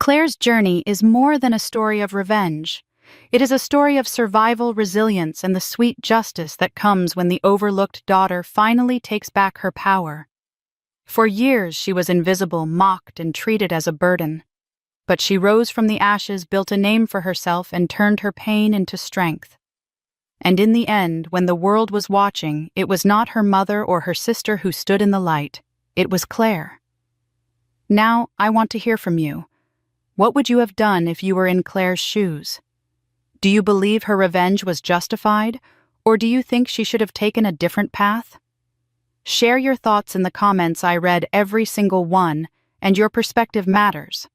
Claire's journey is more than a story of revenge. It is a story of survival, resilience, and the sweet justice that comes when the overlooked daughter finally takes back her power. For years she was invisible, mocked, and treated as a burden. But she rose from the ashes, built a name for herself, and turned her pain into strength. And in the end, when the world was watching, it was not her mother or her sister who stood in the light. It was Claire. Now, I want to hear from you. What would you have done if you were in Claire's shoes? Do you believe her revenge was justified, or do you think she should have taken a different path? Share your thoughts in the comments. I read every single one, and your perspective matters.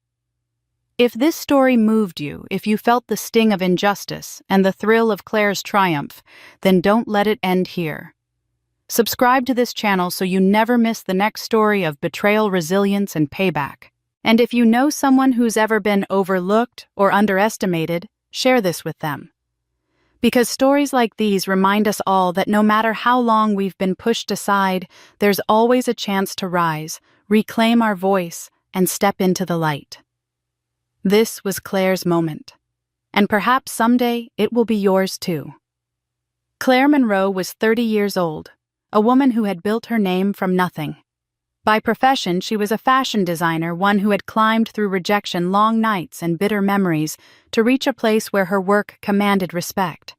If this story moved you, if you felt the sting of injustice and the thrill of Claire's triumph, then don't let it end here. Subscribe to this channel so you never miss the next story of betrayal, resilience, and payback. And if you know someone who's ever been overlooked or underestimated, share this with them. Because stories like these remind us all that no matter how long we've been pushed aside, there's always a chance to rise, reclaim our voice, and step into the light. This was Claire's moment, and perhaps someday it will be yours too. Claire Monroe was 30 years old, a woman who had built her name from nothing. By profession, she was a fashion designer, one who had climbed through rejection, long nights, and bitter memories to reach a place where her work commanded respect.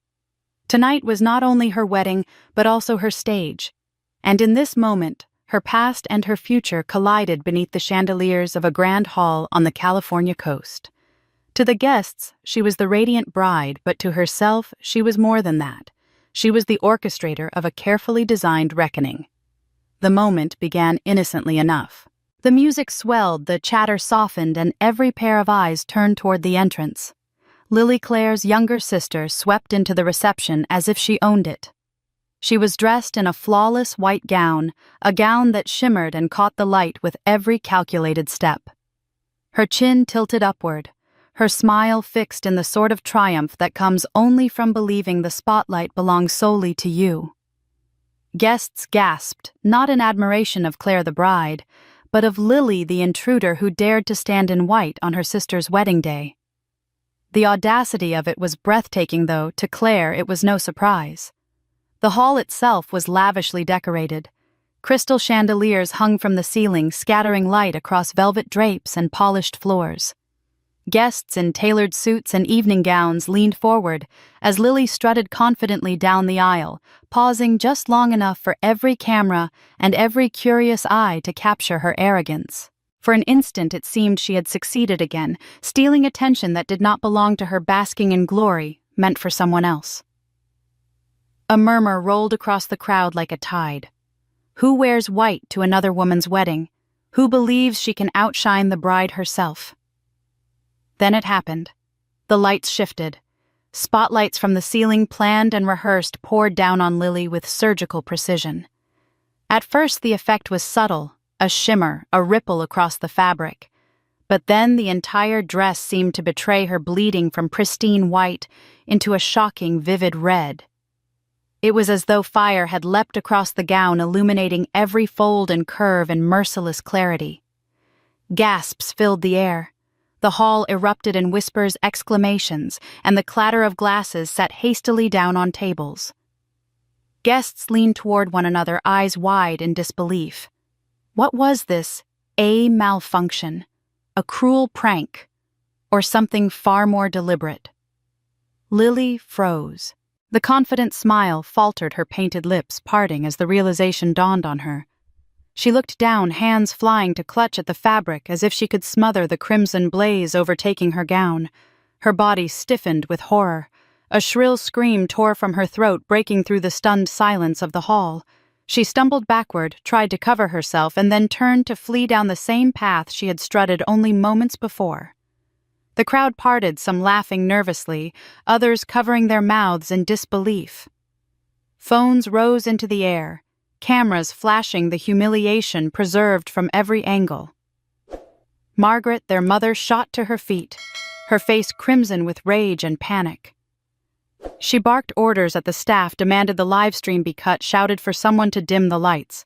Tonight was not only her wedding, but also her stage, and in this moment, her past and her future collided beneath the chandeliers of a grand hall on the California coast. To the guests, she was the radiant bride, but to herself, she was more than that. She was the orchestrator of a carefully designed reckoning. The moment began innocently enough. The music swelled, the chatter softened, and every pair of eyes turned toward the entrance. Lily, Claire's younger sister, swept into the reception as if she owned it. She was dressed in a flawless white gown, a gown that shimmered and caught the light with every calculated step. Her chin tilted upward, her smile fixed in the sort of triumph that comes only from believing the spotlight belongs solely to you. Guests gasped, not in admiration of Claire the bride, but of Lily the intruder who dared to stand in white on her sister's wedding day. The audacity of it was breathtaking, though to Claire it was no surprise. The hall itself was lavishly decorated. Crystal chandeliers hung from the ceiling, scattering light across velvet drapes and polished floors. Guests in tailored suits and evening gowns leaned forward as Lily strutted confidently down the aisle, pausing just long enough for every camera and every curious eye to capture her arrogance. For an instant it seemed she had succeeded again, stealing attention that did not belong to her, basking in glory meant for someone else. A murmur rolled across the crowd like a tide. Who wears white to another woman's wedding? Who believes she can outshine the bride herself? Then it happened. The lights shifted. Spotlights from the ceiling, planned and rehearsed, poured down on Lily with surgical precision. At first the effect was subtle, a shimmer, a ripple across the fabric. But then the entire dress seemed to betray her, bleeding from pristine white into a shocking, vivid red. It was as though fire had leapt across the gown, illuminating every fold and curve in merciless clarity. Gasps filled the air. The hall erupted in whispers, exclamations, and the clatter of glasses set hastily down on tables. Guests leaned toward one another, eyes wide in disbelief. What was this? A malfunction? A cruel prank? Or something far more deliberate? Lily froze. The confident smile faltered, her painted lips parting as the realization dawned on her. She looked down, hands flying to clutch at the fabric as if she could smother the crimson blaze overtaking her gown. Her body stiffened with horror. A shrill scream tore from her throat, breaking through the stunned silence of the hall. She stumbled backward, tried to cover herself, and then turned to flee down the same path she had strutted only moments before. The crowd parted, some laughing nervously, others covering their mouths in disbelief. Phones rose into the air, cameras flashing the humiliation preserved from every angle. Margaret, their mother, shot to her feet, her face crimson with rage and panic. She barked orders at the staff, demanded the live stream be cut, shouted for someone to dim the lights.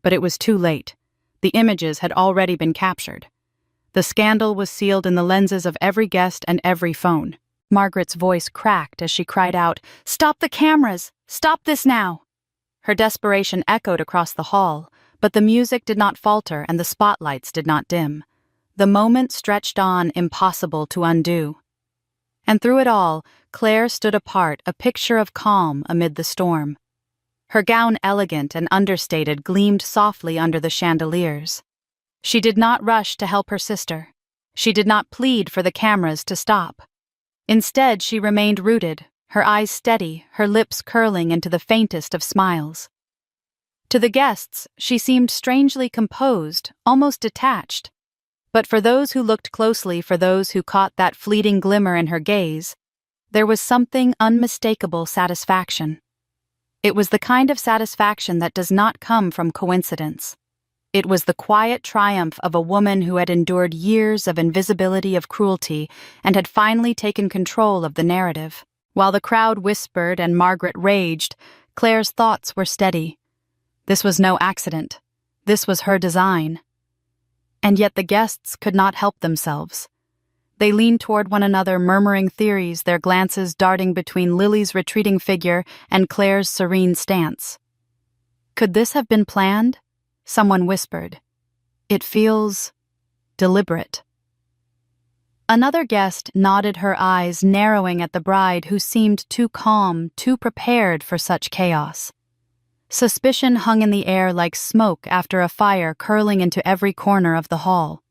But it was too late. The images had already been captured. The scandal was sealed in the lenses of every guest and every phone. Margaret's voice cracked as she cried out, "Stop the cameras! Stop this now!" Her desperation echoed across the hall, but the music did not falter and the spotlights did not dim. The moment stretched on, impossible to undo. And through it all, Claire stood apart, a picture of calm amid the storm. Her gown, elegant and understated, gleamed softly under the chandeliers. She did not rush to help her sister. She did not plead for the cameras to stop. Instead, she remained rooted, her eyes steady, her lips curling into the faintest of smiles. To the guests, she seemed strangely composed, almost detached. But for those who looked closely, for those who caught that fleeting glimmer in her gaze, there was something unmistakable satisfaction. It was the kind of satisfaction that does not come from coincidence. It was the quiet triumph of a woman who had endured years of invisibility of cruelty and had finally taken control of the narrative. While the crowd whispered and Margaret raged, Claire's thoughts were steady. This was no accident. This was her design. And yet the guests could not help themselves. They leaned toward one another, murmuring theories, their glances darting between Lily's retreating figure and Claire's serene stance. Could this have been planned? Someone whispered. It feels deliberate. Another guest nodded, her eyes narrowing at the bride, who seemed too calm, too prepared for such chaos. Suspicion hung in the air like smoke after a fire, curling into every corner of the hall.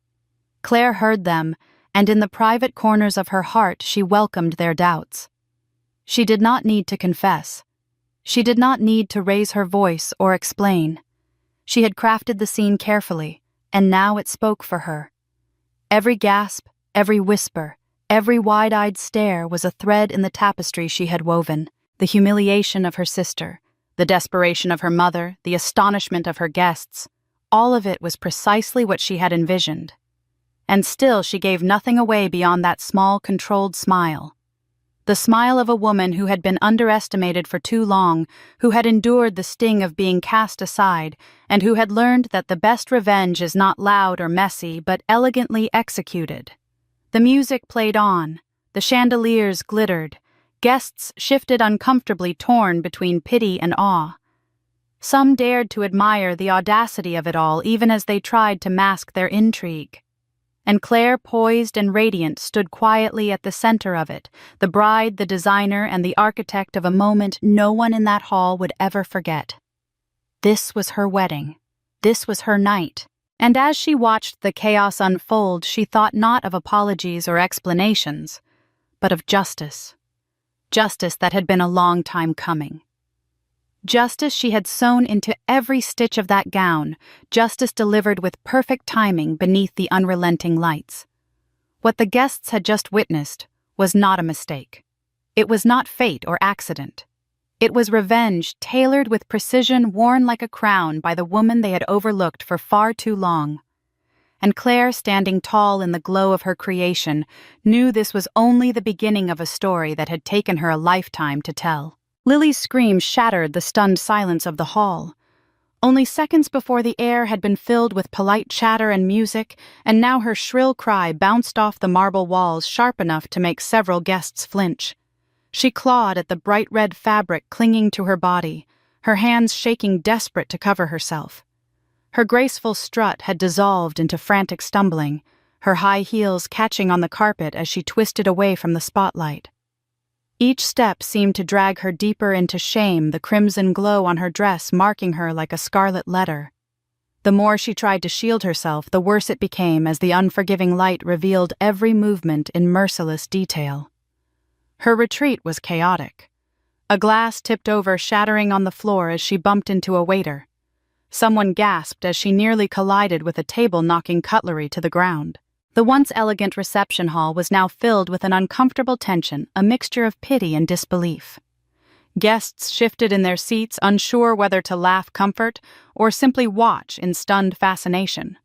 Claire heard them, and in the private corners of her heart she welcomed their doubts. She did not need to confess. She did not need to raise her voice or explain. She had crafted the scene carefully, and now it spoke for her. Every gasp, every whisper, every wide-eyed stare was a thread in the tapestry she had woven. The humiliation of her sister, the desperation of her mother, the astonishment of her guests, all of it was precisely what she had envisioned. And still she gave nothing away beyond that small, controlled smile. The smile of a woman who had been underestimated for too long, who had endured the sting of being cast aside, and who had learned that the best revenge is not loud or messy, but elegantly executed. The music played on, the chandeliers glittered, guests shifted uncomfortably, torn between pity and awe. Some dared to admire the audacity of it all, even as they tried to mask their intrigue. And Claire, poised and radiant, stood quietly at the center of it, the bride, the designer, and the architect of a moment no one in that hall would ever forget. This was her wedding. This was her night. And as she watched the chaos unfold, she thought not of apologies or explanations, but of justice. Justice that had been a long time coming. Justice she had sewn into every stitch of that gown, justice delivered with perfect timing beneath the unrelenting lights. What the guests had just witnessed was not a mistake. It was not fate or accident. It was revenge tailored with precision, worn like a crown by the woman they had overlooked for far too long. And Claire, standing tall in the glow of her creation, knew this was only the beginning of a story that had taken her a lifetime to tell. Lily's scream shattered the stunned silence of the hall. Only seconds before the air had been filled with polite chatter and music, and now her shrill cry bounced off the marble walls sharp enough to make several guests flinch. She clawed at the bright red fabric clinging to her body, her hands shaking, desperate to cover herself. Her graceful strut had dissolved into frantic stumbling, her high heels catching on the carpet as she twisted away from the spotlight. Each step seemed to drag her deeper into shame, the crimson glow on her dress marking her like a scarlet letter. The more she tried to shield herself, the worse it became as the unforgiving light revealed every movement in merciless detail. Her retreat was chaotic. A glass tipped over, shattering on the floor as she bumped into a waiter. Someone gasped as she nearly collided with a table, knocking cutlery to the ground. The once elegant reception hall was now filled with an uncomfortable tension, a mixture of pity and disbelief. Guests shifted in their seats, unsure whether to laugh comfort or simply watch in stunned fascination.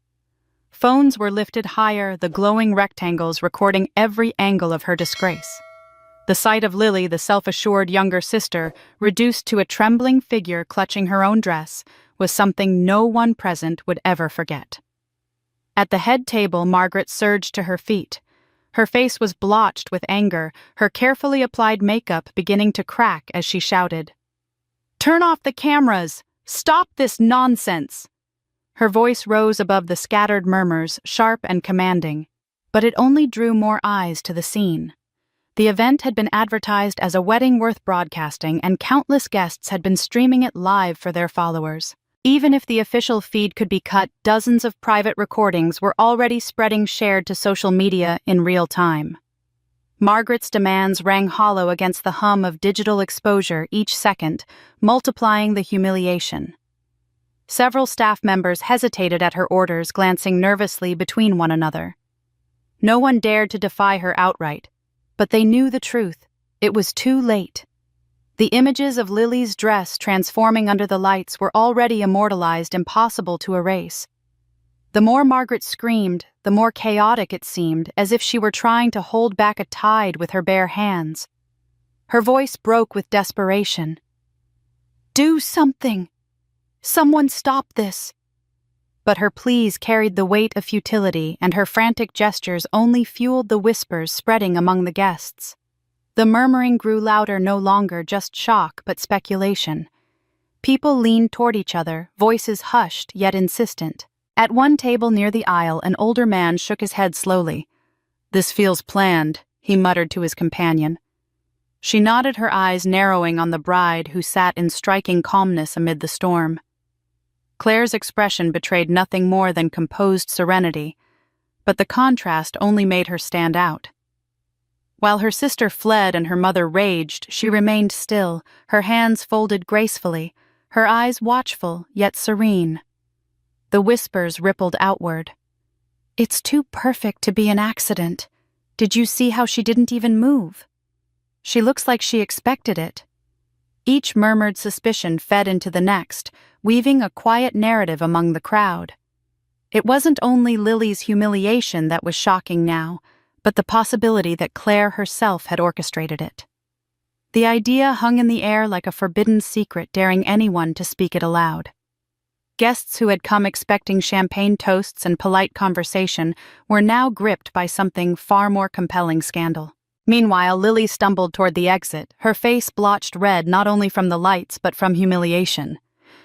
Phones were lifted higher, the glowing rectangles recording every angle of her disgrace. The sight of Lily, the self-assured younger sister, reduced to a trembling figure clutching her own dress, was something no one present would ever forget. At the head table, Margaret surged to her feet. Her face was blotched with anger, her carefully applied makeup beginning to crack as she shouted, "Turn off the cameras! Stop this nonsense!" Her voice rose above the scattered murmurs, sharp and commanding, but it only drew more eyes to the scene. The event had been advertised as a wedding worth broadcasting, and countless guests had been streaming it live for their followers. Even if the official feed could be cut, dozens of private recordings were already shared to social media in real time. Margaret's demands rang hollow against the hum of digital exposure each second, multiplying the humiliation. Several staff members hesitated at her orders, glancing nervously between one another. No one dared to defy her outright, but they knew the truth. It was too late. The images of Lily's dress transforming under the lights were already immortalized, impossible to erase. The more Margaret screamed, the more chaotic it seemed, as if she were trying to hold back a tide with her bare hands. Her voice broke with desperation. "Do something! Someone stop this!" But her pleas carried the weight of futility, and her frantic gestures only fueled the whispers spreading among the guests. The murmuring grew louder, no longer just shock, but speculation. People leaned toward each other, voices hushed yet insistent. At one table near the aisle, an older man shook his head slowly. "This feels planned," he muttered to his companion. She nodded, her eyes narrowing on the bride, who sat in striking calmness amid the storm. Claire's expression betrayed nothing more than composed serenity, but the contrast only made her stand out. While her sister fled and her mother raged, she remained still, her hands folded gracefully, her eyes watchful yet serene. The whispers rippled outward. "It's too perfect to be an accident. Did you see how she didn't even move? She looks like she expected it." Each murmured suspicion fed into the next, weaving a quiet narrative among the crowd. It wasn't only Lily's humiliation that was shocking now, but the possibility that Claire herself had orchestrated it. The idea hung in the air like a forbidden secret, daring anyone to speak it aloud. Guests who had come expecting champagne toasts and polite conversation were now gripped by something far more compelling: scandal. Meanwhile, Lily stumbled toward the exit, her face blotched red not only from the lights but from humiliation.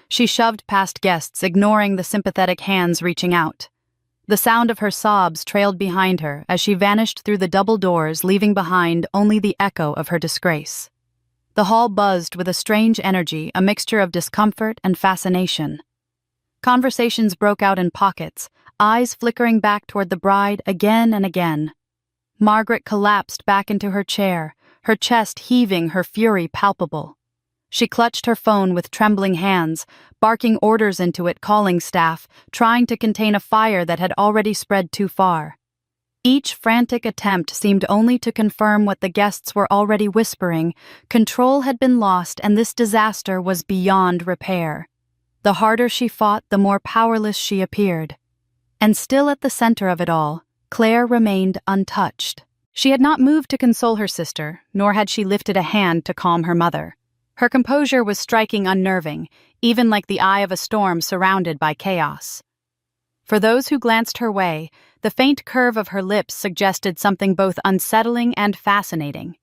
She shoved past guests, ignoring the sympathetic hands reaching out. The sound of her sobs trailed behind her as she vanished through the double doors, leaving behind only the echo of her disgrace. The hall buzzed with a strange energy, a mixture of discomfort and fascination. Conversations broke out in pockets, eyes flickering back toward the bride again and again. Margaret collapsed back into her chair, her chest heaving, her fury palpable. She clutched her phone with trembling hands, barking orders into it, calling staff, trying to contain a fire that had already spread too far. Each frantic attempt seemed only to confirm what the guests were already whispering: control had been lost, and this disaster was beyond repair. The harder she fought, the more powerless she appeared. And still at the center of it all, Claire remained untouched. She had not moved to console her sister, nor had she lifted a hand to calm her mother. Her composure was striking unnerving, even like the eye of a storm surrounded by chaos. For those who glanced her way, the faint curve of her lips suggested something both unsettling and fascinating.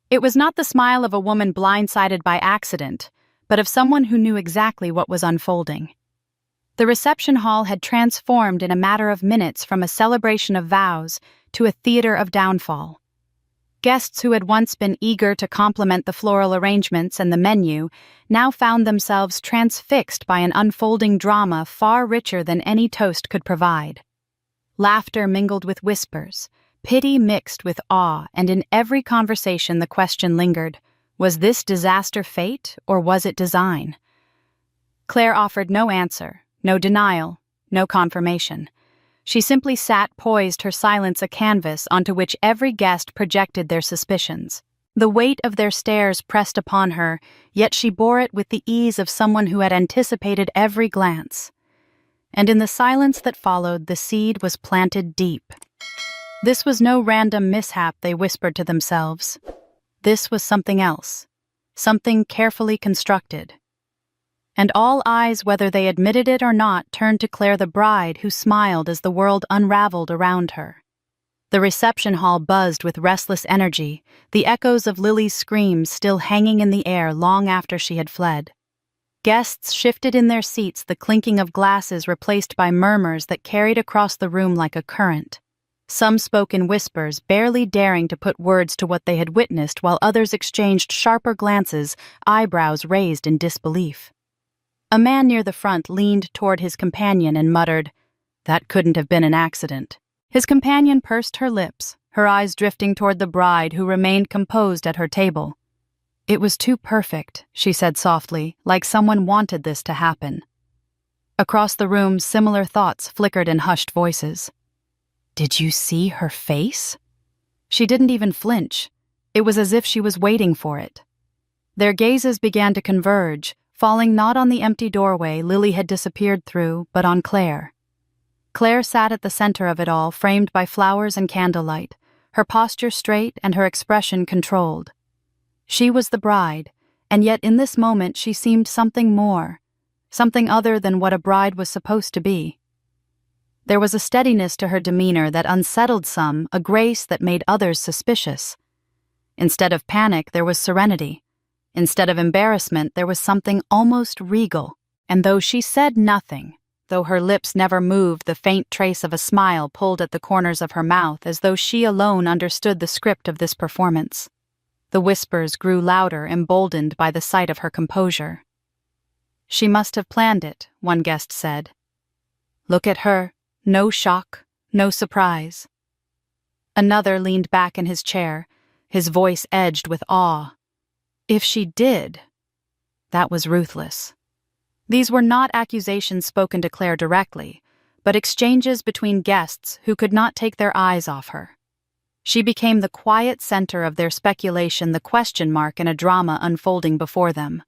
It was not the smile of a woman blindsided by accident, but of someone who knew exactly what was unfolding. The reception hall had transformed in a matter of minutes from a celebration of vows to a theater of downfall. Guests who had once been eager to compliment the floral arrangements and the menu now found themselves transfixed by an unfolding drama far richer than any toast could provide. Laughter mingled with whispers, pity mixed with awe, and in every conversation the question lingered: was this disaster fate, or was it design? Claire offered no answer, no denial, no confirmation. She simply sat poised, her silence a canvas onto which every guest projected their suspicions. The weight of their stares pressed upon her, yet she bore it with the ease of someone who had anticipated every glance. And in the silence that followed, the seed was planted deep. This was no random mishap, they whispered to themselves. This was something else, something carefully constructed. and all eyes, whether they admitted it or not, turned to Claire the bride, who smiled as the world unraveled around her. The reception hall buzzed with restless energy, the echoes of Lily's screams still hanging in the air long after she had fled. Guests shifted in their seats, the clinking of glasses replaced by murmurs that carried across the room like a current. Some spoke in whispers, barely daring to put words to what they had witnessed, while others exchanged sharper glances, eyebrows raised in disbelief. A man near the front leaned toward his companion and muttered, "That couldn't have been an accident." His companion pursed her lips, her eyes drifting toward the bride, who remained composed at her table. "It was too perfect," she said softly, like someone wanted this to happen. Across the room, similar thoughts flickered in hushed voices. "Did you see her face?" She didn't even flinch. It was as if she was waiting for it. Their gazes began to converge, falling not on the empty doorway Lily had disappeared through, but on Claire. Claire sat at the center of it all, framed by flowers and candlelight, her posture straight and her expression controlled. She was the bride, and yet in this moment she seemed something more, something other than what a bride was supposed to be. There was a steadiness to her demeanor that unsettled some, a grace that made others suspicious. Instead of panic, there was serenity. Instead of embarrassment, there was something almost regal. And though she said nothing, though her lips never moved, the faint trace of a smile pulled at the corners of her mouth, as though she alone understood the script of this performance. The whispers grew louder, emboldened by the sight of her composure. "She must have planned it," one guest said. "Look at her. No shock, no surprise." Another leaned back in his chair, his voice edged with awe. "If she did," that was ruthless. These were not accusations spoken to Claire directly, but exchanges between guests who could not take their eyes off her. She became the quiet center of their speculation, the question mark in a drama unfolding before them.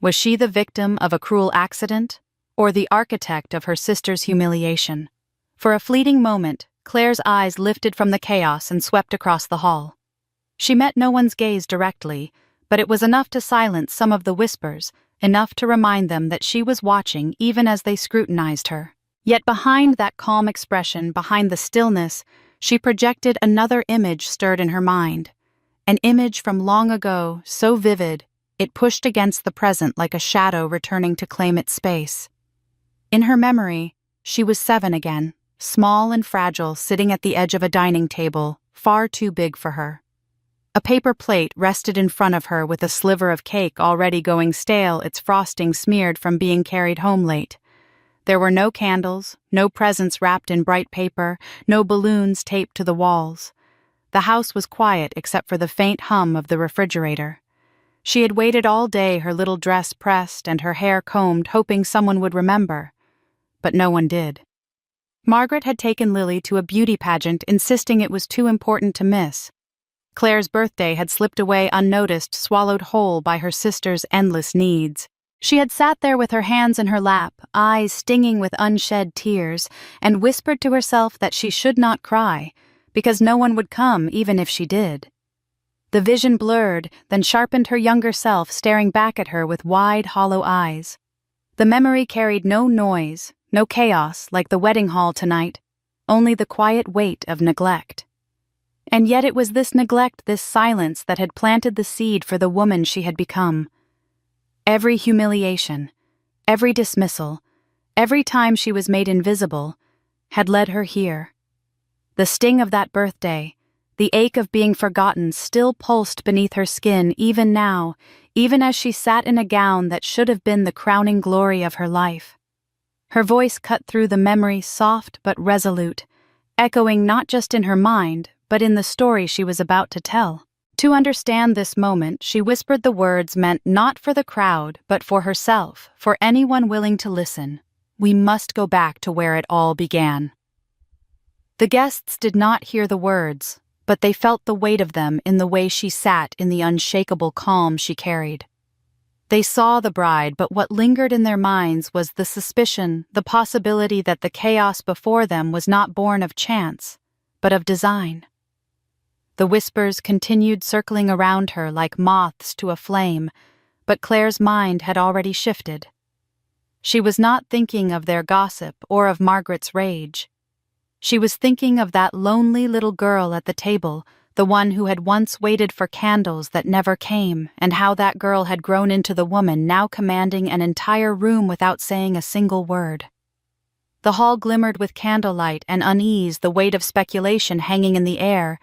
Was she the victim of a cruel accident, or the architect of her sister's humiliation? For a fleeting moment, Claire's eyes lifted from the chaos and swept across the hall. She met no one's gaze directly, but it was enough to silence some of the whispers, enough to remind them that she was watching even as they scrutinized her. Yet behind that calm expression, behind the stillness, she projected another image stirred in her mind. An image from long ago, so vivid, it pushed against the present like a shadow returning to claim its space. In her memory, she was 7 again, small and fragile, sitting at the edge of a dining table, far too big for her. A paper plate rested in front of her with a sliver of cake already going stale, its frosting smeared from being carried home late. There were no candles, no presents wrapped in bright paper, no balloons taped to the walls. The house was quiet except for the faint hum of the refrigerator. She had waited all day, her little dress pressed and her hair combed, hoping someone would remember. But no one did. Margaret had taken Lily to a beauty pageant, insisting it was too important to miss. Claire's birthday had slipped away unnoticed, swallowed whole by her sister's endless needs. She had sat there with her hands in her lap, eyes stinging with unshed tears, and whispered to herself that she should not cry, because no one would come even if she did. The vision blurred, then sharpened her younger self, staring back at her with wide, hollow eyes. The memory carried no noise, no chaos like the wedding hall tonight, only the quiet weight of neglect. And yet it was this neglect, this silence, that had planted the seed for the woman she had become. Every humiliation, every dismissal, every time she was made invisible, had led her here. The sting of that birthday, the ache of being forgotten, still pulsed beneath her skin even now, even as she sat in a gown that should have been the crowning glory of her life. Her voice cut through the memory, soft but resolute, echoing not just in her mind, but in the story she was about to tell. To understand this moment, she whispered the words meant not for the crowd, but for herself, for anyone willing to listen. We must go back to where it all began. The guests did not hear the words, but they felt the weight of them in the way she sat, in the unshakable calm she carried. They saw the bride, but what lingered in their minds was the suspicion, the possibility that the chaos before them was not born of chance, but of design. The whispers continued circling around her like moths to a flame, But Claire's mind had already shifted. She was not thinking of their gossip or of Margaret's rage. She was thinking of that lonely little girl at the table, the one who had once waited for candles that never came, and how that girl had grown into the woman now commanding an entire room without saying a single word. The hall glimmered with candlelight and unease, the weight of speculation hanging in the air,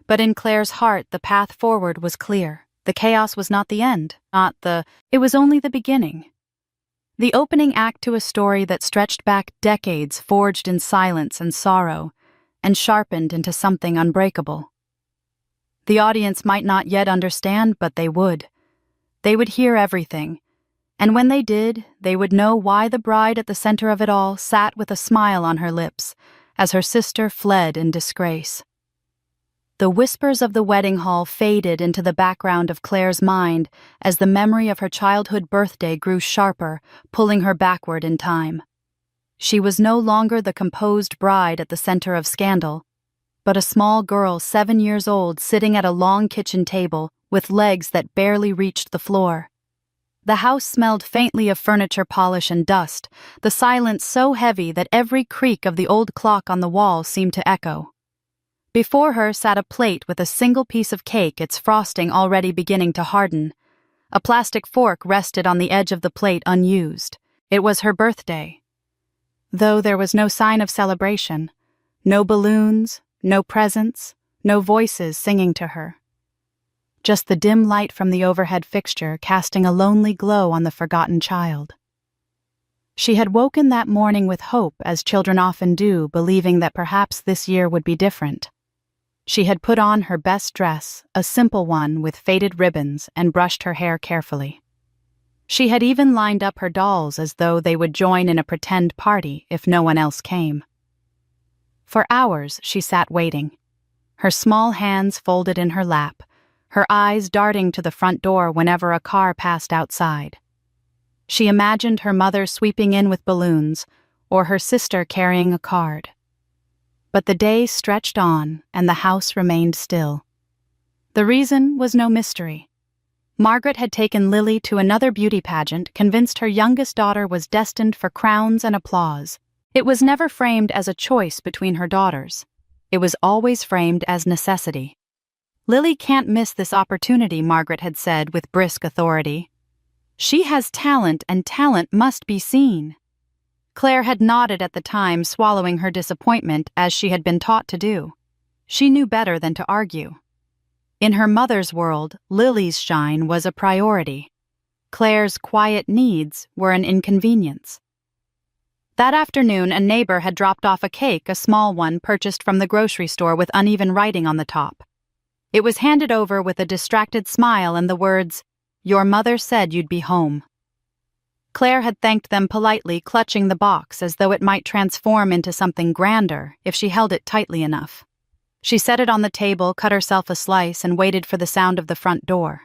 but in Claire's heart the path forward was clear. The chaos was not the end, it was only the beginning. The opening act to a story that stretched back decades, forged in silence and sorrow, and sharpened into something unbreakable. The audience might not yet understand, but they would. They would hear everything, and when they did, they would know why the bride at the center of it all sat with a smile on her lips as her sister fled in disgrace. The whispers of the wedding hall faded into the background of Claire's mind as the memory of her childhood birthday grew sharper, pulling her backward in time. She was no longer the composed bride at the center of scandal, but a small girl 7 years old sitting at a long kitchen table with legs that barely reached the floor. The house smelled faintly of furniture polish and dust, the silence so heavy that every creak of the old clock on the wall seemed to echo. Before her sat a plate with a single piece of cake, its frosting already beginning to harden. A plastic fork rested on the edge of the plate unused. It was her birthday. Though there was no sign of celebration, no balloons, no presents, no voices singing to her. Just the dim light from the overhead fixture casting a lonely glow on the forgotten child. She had woken that morning with hope, as children often do, believing that perhaps this year would be different. She had put on her best dress, a simple one with faded ribbons, and brushed her hair carefully. She had even lined up her dolls as though they would join in a pretend party if no one else came. For hours she sat waiting, her small hands folded in her lap, her eyes darting to the front door whenever a car passed outside. She imagined her mother sweeping in with balloons, or her sister carrying a card. But the day stretched on, and the house remained still. The reason was no mystery. Margaret had taken Lily to another beauty pageant, convinced her youngest daughter was destined for crowns and applause. It was never framed as a choice between her daughters. It was always framed as necessity. "Lily can't miss this opportunity," Margaret had said with brisk authority. "She has talent, and talent must be seen." Claire had nodded at the time, swallowing her disappointment as she had been taught to do. She knew better than to argue. In her mother's world, Lily's shine was a priority. Claire's quiet needs were an inconvenience. That afternoon, a neighbor had dropped off a cake, a small one purchased from the grocery store with uneven writing on the top. It was handed over with a distracted smile and the words, "Your mother said you'd be home." Claire had thanked them politely, clutching the box as though it might transform into something grander if she held it tightly enough. She set it on the table, cut herself a slice, and waited for the sound of the front door.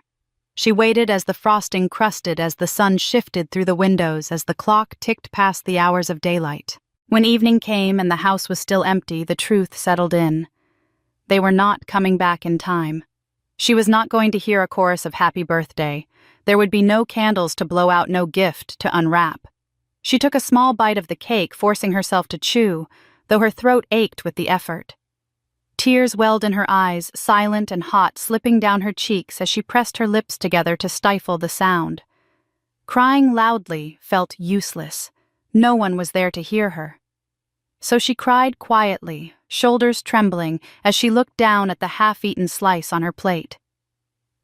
She waited as the frosting crusted, as the sun shifted through the windows, as the clock ticked past the hours of daylight. When evening came and the house was still empty, the truth settled in. They were not coming back in time. She was not going to hear a chorus of happy birthday. There would be no candles to blow out, no gift to unwrap. She took a small bite of the cake, forcing herself to chew, though her throat ached with the effort. Tears welled in her eyes, silent and hot, slipping down her cheeks as she pressed her lips together to stifle the sound. Crying loudly felt useless. No one was there to hear her. So she cried quietly, shoulders trembling, as she looked down at the half-eaten slice on her plate.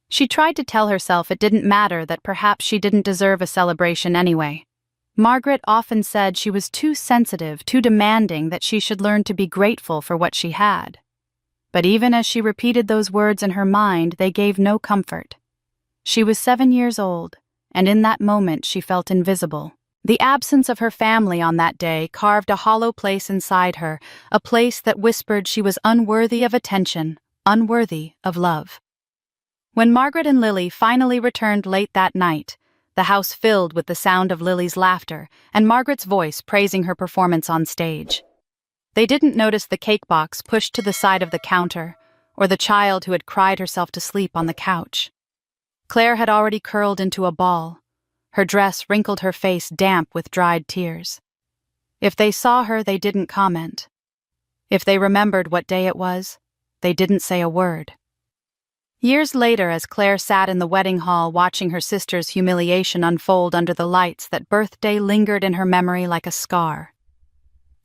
She tried to tell herself it didn't matter, that perhaps she didn't deserve a celebration anyway. Margaret often said she was too sensitive, too demanding, that she should learn to be grateful for what she had. But even as she repeated those words in her mind, they gave no comfort. She was 7 years old, and in that moment she felt invisible. The absence of her family on that day carved a hollow place inside her, a place that whispered she was unworthy of attention, unworthy of love. When Margaret and Lily finally returned late that night, the house filled with the sound of Lily's laughter and Margaret's voice praising her performance on stage. They didn't notice the cake box pushed to the side of the counter, or the child who had cried herself to sleep on the couch. Claire had already curled into a ball. Her dress wrinkled her face damp with dried tears. If they saw her, they didn't comment. If they remembered what day it was, they didn't say a word. Years later, as Claire sat in the wedding hall watching her sister's humiliation unfold under the lights, that birthday lingered in her memory like a scar.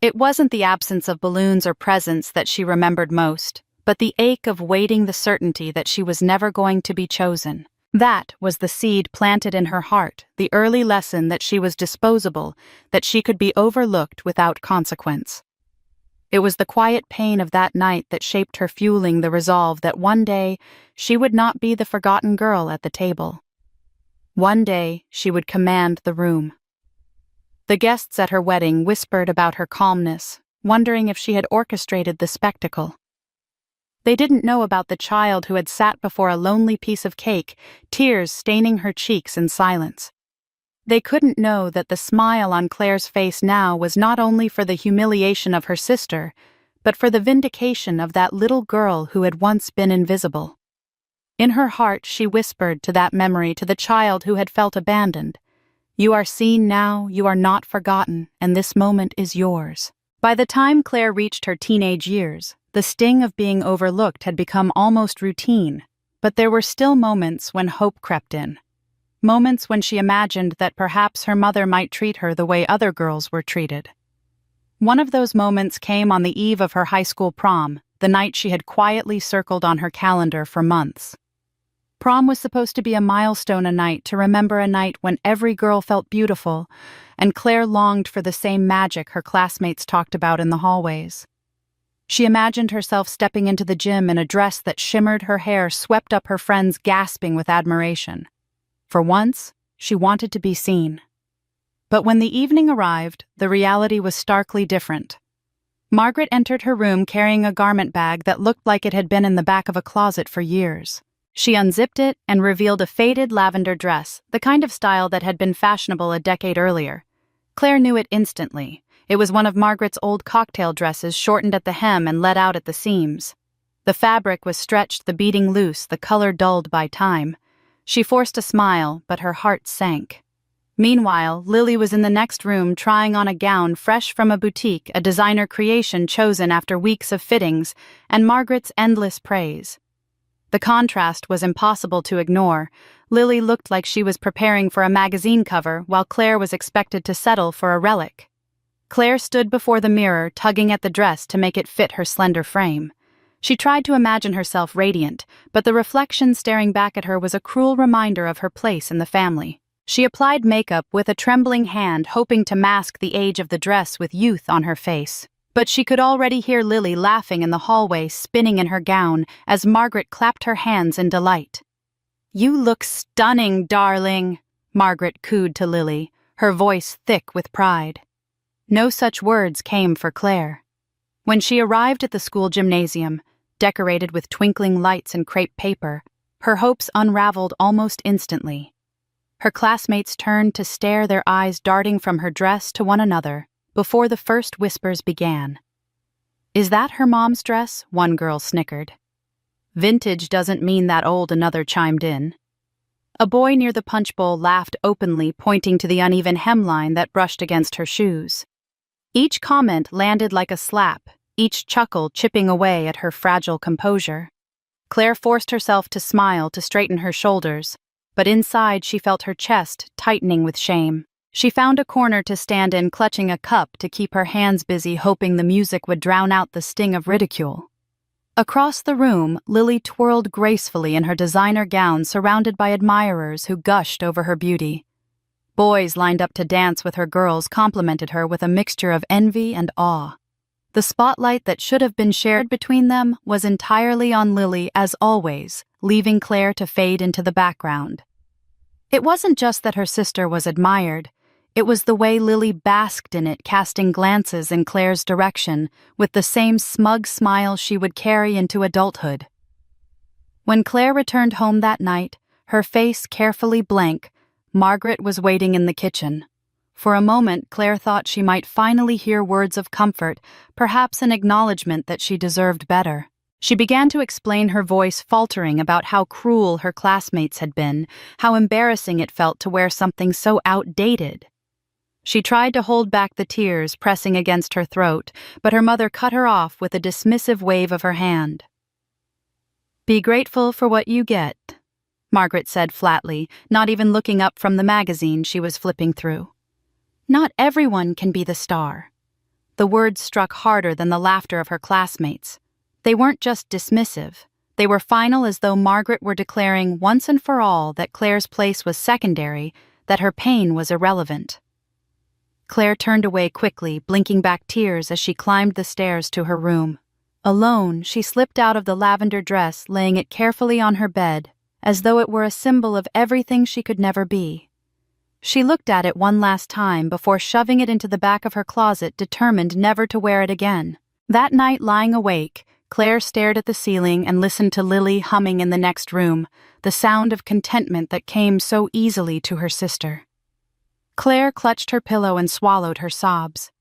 It wasn't the absence of balloons or presents that she remembered most, but the ache of waiting, the certainty that she was never going to be chosen. That was the seed planted in her heart, the early lesson that she was disposable, that she could be overlooked without consequence. It was the quiet pain of that night that shaped her, fueling the resolve that one day she would not be the forgotten girl at the table. One day she would command the room. The guests at her wedding whispered about her calmness, wondering if she had orchestrated the spectacle. They didn't know about the child who had sat before a lonely piece of cake, tears staining her cheeks in silence. They couldn't know that the smile on Claire's face now was not only for the humiliation of her sister, but for the vindication of that little girl who had once been invisible. In her heart, she whispered to that memory, to the child who had felt abandoned, "You are seen now, you are not forgotten, and this moment is yours." By the time Claire reached her teenage years, the sting of being overlooked had become almost routine, but there were still moments when hope crept in. Moments when she imagined that perhaps her mother might treat her the way other girls were treated. One of those moments came on the eve of her high school prom, the night she had quietly circled on her calendar for months. Prom was supposed to be a milestone, a night to remember, a night when every girl felt beautiful, and Claire longed for the same magic her classmates talked about in the hallways. She imagined herself stepping into the gym in a dress that shimmered, her hair swept up, her friends gasping with admiration. For once, she wanted to be seen. But when the evening arrived, the reality was starkly different. Margaret entered her room carrying a garment bag that looked like it had been in the back of a closet for years. She unzipped it and revealed a faded lavender dress, the kind of style that had been fashionable a decade earlier. Claire knew it instantly. It was one of Margaret's old cocktail dresses, shortened at the hem and let out at the seams. The fabric was stretched, the beading loose, the color dulled by time. She forced a smile, but her heart sank. Meanwhile, Lily was in the next room trying on a gown fresh from a boutique, a designer creation chosen after weeks of fittings, and Margaret's endless praise. The contrast was impossible to ignore. Lily looked like she was preparing for a magazine cover, while Claire was expected to settle for a relic. Claire stood before the mirror, tugging at the dress to make it fit her slender frame. She tried to imagine herself radiant, but the reflection staring back at her was a cruel reminder of her place in the family. She applied makeup with a trembling hand, hoping to mask the age of the dress with youth on her face. But she could already hear Lily laughing in the hallway, spinning in her gown, as Margaret clapped her hands in delight. "You look stunning, darling," Margaret cooed to Lily, her voice thick with pride. No such words came for Claire. When she arrived at the school gymnasium, decorated with twinkling lights and crepe paper, her hopes unraveled almost instantly. Her classmates turned to stare, their eyes darting from her dress to one another, before the first whispers began. "Is that her mom's dress?" one girl snickered. "Vintage doesn't mean that old," another chimed in. A boy near the punch bowl laughed openly, pointing to the uneven hemline that brushed against her shoes. Each comment landed like a slap, each chuckle chipping away at her fragile composure. Claire forced herself to smile, to straighten her shoulders, but inside she felt her chest tightening with shame. She found a corner to stand in, clutching a cup to keep her hands busy, hoping the music would drown out the sting of ridicule. Across the room, Lily twirled gracefully in her designer gown, surrounded by admirers who gushed over her beauty. Boys lined up to dance with her, girls complimented her with a mixture of envy and awe. The spotlight that should have been shared between them was entirely on Lily, as always, leaving Claire to fade into the background. It wasn't just that her sister was admired, it was the way Lily basked in it, casting glances in Claire's direction with the same smug smile she would carry into adulthood. When Claire returned home that night, her face carefully blank, Margaret was waiting in the kitchen. For a moment, Claire thought she might finally hear words of comfort, perhaps an acknowledgement that she deserved better. She began to explain, her voice faltering, about how cruel her classmates had been, how embarrassing it felt to wear something so outdated. She tried to hold back the tears pressing against her throat, but her mother cut her off with a dismissive wave of her hand. "Be grateful for what you get," Margaret said flatly, not even looking up from the magazine she was flipping through. "Not everyone can be the star." The words struck harder than the laughter of her classmates. They weren't just dismissive. They were final, as though Margaret were declaring once and for all that Claire's place was secondary, that her pain was irrelevant. Claire turned away quickly, blinking back tears as she climbed the stairs to her room. Alone, she slipped out of the lavender dress, laying it carefully on her bed, as though it were a symbol of everything she could never be. She looked at it one last time before shoving it into the back of her closet, determined never to wear it again. That night, lying awake, Claire stared at the ceiling and listened to Lily humming in the next room, the sound of contentment that came so easily to her sister. Claire clutched her pillow and swallowed her sobs.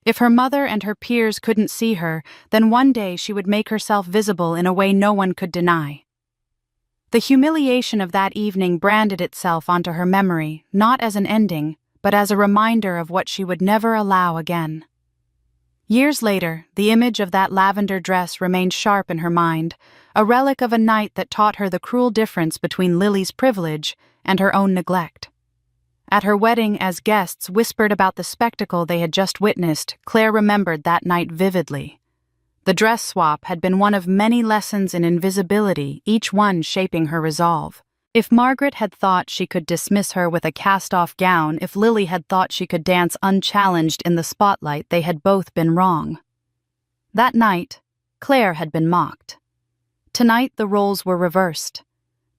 If her mother and her peers couldn't see her, then one day she would make herself visible in a way no one could deny. The humiliation of that evening branded itself onto her memory, not as an ending, but as a reminder of what she would never allow again. Years later, the image of that lavender dress remained sharp in her mind, a relic of a night that taught her the cruel difference between Lily's privilege and her own neglect. At her wedding, as guests whispered about the spectacle they had just witnessed, Claire remembered that night vividly. The dress swap had been one of many lessons in invisibility, each one shaping her resolve. If Margaret had thought she could dismiss her with a cast-off gown, if Lily had thought she could dance unchallenged in the spotlight, they had both been wrong. That night, Claire had been mocked. Tonight, the roles were reversed.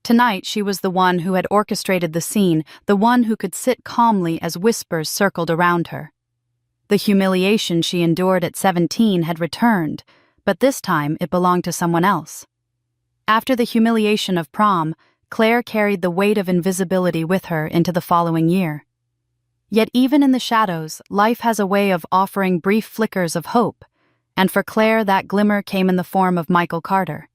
Tonight, she was the one who had orchestrated the scene, the one who could sit calmly as whispers circled around her. The humiliation she endured at 17 had returned, but this time it belonged to someone else. After the humiliation of prom, Claire carried the weight of invisibility with her into the following year. Yet even in the shadows, life has a way of offering brief flickers of hope, and for Claire that glimmer came in the form of Michael Carter.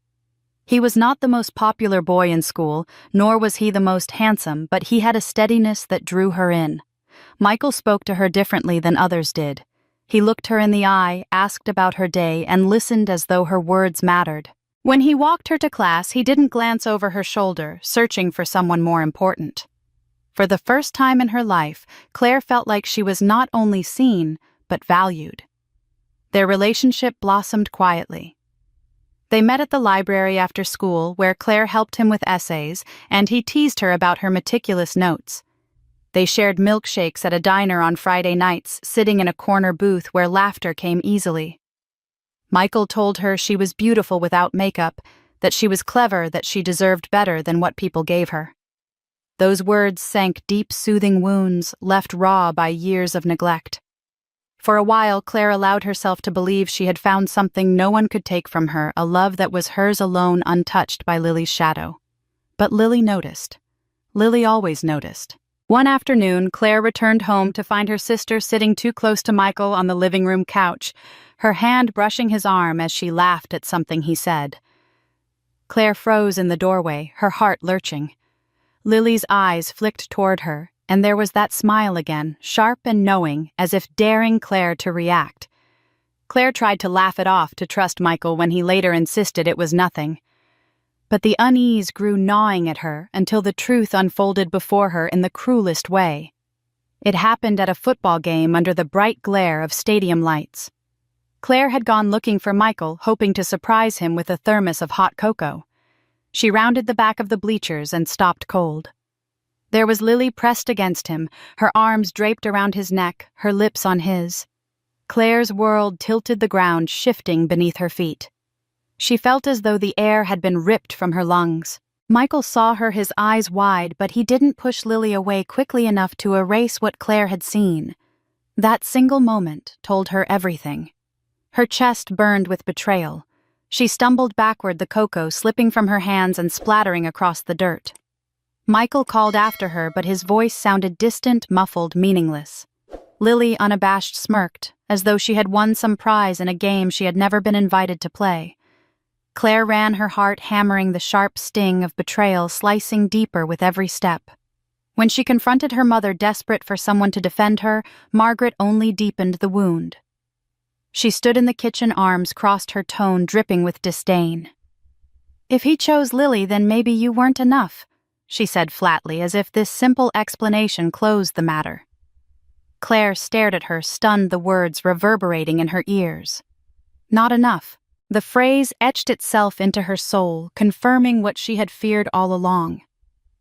He was not the most popular boy in school, nor was he the most handsome, but he had a steadiness that drew her in. Michael spoke to her differently than others did. He looked her in the eye, asked about her day, and listened as though her words mattered. When he walked her to class, he didn't glance over her shoulder, searching for someone more important. For the first time in her life, Claire felt like she was not only seen, but valued. Their relationship blossomed quietly. They met at the library after school, where Claire helped him with essays, and he teased her about her meticulous notes. They shared milkshakes at a diner on Friday nights, sitting in a corner booth where laughter came easily. Michael told her she was beautiful without makeup, that she was clever, that she deserved better than what people gave her. Those words sank deep, soothing wounds, left raw by years of neglect. For a while, Claire allowed herself to believe she had found something no one could take from her, a love that was hers alone, untouched by Lily's shadow. But Lily noticed. Lily always noticed. One afternoon, Claire returned home to find her sister sitting too close to Michael on the living room couch, her hand brushing his arm as she laughed at something he said. Claire froze in the doorway, her heart lurching. Lily's eyes flicked toward her, and there was that smile again, sharp and knowing, as if daring Claire to react. Claire tried to laugh it off, to trust Michael when he later insisted it was nothing. But the unease grew gnawing at her until the truth unfolded before her in the cruelest way. It happened at a football game under the bright glare of stadium lights. Claire had gone looking for Michael, hoping to surprise him with a thermos of hot cocoa. She rounded the back of the bleachers and stopped cold. There was Lily pressed against him, her arms draped around his neck, her lips on his. Claire's world tilted the ground, shifting beneath her feet. She felt as though the air had been ripped from her lungs. Michael saw her, his eyes wide, but he didn't push Lily away quickly enough to erase what Claire had seen. That single moment told her everything. Her chest burned with betrayal. She stumbled backward, the cocoa slipping from her hands and splattering across the dirt. Michael called after her, but his voice sounded distant, muffled, meaningless. Lily, unabashed, smirked, as though she had won some prize in a game she had never been invited to play. Claire ran, her heart hammering, the sharp sting of betrayal slicing deeper with every step. When she confronted her mother, desperate for someone to defend her, Margaret only deepened the wound. She stood in the kitchen, arms crossed, her tone dripping with disdain. "If he chose Lily, then maybe you weren't enough," she said flatly, as if this simple explanation closed the matter. Claire stared at her, stunned, the words reverberating in her ears. Not enough. The phrase etched itself into her soul, confirming what she had feared all along.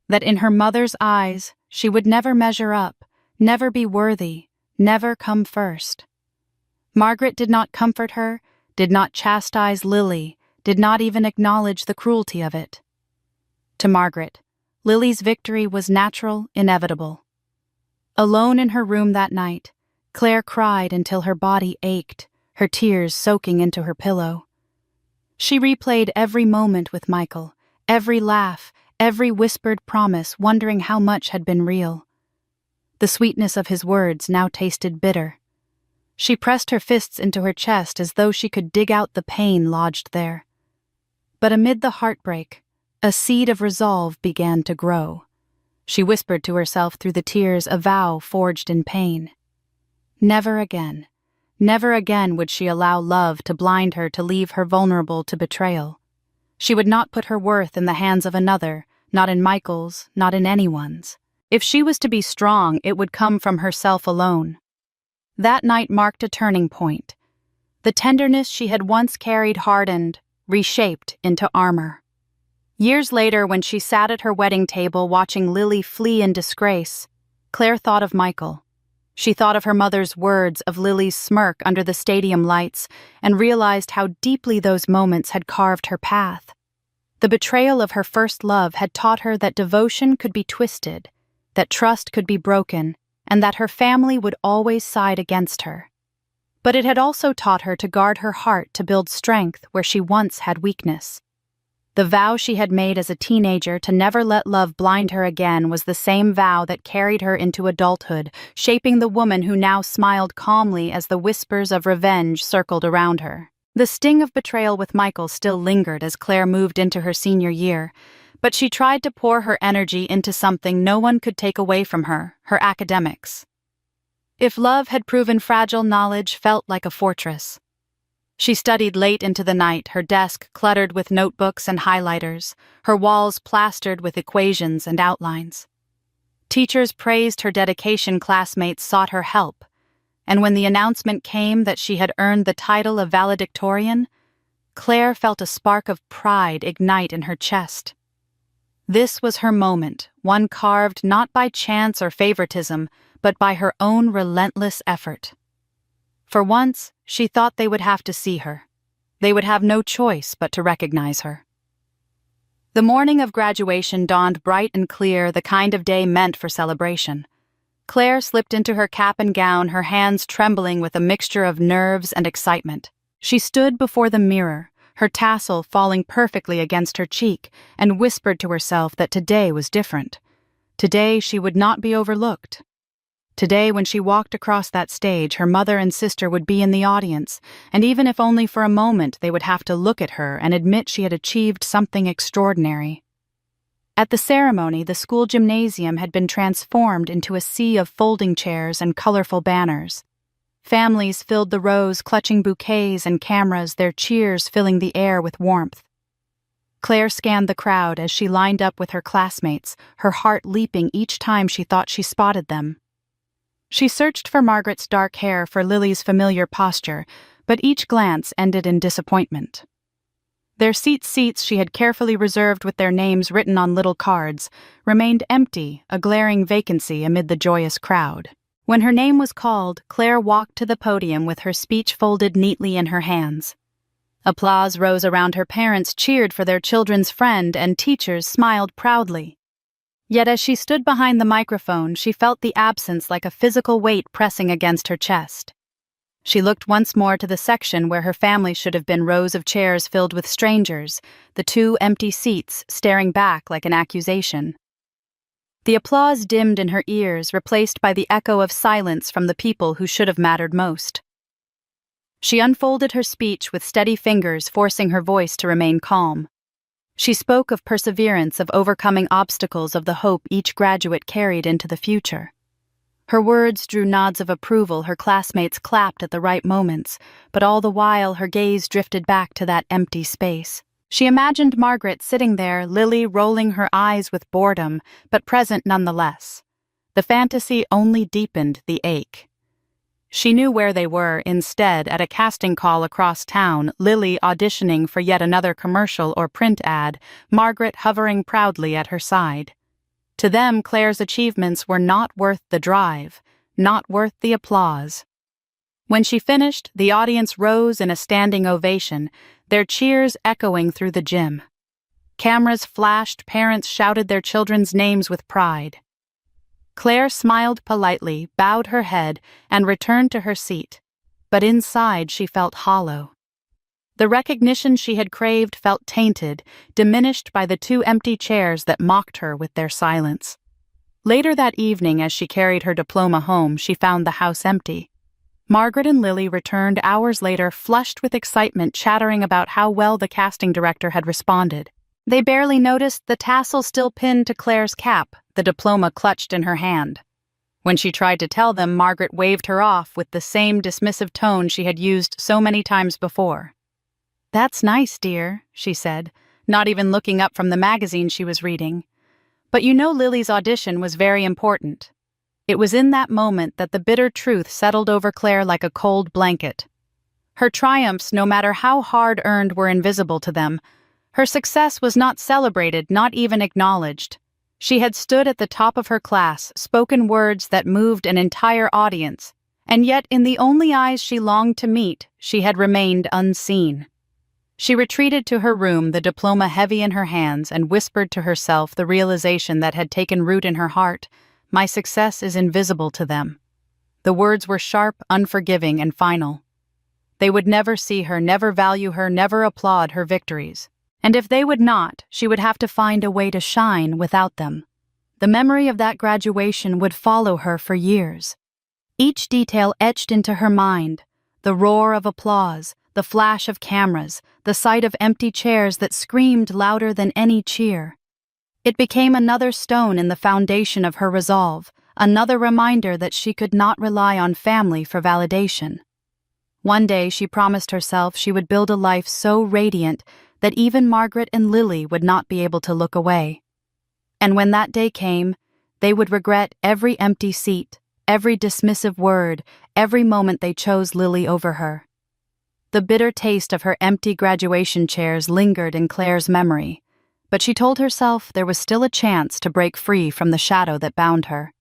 That in her mother's eyes, she would never measure up, never be worthy, never come first. Margaret did not comfort her, did not chastise Lily, did not even acknowledge the cruelty of it. To Margaret, Lily's victory was natural, inevitable. Alone in her room that night, Claire cried until her body ached, her tears soaking into her pillow. She replayed every moment with Michael, every laugh, every whispered promise, wondering how much had been real. The sweetness of his words now tasted bitter. She pressed her fists into her chest as though she could dig out the pain lodged there. But amid the heartbreak, a seed of resolve began to grow. She whispered to herself through the tears, a vow forged in pain. Never again would she allow love to blind her, to leave her vulnerable to betrayal. She would not put her worth in the hands of another, not in Michael's, not in anyone's. If she was to be strong, it would come from herself alone. That night marked a turning point. The tenderness she had once carried hardened, reshaped into armor. Years later, when she sat at her wedding table watching Lily flee in disgrace, Claire thought of Michael. She thought of her mother's words, of Lily's smirk under the stadium lights, and realized how deeply those moments had carved her path. The betrayal of her first love had taught her that devotion could be twisted, that trust could be broken, and that her family would always side against her. But it had also taught her to guard her heart, to build strength where she once had weakness. The vow she had made as a teenager to never let love blind her again was the same vow that carried her into adulthood, shaping the woman who now smiled calmly as the whispers of revenge circled around her. The sting of betrayal with Michael still lingered as Claire moved into her senior year, but she tried to pour her energy into something no one could take away from her, her academics. If love had proven fragile, knowledge felt like a fortress. She studied late into the night, her desk cluttered with notebooks and highlighters, her walls plastered with equations and outlines. Teachers praised her dedication, classmates sought her help, and when the announcement came that she had earned the title of valedictorian, Claire felt a spark of pride ignite in her chest. This was her moment, one carved not by chance or favoritism, but by her own relentless effort. For once, she thought they would have to see her. They would have no choice but to recognize her. The morning of graduation dawned bright and clear, the kind of day meant for celebration. Claire slipped into her cap and gown, her hands trembling with a mixture of nerves and excitement. She stood before the mirror, her tassel falling perfectly against her cheek, and whispered to herself that today was different. Today she would not be overlooked. Today, when she walked across that stage, her mother and sister would be in the audience, and even if only for a moment, they would have to look at her and admit she had achieved something extraordinary. At the ceremony, the school gymnasium had been transformed into a sea of folding chairs and colorful banners. Families filled the rows, clutching bouquets and cameras, their cheers filling the air with warmth. Claire scanned the crowd as she lined up with her classmates, her heart leaping each time she thought she spotted them. She searched for Margaret's dark hair, for Lily's familiar posture, but each glance ended in disappointment. Their seats she had carefully reserved with their names written on little cards, remained empty, a glaring vacancy amid the joyous crowd. When her name was called, Claire walked to the podium with her speech folded neatly in her hands. Applause rose around her, parents cheered for their children's friend, and teachers smiled proudly. Yet as she stood behind the microphone, she felt the absence like a physical weight pressing against her chest. She looked once more to the section where her family should have been, rows of chairs filled with strangers, the 2 empty seats staring back like an accusation. The applause dimmed in her ears, replaced by the echo of silence from the people who should have mattered most. She unfolded her speech with steady fingers, forcing her voice to remain calm. She spoke of perseverance, of overcoming obstacles, of the hope each graduate carried into the future. Her words drew nods of approval, her classmates clapped at the right moments, but all the while her gaze drifted back to that empty space. She imagined Margaret sitting there, Lily rolling her eyes with boredom, but present nonetheless. The fantasy only deepened the ache. She knew where they were, instead, at a casting call across town, Lily auditioning for yet another commercial or print ad, Margaret hovering proudly at her side. To them, Claire's achievements were not worth the drive, not worth the applause. When she finished, the audience rose in a standing ovation, their cheers echoing through the gym. Cameras flashed, parents shouted their children's names with pride. Claire smiled politely, bowed her head, and returned to her seat, but inside she felt hollow. The recognition she had craved felt tainted, diminished by the two empty chairs that mocked her with their silence. Later that evening, as she carried her diploma home, she found the house empty. Margaret and Lily returned hours later, flushed with excitement, chattering about how well the casting director had responded. They barely noticed the tassel still pinned to Claire's cap, the diploma clutched in her hand. When she tried to tell them, Margaret waved her off with the same dismissive tone she had used so many times before. "That's nice, dear," she said, not even looking up from the magazine she was reading. But you know Lily's audition was very important. It was in that moment that the bitter truth settled over Claire like a cold blanket. Her triumphs, no matter how hard-earned, were invisible to them. Her success was not celebrated, not even acknowledged. She had stood at the top of her class, spoken words that moved an entire audience, and yet in the only eyes she longed to meet, she had remained unseen. She retreated to her room, the diploma heavy in her hands, and whispered to herself the realization that had taken root in her heart: "My success is invisible to them." The words were sharp, unforgiving, and final. They would never see her, never value her, never applaud her victories. And if they would not, she would have to find a way to shine without them. The memory of that graduation would follow her for years. Each detail etched into her mind: the roar of applause, the flash of cameras, the sight of empty chairs that screamed louder than any cheer. It became another stone in the foundation of her resolve, another reminder that she could not rely on family for validation. One day she promised herself she would build a life so radiant that even Margaret and Lily would not be able to look away. And when that day came, they would regret every empty seat, every dismissive word, every moment they chose Lily over her. The bitter taste of her empty graduation chairs lingered in Claire's memory, but she told herself there was still a chance to break free from the shadow that bound her.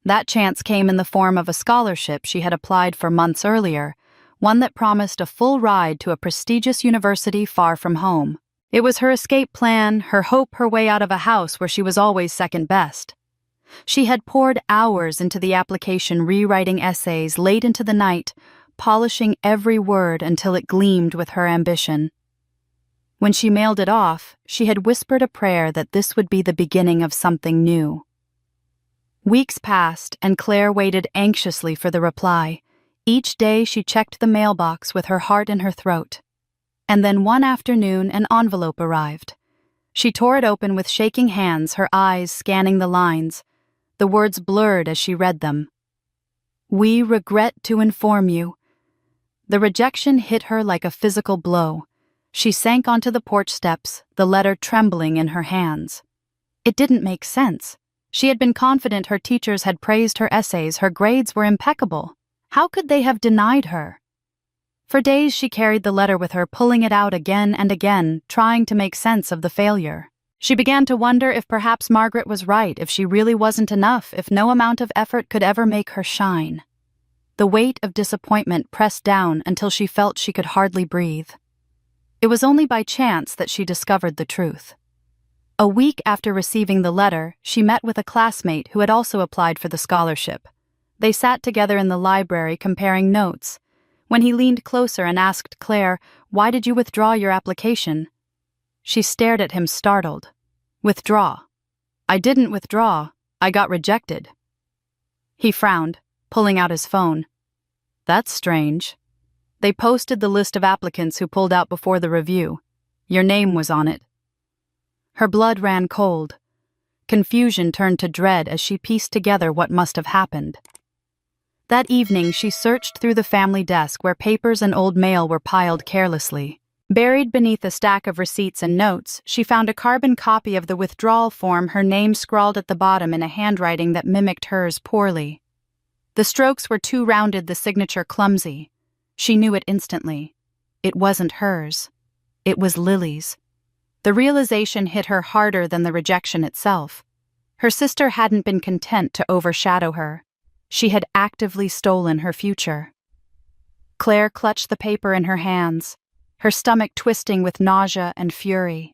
That chance came in the form of a scholarship she had applied for months earlier, one that promised a full ride to a prestigious university far from home. It was her escape plan, her hope, her way out of a house where she was always second best. She had poured hours into the application, rewriting essays late into the night, polishing every word until it gleamed with her ambition. When she mailed it off, she had whispered a prayer that this would be the beginning of something new. Weeks passed, and Claire waited anxiously for the reply. Each day she checked the mailbox with her heart in her throat. And then one afternoon an envelope arrived. She tore it open with shaking hands, her eyes scanning the lines. The words blurred as she read them. "We regret to inform you." The rejection hit her like a physical blow. She sank onto the porch steps, the letter trembling in her hands. It didn't make sense. She had been confident her teachers had praised her essays, her grades were impeccable. How could they have denied her? For days she carried the letter with her, pulling it out again and again, trying to make sense of the failure. She began to wonder if perhaps Margaret was right, if she really wasn't enough, if no amount of effort could ever make her shine. The weight of disappointment pressed down until she felt she could hardly breathe. It was only by chance that she discovered the truth. A week after receiving the letter, she met with a classmate who had also applied for the scholarship. They sat together in the library comparing notes. When he leaned closer and asked Claire, "Why did you withdraw your application?" She stared at him, startled. "Withdraw? I didn't withdraw. I got rejected." He frowned, pulling out his phone. "That's strange." They posted the list of applicants who pulled out before the review. Your name was on it. Her blood ran cold. Confusion turned to dread as she pieced together what must have happened. That evening, she searched through the family desk where papers and old mail were piled carelessly. Buried beneath a stack of receipts and notes, she found a carbon copy of the withdrawal form, her name scrawled at the bottom in a handwriting that mimicked hers poorly. The strokes were too rounded, the signature clumsy. She knew it instantly. It wasn't hers. It was Lily's. The realization hit her harder than the rejection itself. Her sister hadn't been content to overshadow her. She had actively stolen her future. Claire clutched the paper in her hands, her stomach twisting with nausea and fury.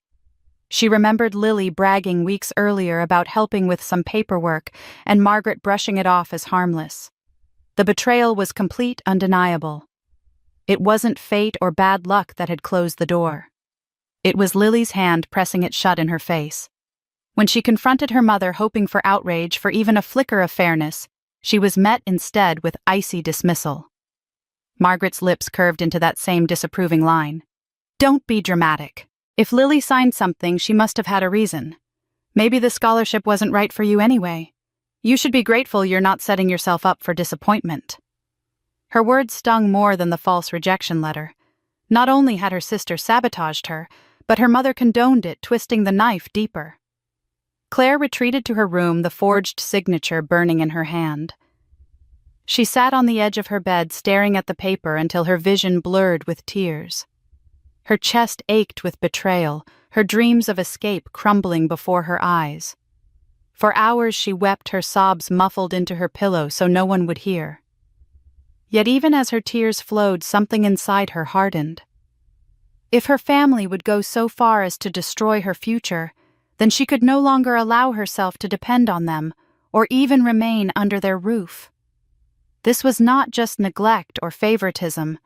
She remembered Lily bragging weeks earlier about helping with some paperwork and Margaret brushing it off as harmless. The betrayal was complete, undeniable. It wasn't fate or bad luck that had closed the door. It was Lily's hand pressing it shut in her face. When she confronted her mother, hoping for outrage, for even a flicker of fairness, she was met instead with icy dismissal. Margaret's lips curved into that same disapproving line. Don't be dramatic. If Lily signed something, she must have had a reason. Maybe the scholarship wasn't right for you anyway. You should be grateful you're not setting yourself up for disappointment. Her words stung more than the false rejection letter. Not only had her sister sabotaged her, but her mother condoned it, twisting the knife deeper. Claire retreated to her room, the forged signature burning in her hand. She sat on the edge of her bed, staring at the paper until her vision blurred with tears. Her chest ached with betrayal, her dreams of escape crumbling before her eyes. For hours she wept, her sobs muffled into her pillow so no one would hear. Yet even as her tears flowed, something inside her hardened. If her family would go so far as to destroy her future, then she could no longer allow herself to depend on them, or even remain under their roof. This was not just neglect or favoritism.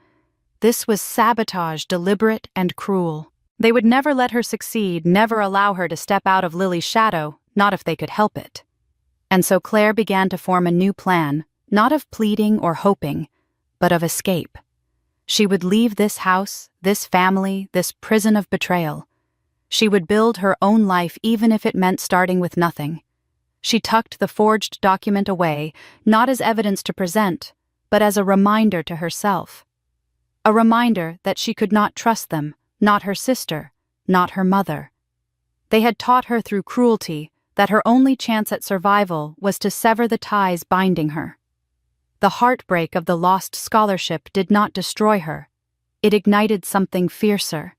This was sabotage, deliberate and cruel. They would never let her succeed, never allow her to step out of Lily's shadow, not if they could help it. And so Claire began to form a new plan, not of pleading or hoping, but of escape. She would leave this house, this family, this prison of betrayal. She would build her own life even if it meant starting with nothing. She tucked the forged document away, not as evidence to present, but as a reminder to herself. A reminder that she could not trust them, not her sister, not her mother. They had taught her through cruelty that her only chance at survival was to sever the ties binding her. The heartbreak of the lost scholarship did not destroy her. It ignited something fiercer.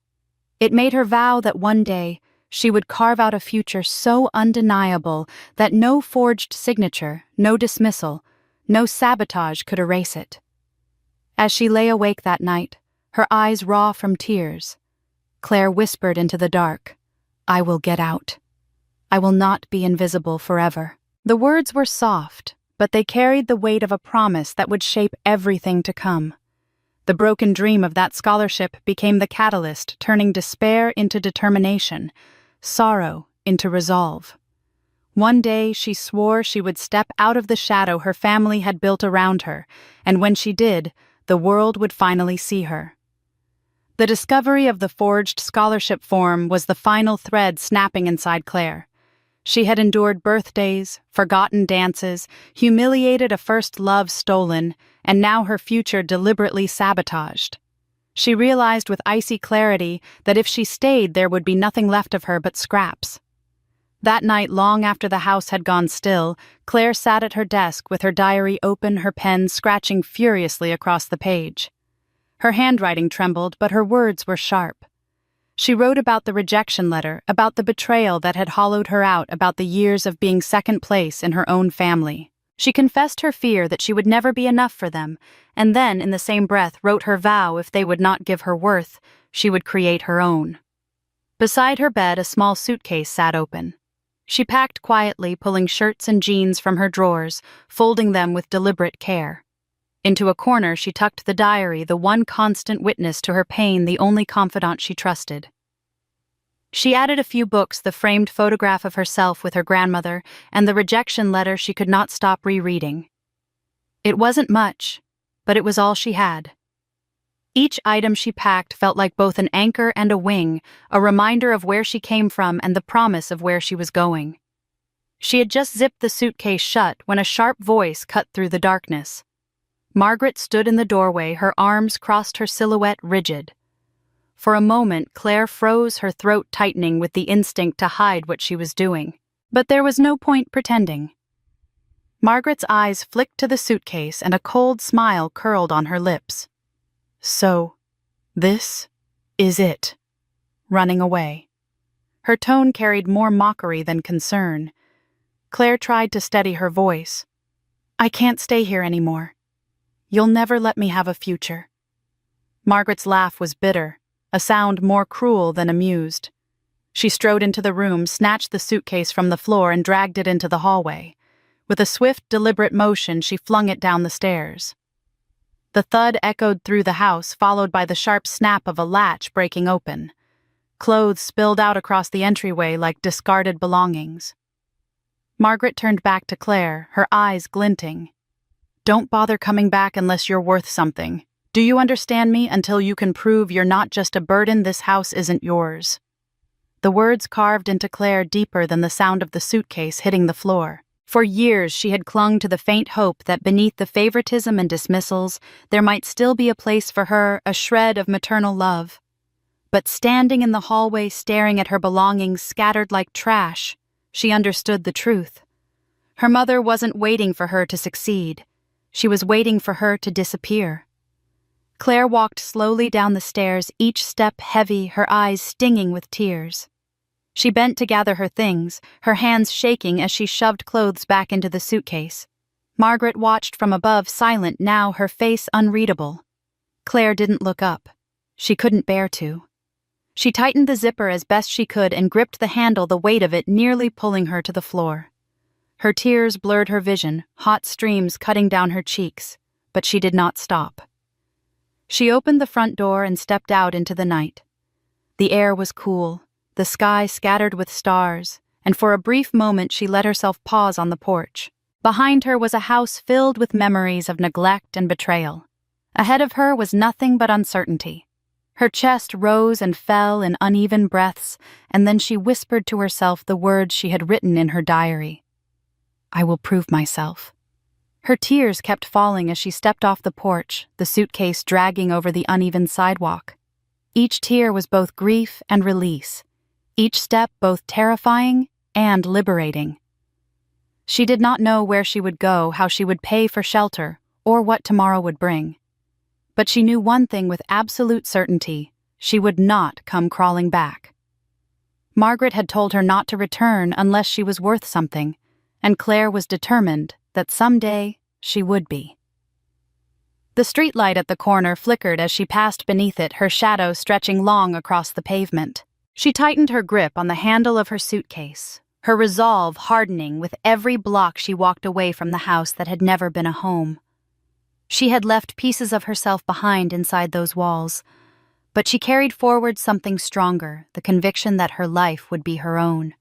It made her vow that one day she would carve out a future so undeniable that no forged signature, no dismissal, no sabotage could erase it. As she lay awake that night, her eyes raw from tears, Claire whispered into the dark, "I will get out. I will not be invisible forever." The words were soft, but they carried the weight of a promise that would shape everything to come. The broken dream of that scholarship became the catalyst, turning despair into determination, sorrow into resolve. One day she swore she would step out of the shadow her family had built around her, and when she did, the world would finally see her. The discovery of the forged scholarship form was the final thread snapping inside Claire. She had endured birthdays, forgotten dances, humiliated a first love stolen, and now her future deliberately sabotaged. She realized with icy clarity that if she stayed, there would be nothing left of her but scraps. That night, long after the house had gone still, Claire sat at her desk with her diary open, her pen scratching furiously across the page. Her handwriting trembled, but her words were sharp. She wrote about the rejection letter, about the betrayal that had hollowed her out, about the years of being second place in her own family. She confessed her fear that she would never be enough for them, and then, in the same breath, wrote her vow if they would not give her worth, she would create her own. Beside her bed, a small suitcase sat open. She packed quietly, pulling shirts and jeans from her drawers, folding them with deliberate care. Into a corner she tucked the diary, the one constant witness to her pain, the only confidant she trusted. She added a few books, the framed photograph of herself with her grandmother, and the rejection letter she could not stop rereading. It wasn't much, but it was all she had. Each item she packed felt like both an anchor and a wing, a reminder of where she came from and the promise of where she was going. She had just zipped the suitcase shut when a sharp voice cut through the darkness. Margaret stood in the doorway, her arms crossed, her silhouette rigid. For a moment, Claire froze, her throat tightening with the instinct to hide what she was doing. But there was no point pretending. Margaret's eyes flicked to the suitcase and a cold smile curled on her lips. So, this is it. Running away. Her tone carried more mockery than concern. Claire tried to steady her voice. I can't stay here anymore. You'll never let me have a future. Margaret's laugh was bitter, a sound more cruel than amused. She strode into the room, snatched the suitcase from the floor, and dragged it into the hallway. With a swift, deliberate motion, she flung it down the stairs. The thud echoed through the house, followed by the sharp snap of a latch breaking open. Clothes spilled out across the entryway like discarded belongings. Margaret turned back to Claire, her eyes glinting. Don't bother coming back unless you're worth something. Do you understand me? Until you can prove you're not just a burden, this house isn't yours. The words carved into Claire deeper than the sound of the suitcase hitting the floor. For years she had clung to the faint hope that beneath the favoritism and dismissals, there might still be a place for her, a shred of maternal love. But standing in the hallway staring at her belongings scattered like trash, she understood the truth. Her mother wasn't waiting for her to succeed. She was waiting for her to disappear. Claire walked slowly down the stairs, each step heavy, her eyes stinging with tears. She bent to gather her things, her hands shaking as she shoved clothes back into the suitcase. Margaret watched from above, silent now, her face unreadable. Claire didn't look up. She couldn't bear to. She tightened the zipper as best she could and gripped the handle, the weight of it nearly pulling her to the floor. Her tears blurred her vision, hot streams cutting down her cheeks, but she did not stop. She opened the front door and stepped out into the night. The air was cool, the sky scattered with stars, and for a brief moment she let herself pause on the porch. Behind her was a house filled with memories of neglect and betrayal. Ahead of her was nothing but uncertainty. Her chest rose and fell in uneven breaths, and then she whispered to herself the words she had written in her diary. I will prove myself. Her tears kept falling as she stepped off the porch, the suitcase dragging over the uneven sidewalk. Each tear was both grief and release, each step both terrifying and liberating. She did not know where she would go, how she would pay for shelter, or what tomorrow would bring. But she knew one thing with absolute certainty: she would not come crawling back. Margaret had told her not to return unless she was worth something, and Claire was determined that someday she would be. The streetlight at the corner flickered as she passed beneath it, her shadow stretching long across the pavement. She tightened her grip on the handle of her suitcase, her resolve hardening with every block she walked away from the house that had never been a home. She had left pieces of herself behind inside those walls, but she carried forward something stronger, the conviction that her life would be her own.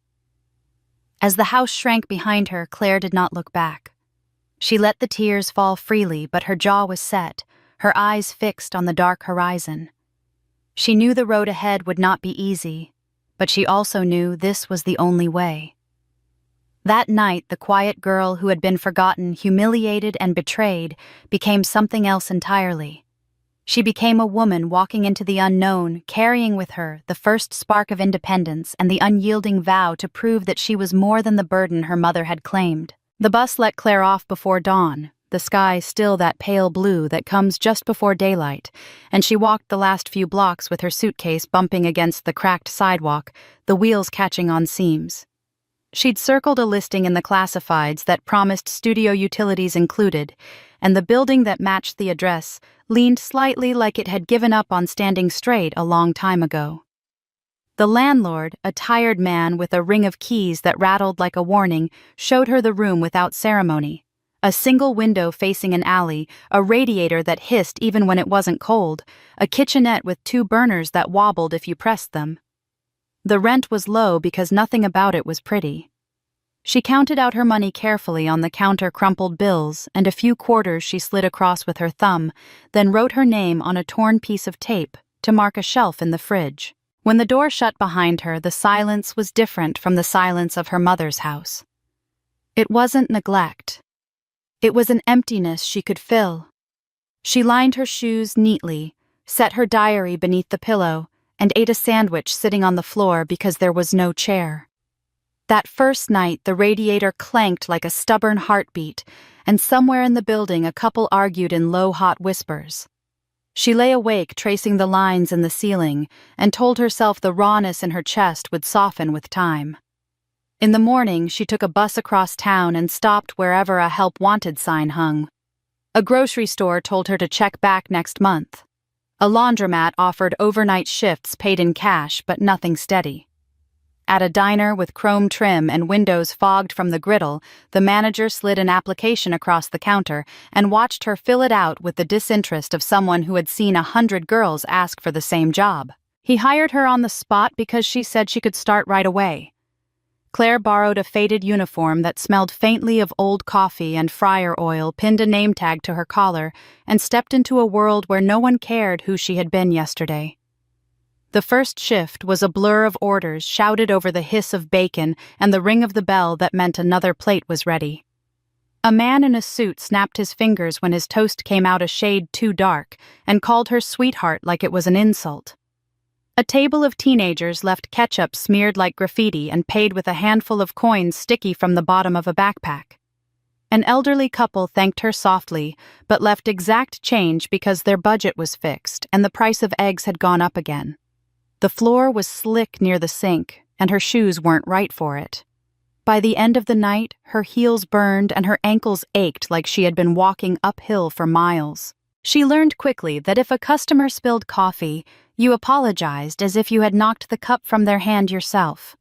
As the house shrank behind her, Claire did not look back. She let the tears fall freely, but her jaw was set, her eyes fixed on the dark horizon. She knew the road ahead would not be easy, but she also knew this was the only way. That night, the quiet girl who had been forgotten, humiliated, and betrayed became something else entirely. She became a woman walking into the unknown, carrying with her the first spark of independence and the unyielding vow to prove that she was more than the burden her mother had claimed. The bus let Claire off before dawn, the sky still that pale blue that comes just before daylight, and she walked the last few blocks with her suitcase bumping against the cracked sidewalk, the wheels catching on seams. She'd circled a listing in the classifieds that promised studio utilities included, and the building that matched the address leaned slightly like it had given up on standing straight a long time ago. The landlord, a tired man with a ring of keys that rattled like a warning, showed her the room without ceremony. A single window facing an alley, a radiator that hissed even when it wasn't cold, a kitchenette with 2 burners that wobbled if you pressed them. The rent was low because nothing about it was pretty. She counted out her money carefully on the counter crumpled bills, and a few quarters she slid across with her thumb, then wrote her name on a torn piece of tape to mark a shelf in the fridge. When the door shut behind her, the silence was different from the silence of her mother's house. It wasn't neglect. It was an emptiness she could fill. She lined her shoes neatly, set her diary beneath the pillow, and ate a sandwich sitting on the floor because there was no chair. That first night, the radiator clanked like a stubborn heartbeat, and somewhere in the building a couple argued in low, hot whispers. She lay awake tracing the lines in the ceiling and told herself the rawness in her chest would soften with time. In the morning, she took a bus across town and stopped wherever a help wanted sign hung. A grocery store told her to check back next month. A laundromat offered overnight shifts paid in cash, but nothing steady. At a diner with chrome trim and windows fogged from the griddle, the manager slid an application across the counter and watched her fill it out with the disinterest of someone who had seen 100 girls ask for the same job. He hired her on the spot because she said she could start right away. Claire borrowed a faded uniform that smelled faintly of old coffee and fryer oil, pinned a name tag to her collar, and stepped into a world where no one cared who she had been yesterday. The first shift was a blur of orders shouted over the hiss of bacon and the ring of the bell that meant another plate was ready. A man in a suit snapped his fingers when his toast came out a shade too dark and called her sweetheart like it was an insult. A table of teenagers left ketchup smeared like graffiti and paid with a handful of coins sticky from the bottom of a backpack. An elderly couple thanked her softly, but left exact change because their budget was fixed and the price of eggs had gone up again. The floor was slick near the sink, and her shoes weren't right for it. By the end of the night, her heels burned and her ankles ached like she had been walking uphill for miles. She learned quickly that if a customer spilled coffee, you apologized as if you had knocked the cup from their hand yourself.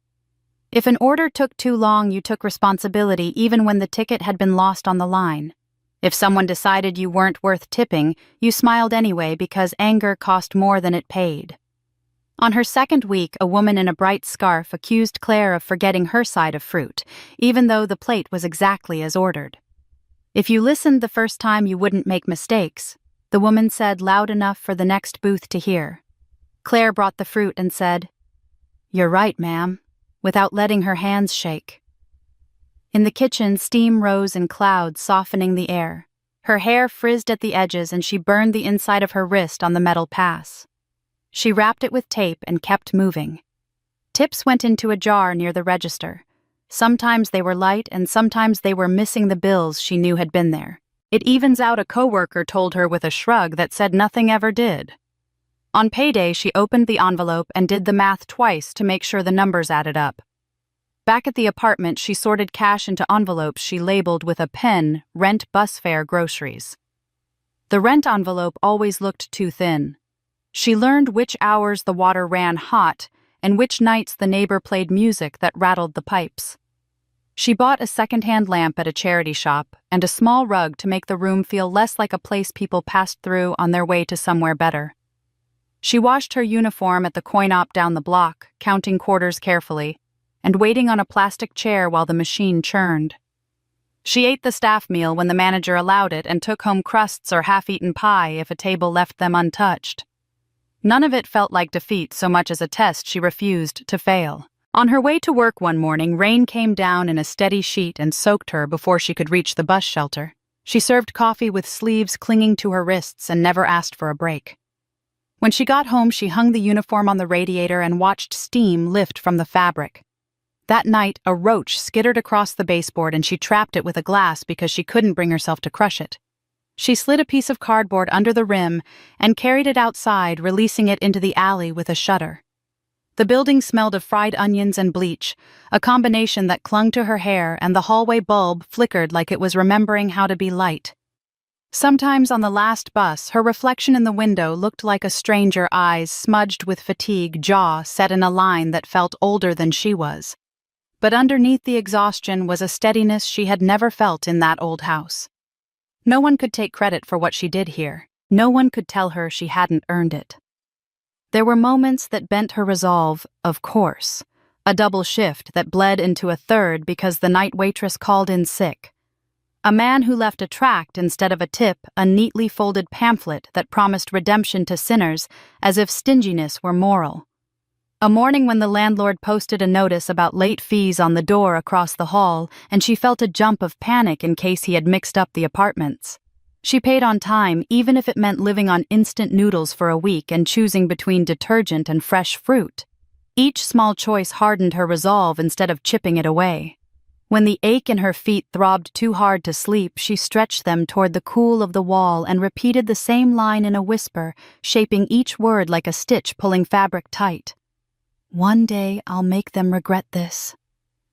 If an order took too long, you took responsibility even when the ticket had been lost on the line. If someone decided you weren't worth tipping, you smiled anyway because anger cost more than it paid. On her second week, a woman in a bright scarf accused Claire of forgetting her side of fruit, even though the plate was exactly as ordered. If you listened the first time, you wouldn't make mistakes, the woman said loud enough for the next booth to hear. Claire brought the fruit and said, "You're right, ma'am," without letting her hands shake. In the kitchen, steam rose in clouds, softening the air. Her hair frizzed at the edges and she burned the inside of her wrist on the metal pass. She wrapped it with tape and kept moving. Tips went into a jar near the register. Sometimes they were light and sometimes they were missing the bills she knew had been there. It evens out, a coworker told her with a shrug that said nothing ever did. On payday, she opened the envelope and did the math twice to make sure the numbers added up. Back at the apartment, she sorted cash into envelopes she labeled with a pen, "Rent, bus fare, groceries." The rent envelope always looked too thin. She learned which hours the water ran hot and which nights the neighbor played music that rattled the pipes. She bought a second-hand lamp at a charity shop and a small rug to make the room feel less like a place people passed through on their way to somewhere better. She washed her uniform at the coin-op down the block, counting quarters carefully, and waiting on a plastic chair while the machine churned. She ate the staff meal when the manager allowed it and took home crusts or half-eaten pie if a table left them untouched. None of it felt like defeat so much as a test she refused to fail. On her way to work one morning, rain came down in a steady sheet and soaked her before she could reach the bus shelter. She served coffee with sleeves clinging to her wrists and never asked for a break. When she got home, she hung the uniform on the radiator and watched steam lift from the fabric. That night, a roach skittered across the baseboard and she trapped it with a glass because she couldn't bring herself to crush it. She slid a piece of cardboard under the rim and carried it outside, releasing it into the alley with a shudder. The building smelled of fried onions and bleach, a combination that clung to her hair, and the hallway bulb flickered like it was remembering how to be light. Sometimes on the last bus, her reflection in the window looked like a stranger, eyes smudged with fatigue, jaw set in a line that felt older than she was. But underneath the exhaustion was a steadiness she had never felt in that old house. No one could take credit for what she did here. No one could tell her she hadn't earned it. There were moments that bent her resolve, of course. a double shift that bled into a third because the night waitress called in sick. A man who left a tract instead of a tip, a neatly folded pamphlet that promised redemption to sinners as if stinginess were moral. A morning when the landlord posted a notice about late fees on the door across the hall, and she felt a jump of panic in case he had mixed up the apartments. She paid on time, even if it meant living on instant noodles for a week and choosing between detergent and fresh fruit. Each small choice hardened her resolve instead of chipping it away. When the ache in her feet throbbed too hard to sleep, she stretched them toward the cool of the wall and repeated the same line in a whisper, shaping each word like a stitch pulling fabric tight. "One day I'll make them regret this."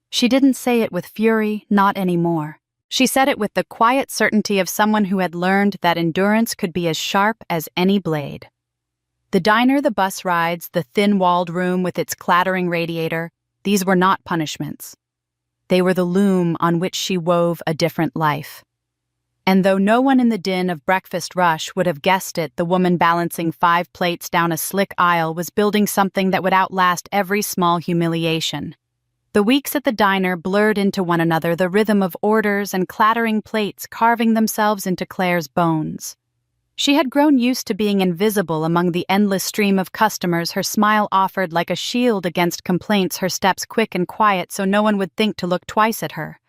She didn't say it with fury, not anymore. She said it with the quiet certainty of someone who had learned that endurance could be as sharp as any blade. The diner, the bus rides, the thin-walled room with its clattering radiator, these were not punishments. They were the loom on which she wove a different life. And though no one in the din of breakfast rush would have guessed it, the woman balancing 5 plates down a slick aisle was building something that would outlast every small humiliation. The weeks at the diner blurred into one another, the rhythm of orders and clattering plates carving themselves into Claire's bones. She had grown used to being invisible among the endless stream of customers, her smile offered like a shield against complaints, her steps quick and quiet so no one would think to look twice at her.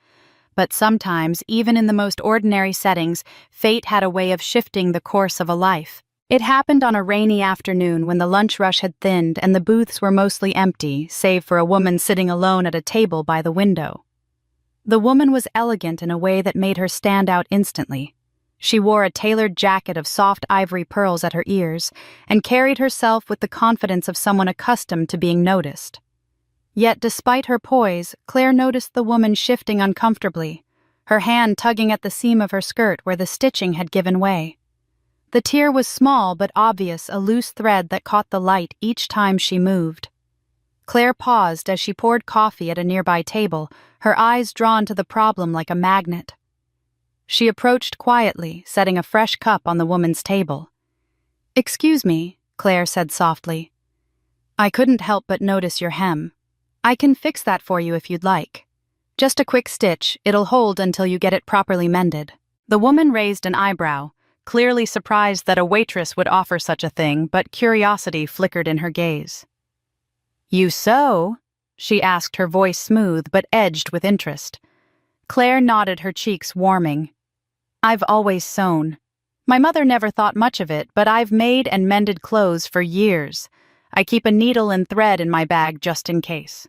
But sometimes, even in the most ordinary settings, fate had a way of shifting the course of a life. It happened on a rainy afternoon when the lunch rush had thinned and the booths were mostly empty, save for a woman sitting alone at a table by the window. The woman was elegant in a way that made her stand out instantly. She wore a tailored jacket of soft ivory pearls at her ears and carried herself with the confidence of someone accustomed to being noticed. Yet despite her poise, Claire noticed the woman shifting uncomfortably, her hand tugging at the seam of her skirt where the stitching had given way. The tear was small but obvious, a loose thread that caught the light each time she moved. Claire paused as she poured coffee at a nearby table, her eyes drawn to the problem like a magnet. She approached quietly, setting a fresh cup on the woman's table. "Excuse me," Claire said softly. "I couldn't help but notice your hem. I can fix that for you if you'd like. Just a quick stitch, it'll hold until you get it properly mended." The woman raised an eyebrow, clearly surprised that a waitress would offer such a thing, but curiosity flickered in her gaze. "You sew?" she asked, her voice smooth but edged with interest. Claire nodded, her cheeks warming. "I've always sewn. My mother never thought much of it, but I've made and mended clothes for years. I keep a needle and thread in my bag just in case."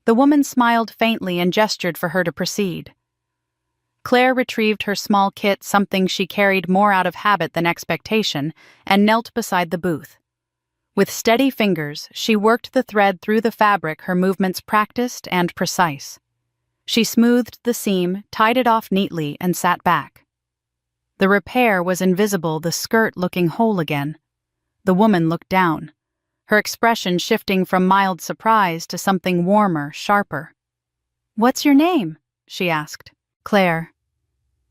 The woman smiled faintly and gestured for her to proceed. Claire retrieved her small kit, something she carried more out of habit than expectation, and knelt beside the booth. With steady fingers, she worked the thread through the fabric, her movements practiced and precise. She smoothed the seam, tied it off neatly, and sat back. The repair was invisible, the skirt looking whole again. The woman looked down, her expression shifting from mild surprise to something warmer, sharper. "What's your name?" she asked. "Claire,"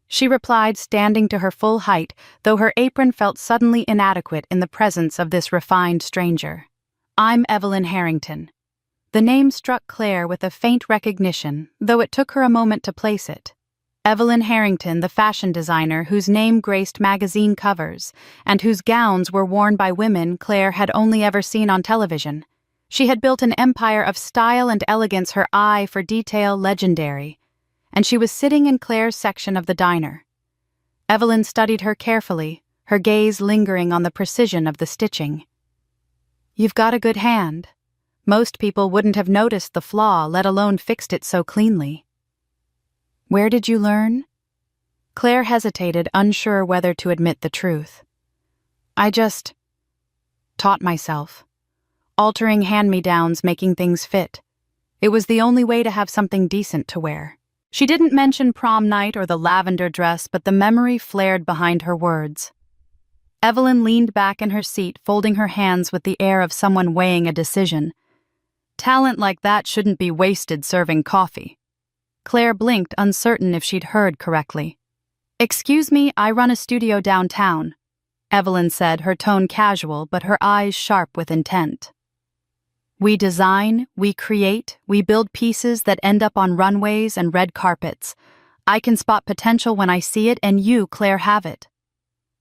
she replied, standing to her full height, though her apron felt suddenly inadequate in the presence of this refined stranger. "I'm Evelyn Harrington." The name struck Claire with a faint recognition, though it took her a moment to place it. Evelyn Harrington, the fashion designer whose name graced magazine covers, and whose gowns were worn by women Claire had only ever seen on television. She had built an empire of style and elegance, her eye for detail legendary, and she was sitting in Claire's section of the diner. Evelyn studied her carefully, her gaze lingering on the precision of the stitching. "You've got a good hand. Most people wouldn't have noticed the flaw, let alone fixed it so cleanly." "Where did you learn?" Claire hesitated, unsure whether to admit the truth. "I just taught myself. Altering hand-me-downs, making things fit. It was the only way to have something decent to wear." She didn't mention prom night or the lavender dress, but the memory flared behind her words. Evelyn leaned back in her seat, folding her hands with the air of someone weighing a decision. "Talent like that shouldn't be wasted serving coffee." Claire blinked, uncertain if she'd heard correctly. "Excuse me, I run a studio downtown," Evelyn said, her tone casual but her eyes sharp with intent. We design, we create, we build pieces that end up on runways and red carpets. I can spot potential when I see it, and you, Claire, have it.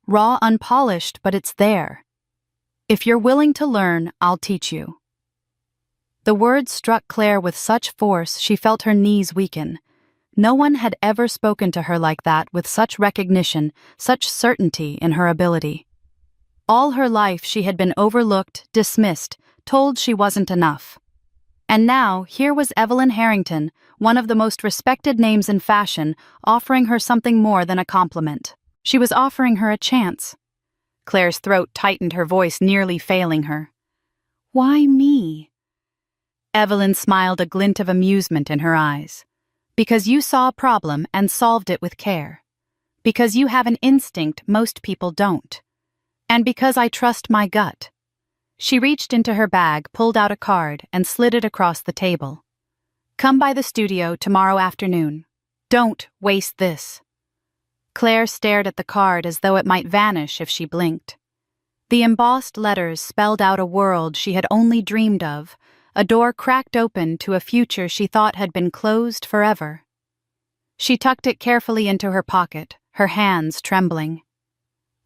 Raw, unpolished, but it's there. If you're willing to learn, I'll teach you." The words struck Claire with such force she felt her knees weaken. No one had ever spoken to her like that, with such recognition, such certainty in her ability. All her life she had been overlooked, dismissed, told she wasn't enough. And now, here was Evelyn Harrington, one of the most respected names in fashion, offering her something more than a compliment. She was offering her a chance. Claire's throat tightened, her voice nearly failing her. "Why me?" Evelyn smiled, a glint of amusement in her eyes. "Because you saw a problem and solved it with care. Because you have an instinct most people don't. And because I trust my gut." She reached into her bag, pulled out a card, and slid it across the table. "Come by the studio tomorrow afternoon. Don't waste this." Claire stared at the card as though it might vanish if she blinked. The embossed letters spelled out a world she had only dreamed of, a door cracked open to a future she thought had been closed forever. She tucked it carefully into her pocket, her hands trembling.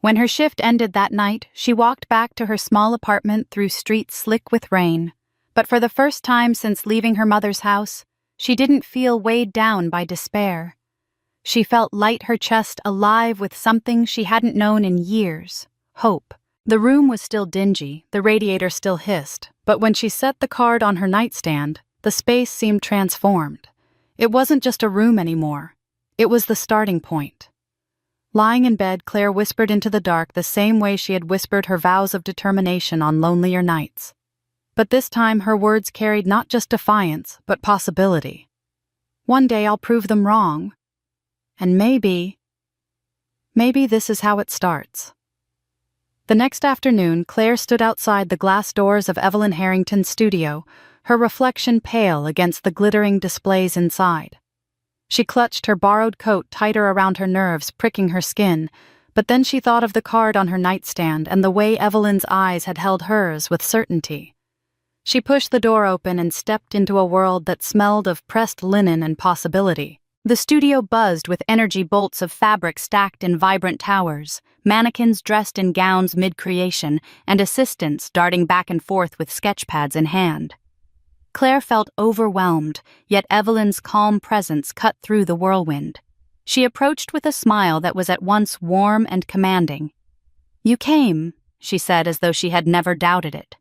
When her shift ended that night, she walked back to her small apartment through streets slick with rain. But for the first time since leaving her mother's house, she didn't feel weighed down by despair. She felt light, her chest alive with something she hadn't known in years: hope. The room was still dingy, the radiator still hissed, but when she set the card on her nightstand, the space seemed transformed. It wasn't just a room anymore. It was the starting point. Lying in bed, Claire whispered into the dark the same way she had whispered her vows of determination on lonelier nights. But this time her words carried not just defiance, but possibility. One day I'll prove them wrong. And maybe this is how it starts. The next afternoon, Claire stood outside the glass doors of Evelyn Harrington's studio, her reflection pale against the glittering displays inside. She clutched her borrowed coat tighter around her nerves, pricking her skin, but then she thought of the card on her nightstand and the way Evelyn's eyes had held hers with certainty. She pushed the door open and stepped into a world that smelled of pressed linen and possibility. The studio buzzed with energy bolts of fabric stacked in vibrant towers, mannequins dressed in gowns mid-creation, and assistants darting back and forth with sketchpads in hand. Claire felt overwhelmed, yet Evelyn's calm presence cut through the whirlwind. She approached with a smile that was at once warm and commanding. "You came," she said, as though she had never doubted it.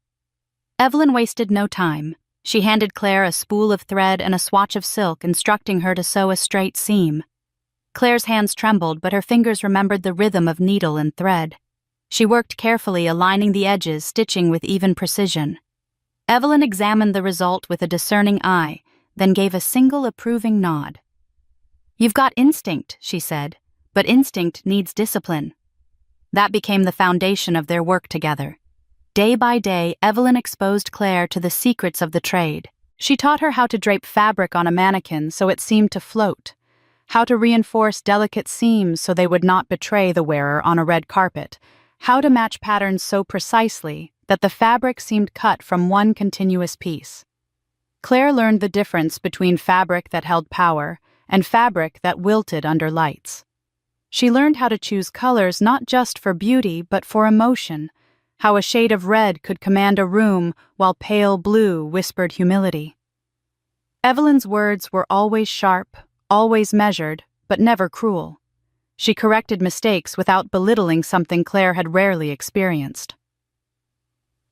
Evelyn wasted no time. She handed Claire a spool of thread and a swatch of silk, instructing her to sew a straight seam. Claire's hands trembled, but her fingers remembered the rhythm of needle and thread. She worked carefully, aligning the edges, stitching with even precision. Evelyn examined the result with a discerning eye, then gave a single approving nod. "You've got instinct," she said, "but instinct needs discipline." That became the foundation of their work together. Day by day, Evelyn exposed Claire to the secrets of the trade. She taught her how to drape fabric on a mannequin so it seemed to float, how to reinforce delicate seams so they would not betray the wearer on a red carpet, how to match patterns so precisely that the fabric seemed cut from one continuous piece. Claire learned the difference between fabric that held power and fabric that wilted under lights. She learned how to choose colors not just for beauty but for emotion, how a shade of red could command a room while pale blue whispered humility. Evelyn's words were always sharp, always measured, but never cruel. She corrected mistakes without belittling something Claire had rarely experienced.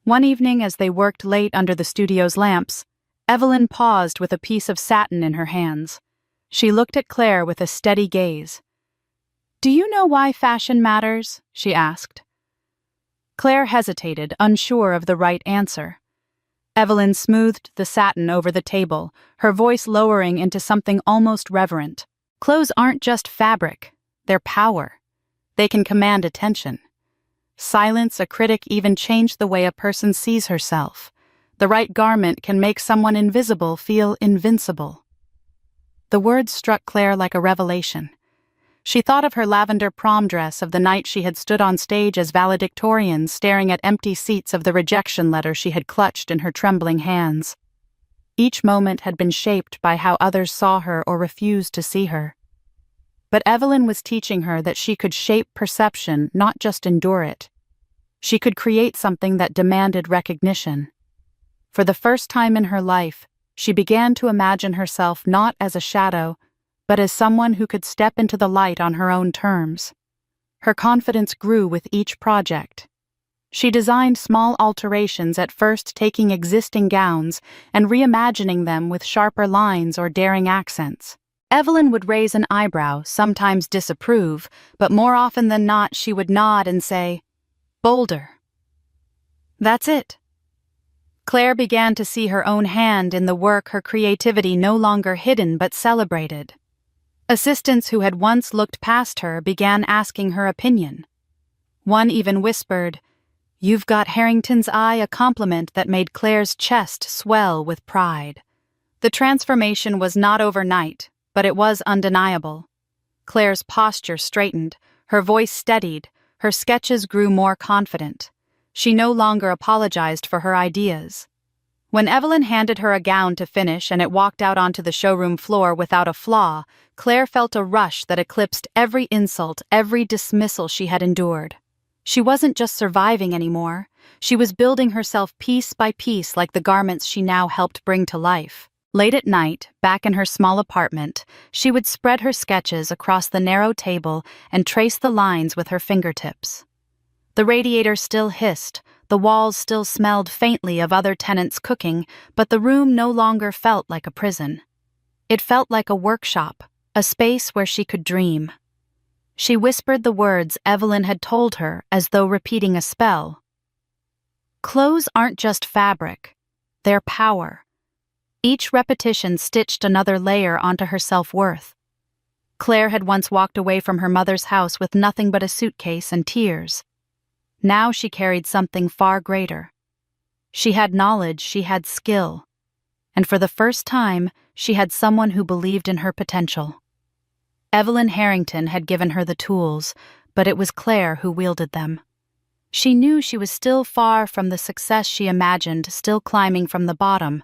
One evening, as they worked late under the studio's lamps, Evelyn paused with a piece of satin in her hands. She looked at Claire with a steady gaze. "Do you know why fashion matters?" she asked. Claire hesitated, unsure of the right answer. Evelyn smoothed the satin over the table, her voice lowering into something almost reverent. "Clothes aren't just fabric, they're power. They can command attention. Silence a critic, even change the way a person sees herself. The right garment can make someone invisible feel invincible." The words struck Claire like a revelation. She thought of her lavender prom dress of the night she had stood on stage as valedictorian, staring at empty seats of the rejection letter she had clutched in her trembling hands. Each moment had been shaped by how others saw her or refused to see her. But Evelyn was teaching her that she could shape perception, not just endure it. She could create something that demanded recognition. For the first time in her life, she began to imagine herself not as a shadow, but as someone who could step into the light on her own terms. Her confidence grew with each project. She designed small alterations, at first taking existing gowns and reimagining them with sharper lines or daring accents. Evelyn would raise an eyebrow, sometimes disapprove, but more often than not she would nod and say, "Bolder." That's it. Claire began to see her own hand in the work, her creativity no longer hidden but celebrated. Assistants who had once looked past her began asking her opinion. One even whispered, "You've got Harrington's eye," a compliment that made Claire's chest swell with pride. The transformation was not overnight, but it was undeniable. Claire's posture straightened, her voice steadied, her sketches grew more confident. She no longer apologized for her ideas. When Evelyn handed her a gown to finish and it walked out onto the showroom floor without a flaw, Claire felt a rush that eclipsed every insult, every dismissal she had endured. She wasn't just surviving anymore. She was building herself piece by piece like the garments she now helped bring to life. Late at night, back in her small apartment, she would spread her sketches across the narrow table and trace the lines with her fingertips. The radiator still hissed, the walls still smelled faintly of other tenants cooking, but the room no longer felt like a prison. It felt like a workshop, a space where she could dream. She whispered the words Evelyn had told her as though repeating a spell. Clothes aren't just fabric, they're power. Each repetition stitched another layer onto her self-worth. Claire had once walked away from her mother's house with nothing but a suitcase and tears. Now she carried something far greater. She had knowledge, she had skill. And for the first time, she had someone who believed in her potential. Evelyn Harrington had given her the tools, but it was Claire who wielded them. She knew she was still far from the success she imagined, still climbing from the bottom,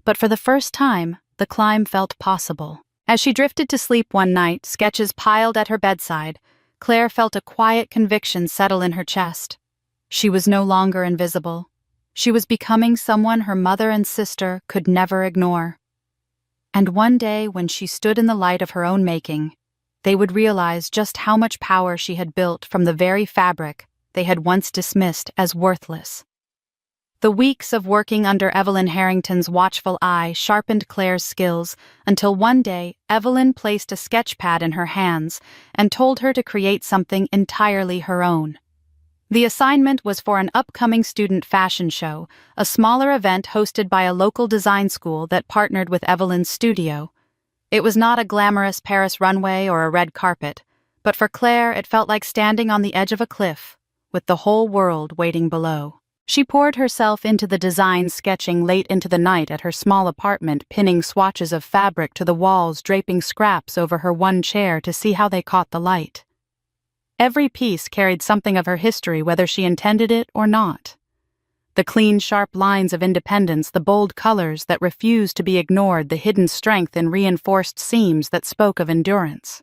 but for the first time, the climb felt possible. As she drifted to sleep one night, sketches piled at her bedside, Claire felt a quiet conviction settle in her chest. She was no longer invisible. She was becoming someone her mother and sister could never ignore. And one day, when she stood in the light of her own making, they would realize just how much power she had built from the very fabric they had once dismissed as worthless. The weeks of working under Evelyn Harrington's watchful eye sharpened Claire's skills until one day Evelyn placed a sketch pad in her hands and told her to create something entirely her own. The assignment was for an upcoming student fashion show, a smaller event hosted by a local design school that partnered with Evelyn's studio. It was not a glamorous Paris runway or a red carpet, but for Claire it felt like standing on the edge of a cliff, with the whole world waiting below. She poured herself into the design, sketching late into the night at her small apartment, pinning swatches of fabric to the walls, draping scraps over her one chair to see how they caught the light. Every piece carried something of her history, whether she intended it or not. The clean, sharp lines of independence, the bold colors that refused to be ignored, the hidden strength in reinforced seams that spoke of endurance.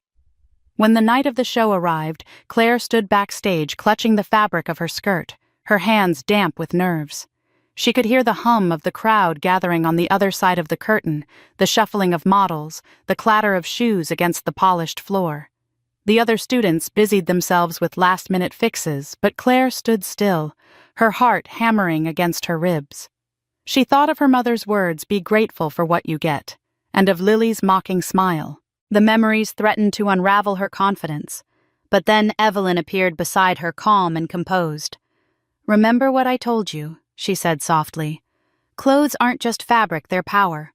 When the night of the show arrived, Claire stood backstage, clutching the fabric of her skirt, her hands damp with nerves. She could hear the hum of the crowd gathering on the other side of the curtain, the shuffling of models, the clatter of shoes against the polished floor. The other students busied themselves with last-minute fixes, but Claire stood still, her heart hammering against her ribs. She thought of her mother's words, "Be grateful for what you get," and of Lily's mocking smile. The memories threatened to unravel her confidence. But then Evelyn appeared beside her, calm and composed. "Remember what I told you," she said softly. "Clothes aren't just fabric, they're power.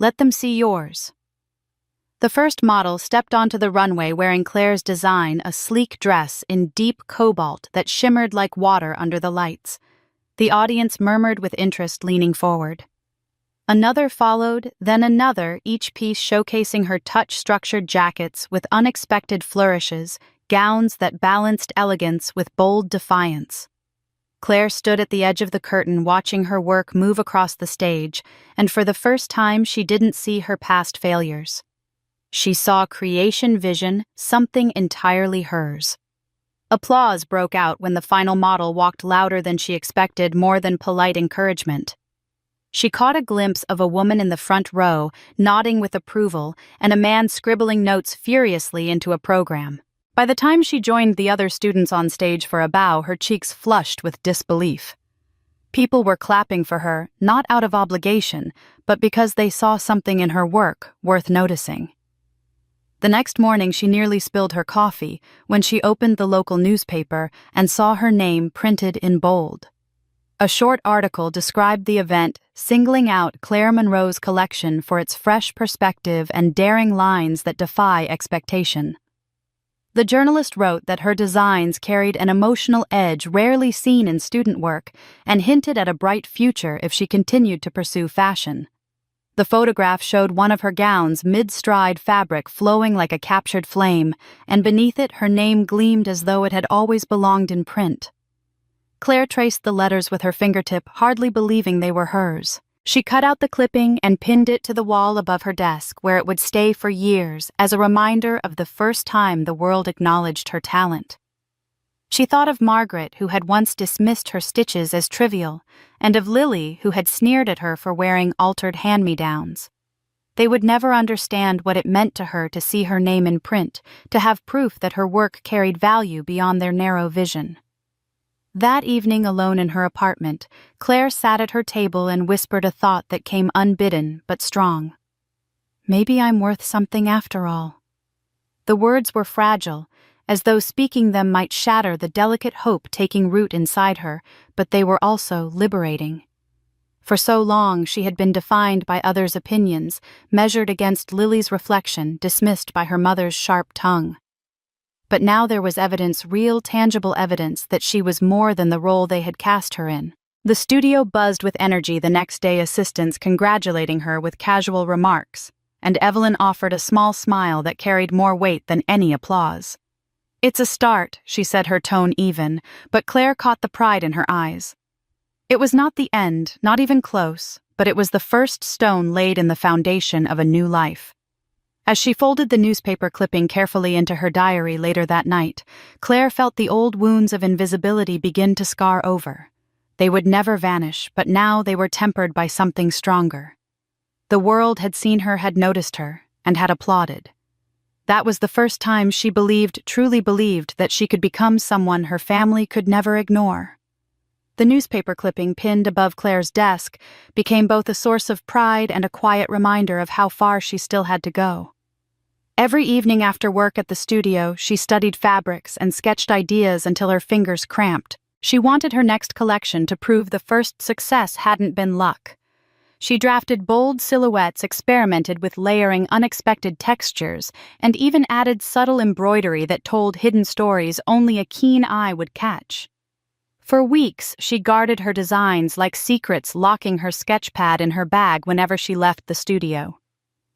Let them see yours." The first model stepped onto the runway wearing Claire's design, a sleek dress in deep cobalt that shimmered like water under the lights. The audience murmured with interest, leaning forward. Another followed, then another, each piece showcasing her touch-structured jackets with unexpected flourishes, gowns that balanced elegance with bold defiance. Claire stood at the edge of the curtain watching her work move across the stage, and for the first time she didn't see her past failures. She saw creation vision, something entirely hers. Applause broke out when the final model walked louder than she expected, more than polite encouragement. She caught a glimpse of a woman in the front row, nodding with approval, and a man scribbling notes furiously into a program. By the time she joined the other students on stage for a bow, her cheeks flushed with disbelief. People were clapping for her, not out of obligation, but because they saw something in her work worth noticing. The next morning she nearly spilled her coffee when she opened the local newspaper and saw her name printed in bold. A short article described the event, singling out Claire Monroe's collection for its fresh perspective and daring lines that defy expectation. The journalist wrote that her designs carried an emotional edge rarely seen in student work and hinted at a bright future if she continued to pursue fashion. The photograph showed one of her gowns, mid-stride fabric flowing like a captured flame, and beneath it her name gleamed as though it had always belonged in print. Claire traced the letters with her fingertip, hardly believing they were hers. She cut out the clipping and pinned it to the wall above her desk, where it would stay for years as a reminder of the first time the world acknowledged her talent. She thought of Margaret, who had once dismissed her stitches as trivial, and of Lily, who had sneered at her for wearing altered hand-me-downs. They would never understand what it meant to her to see her name in print, to have proof that her work carried value beyond their narrow vision. That evening, alone in her apartment, Claire sat at her table and whispered a thought that came unbidden but strong. Maybe I'm worth something after all. The words were fragile, as though speaking them might shatter the delicate hope taking root inside her, but they were also liberating. For so long she had been defined by others' opinions, measured against Lily's reflection, dismissed by her mother's sharp tongue. But now there was evidence, real, tangible evidence, that she was more than the role they had cast her in. The studio buzzed with energy the next day, assistants congratulating her with casual remarks, and Evelyn offered a small smile that carried more weight than any applause. "It's a start," she said, her tone even, but Claire caught the pride in her eyes. It was not the end, not even close, but it was the first stone laid in the foundation of a new life. As she folded the newspaper clipping carefully into her diary later that night, Claire felt the old wounds of invisibility begin to scar over. They would never vanish, but now they were tempered by something stronger. The world had seen her, had noticed her, and had applauded. That was the first time she truly believed, that she could become someone her family could never ignore. The newspaper clipping pinned above Claire's desk became both a source of pride and a quiet reminder of how far she still had to go. Every evening after work at the studio, she studied fabrics and sketched ideas until her fingers cramped. She wanted her next collection to prove the first success hadn't been luck. She drafted bold silhouettes, experimented with layering unexpected textures, and even added subtle embroidery that told hidden stories only a keen eye would catch. For weeks, she guarded her designs like secrets, locking her sketch pad in her bag whenever she left the studio.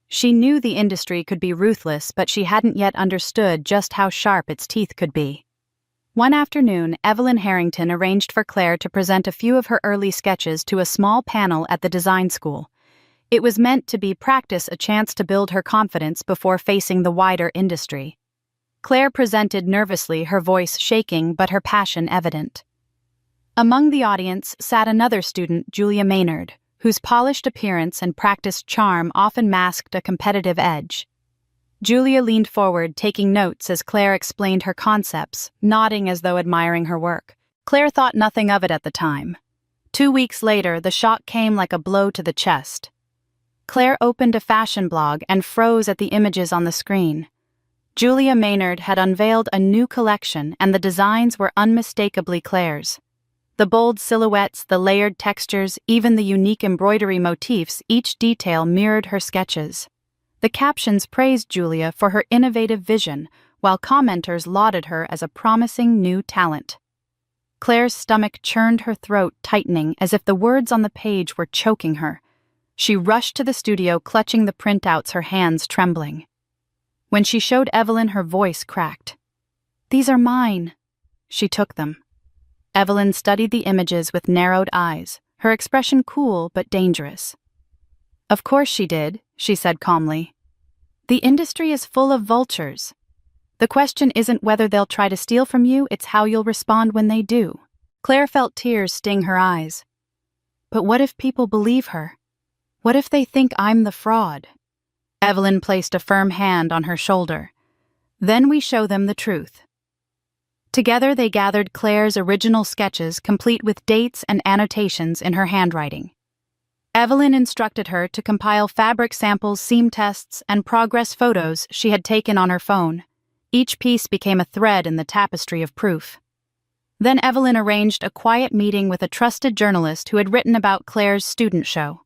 She knew the industry could be ruthless, but she hadn't yet understood just how sharp its teeth could be. One afternoon, Evelyn Harrington arranged for Claire to present a few of her early sketches to a small panel at the design school. It was meant to be practice, a chance to build her confidence before facing the wider industry. Claire presented nervously, her voice shaking but her passion evident. Among the audience sat another student, Julia Maynard, whose polished appearance and practiced charm often masked a competitive edge. Julia leaned forward, taking notes as Claire explained her concepts, nodding as though admiring her work. Claire thought nothing of it at the time. 2 weeks later, the shock came like a blow to the chest. Claire opened a fashion blog and froze at the images on the screen. Julia Maynard had unveiled a new collection, and the designs were unmistakably Claire's. The bold silhouettes, the layered textures, even the unique embroidery motifs, each detail mirrored her sketches. The captions praised Julia for her innovative vision, while commenters lauded her as a promising new talent. Claire's stomach churned, her throat tightening as if the words on the page were choking her. She rushed to the studio, clutching the printouts, her hands trembling. When she showed Evelyn, her voice cracked. "These are mine." She took them. Evelyn studied the images with narrowed eyes, her expression cool but dangerous. "Of course she did," she said calmly. "The industry is full of vultures. The question isn't whether they'll try to steal from you, it's how you'll respond when they do." Claire felt tears sting her eyes. "But what if people believe her? What if they think I'm the fraud?" Evelyn placed a firm hand on her shoulder. "Then we show them the truth." Together they gathered Claire's original sketches, complete with dates and annotations in her handwriting. Evelyn instructed her to compile fabric samples, seam tests, and progress photos she had taken on her phone. Each piece became a thread in the tapestry of proof. Then Evelyn arranged a quiet meeting with a trusted journalist who had written about Claire's student show.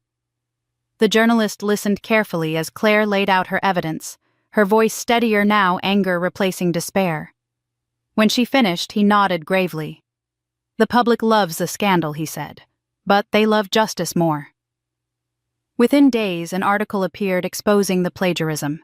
The journalist listened carefully as Claire laid out her evidence, her voice steadier now, anger replacing despair. When she finished, he nodded gravely. "The public loves a scandal," he said, "but they love justice more." Within days, an article appeared exposing the plagiarism.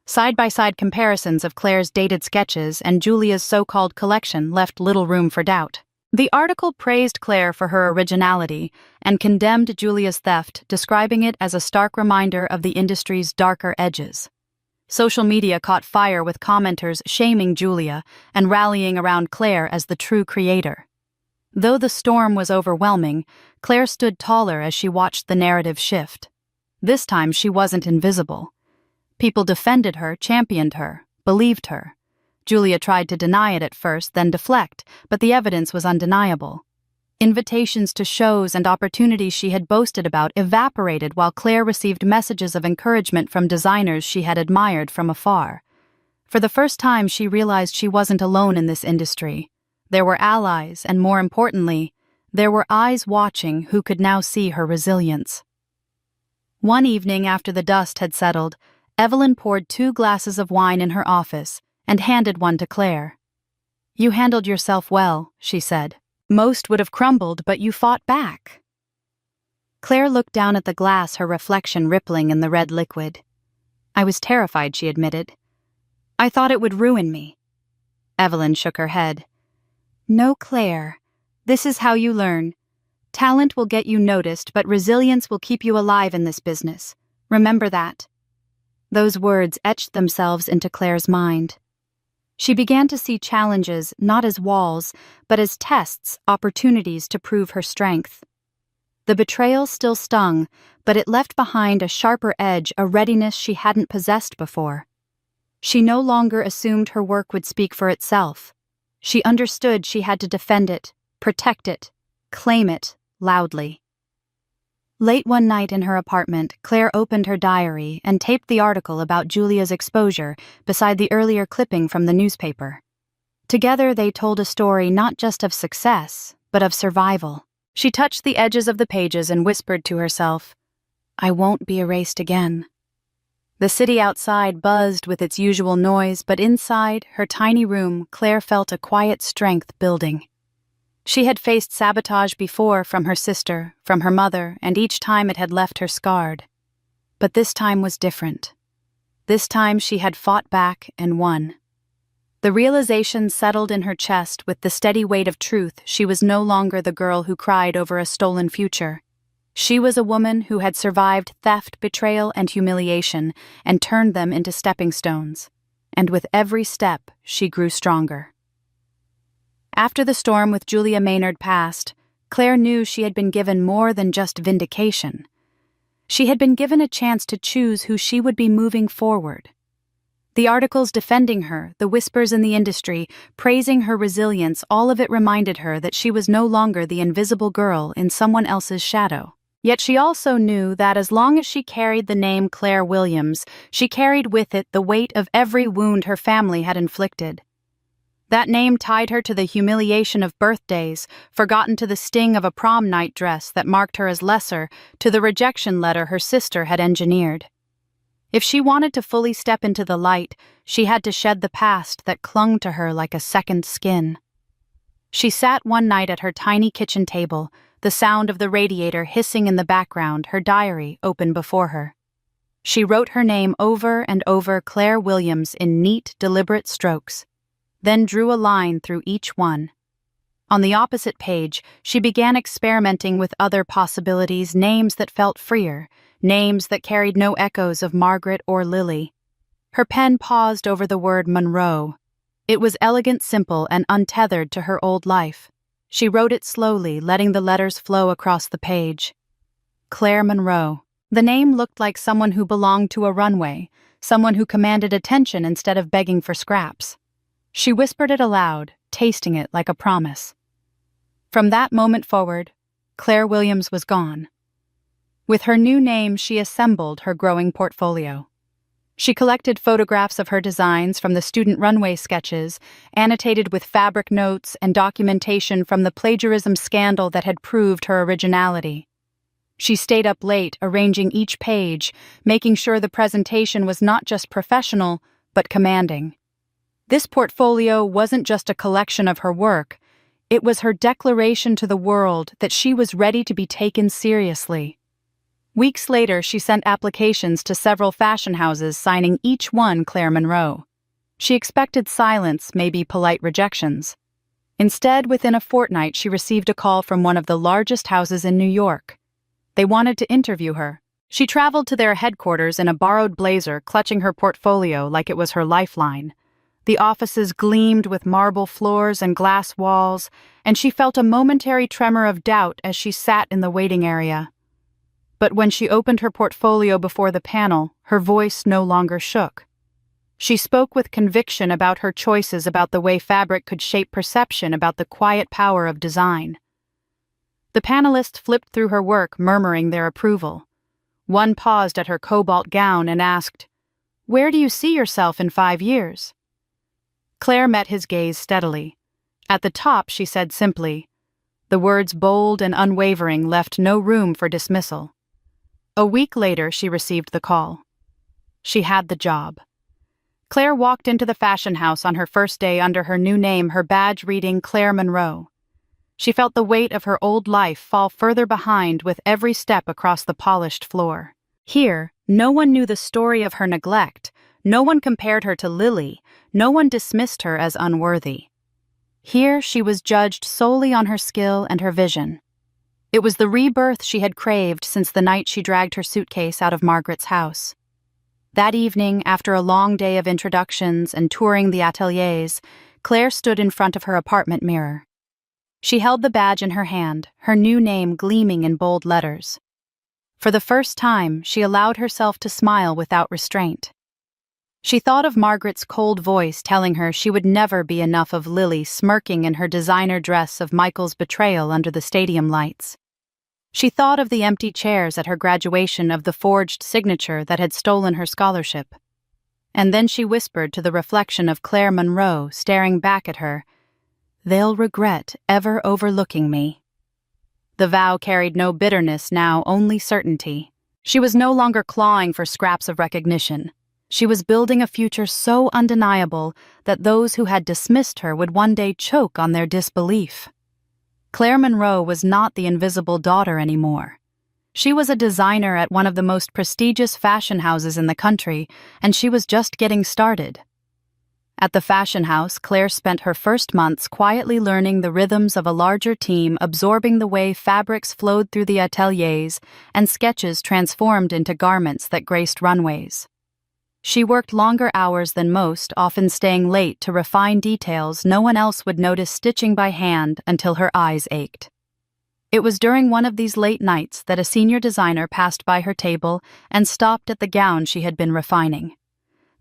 Side-by-side comparisons of Claire's dated sketches and Julia's so-called collection left little room for doubt. The article praised Claire for her originality and condemned Julia's theft, describing it as a stark reminder of the industry's darker edges. Social media caught fire with commenters shaming Julia and rallying around Claire as the true creator. Though the storm was overwhelming, Claire stood taller as she watched the narrative shift. This time she wasn't invisible. People defended her, championed her, believed her. Julia tried to deny it at first, then deflect, but the evidence was undeniable. Invitations to shows and opportunities she had boasted about evaporated while Claire received messages of encouragement from designers she had admired from afar. For the first time, she realized she wasn't alone in this industry. There were allies, and more importantly, there were eyes watching who could now see her resilience. One evening after the dust had settled, Evelyn poured 2 glasses of wine in her office and handed one to Claire. "You handled yourself well," she said. "Most would have crumbled, but you fought back." Claire looked down at the glass, her reflection rippling in the red liquid. "I was terrified," she admitted. "I thought it would ruin me." Evelyn shook her head. "No, Claire. This is how you learn. Talent will get you noticed, but resilience will keep you alive in this business. Remember that." Those words etched themselves into Claire's mind. She began to see challenges not as walls, but as tests, opportunities to prove her strength. The betrayal still stung, but it left behind a sharper edge, a readiness she hadn't possessed before. She no longer assumed her work would speak for itself. She understood she had to defend it, protect it, claim it loudly. Late one night in her apartment, Claire opened her diary and taped the article about Julia's exposure beside the earlier clipping from the newspaper. Together they told a story not just of success, but of survival. She touched the edges of the pages and whispered to herself, "I won't be erased again." The city outside buzzed with its usual noise, but inside her tiny room, Claire felt a quiet strength building. She had faced sabotage before, from her sister, from her mother, and each time it had left her scarred. But this time was different. This time she had fought back and won. The realization settled in her chest with the steady weight of truth. She was no longer the girl who cried over a stolen future. She was a woman who had survived theft, betrayal, and humiliation, and turned them into stepping stones. And with every step, she grew stronger. After the storm with Julia Maynard passed, Claire knew she had been given more than just vindication. She had been given a chance to choose who she would be moving forward. The articles defending her, the whispers in the industry, praising her resilience, all of it reminded her that she was no longer the invisible girl in someone else's shadow. Yet she also knew that as long as she carried the name Claire Williams, she carried with it the weight of every wound her family had inflicted. That name tied her to the humiliation of birthdays, forgotten, to the sting of a prom night dress that marked her as lesser, to the rejection letter her sister had engineered. If she wanted to fully step into the light, she had to shed the past that clung to her like a second skin. She sat one night at her tiny kitchen table, the sound of the radiator hissing in the background, her diary open before her. She wrote her name over and over, Claire Williams, in neat, deliberate strokes, then drew a line through each one. On the opposite page, she began experimenting with other possibilities, names that felt freer, names that carried no echoes of Margaret or Lily. Her pen paused over the word Monroe. It was elegant, simple, and untethered to her old life. She wrote it slowly, letting the letters flow across the page. Claire Monroe. The name looked like someone who belonged to a runway, someone who commanded attention instead of begging for scraps. She whispered it aloud, tasting it like a promise. From that moment forward, Claire Williams was gone. With her new name, she assembled her growing portfolio. She collected photographs of her designs from the student runway sketches, annotated with fabric notes and documentation from the plagiarism scandal that had proved her originality. She stayed up late, arranging each page, making sure the presentation was not just professional, but commanding. This portfolio wasn't just a collection of her work. It was her declaration to the world that she was ready to be taken seriously. Weeks later, she sent applications to several fashion houses, signing each one Claire Monroe. She expected silence, maybe polite rejections. Instead, within a fortnight, she received a call from one of the largest houses in New York. They wanted to interview her. She traveled to their headquarters in a borrowed blazer, clutching her portfolio like it was her lifeline. The offices gleamed with marble floors and glass walls, and she felt a momentary tremor of doubt as she sat in the waiting area. But when she opened her portfolio before the panel, her voice no longer shook. She spoke with conviction about her choices, about the way fabric could shape perception, about the quiet power of design. The panelists flipped through her work, murmuring their approval. One paused at her cobalt gown and asked, "Where do you see yourself in 5 years?" Claire met his gaze steadily. At the top, she said simply. The words, bold and unwavering, left no room for dismissal. A week later, she received the call. She had the job. Claire walked into the fashion house on her first day under her new name, her badge reading Claire Monroe. She felt the weight of her old life fall further behind with every step across the polished floor. Here, no one knew the story of her neglect. No one compared her to Lily. No one dismissed her as unworthy. Here, she was judged solely on her skill and her vision. It was the rebirth she had craved since the night she dragged her suitcase out of Margaret's house. That evening, after a long day of introductions and touring the ateliers, Claire stood in front of her apartment mirror. She held the badge in her hand, her new name gleaming in bold letters. For the first time, she allowed herself to smile without restraint. She thought of Margaret's cold voice telling her she would never be enough, of Lily smirking in her designer dress, of Michael's betrayal under the stadium lights. She thought of the empty chairs at her graduation, of the forged signature that had stolen her scholarship. And then she whispered to the reflection of Claire Monroe staring back at her, "They'll regret ever overlooking me." The vow carried no bitterness now, only certainty. She was no longer clawing for scraps of recognition. She was building a future so undeniable that those who had dismissed her would one day choke on their disbelief. Claire Monroe was not the invisible daughter anymore. She was a designer at one of the most prestigious fashion houses in the country, and she was just getting started. At the fashion house, Claire spent her first months quietly learning the rhythms of a larger team, absorbing the way fabrics flowed through the ateliers and sketches transformed into garments that graced runways. She worked longer hours than most, often staying late to refine details no one else would notice, stitching by hand until her eyes ached. It was during one of these late nights that a senior designer passed by her table and stopped at the gown she had been refining.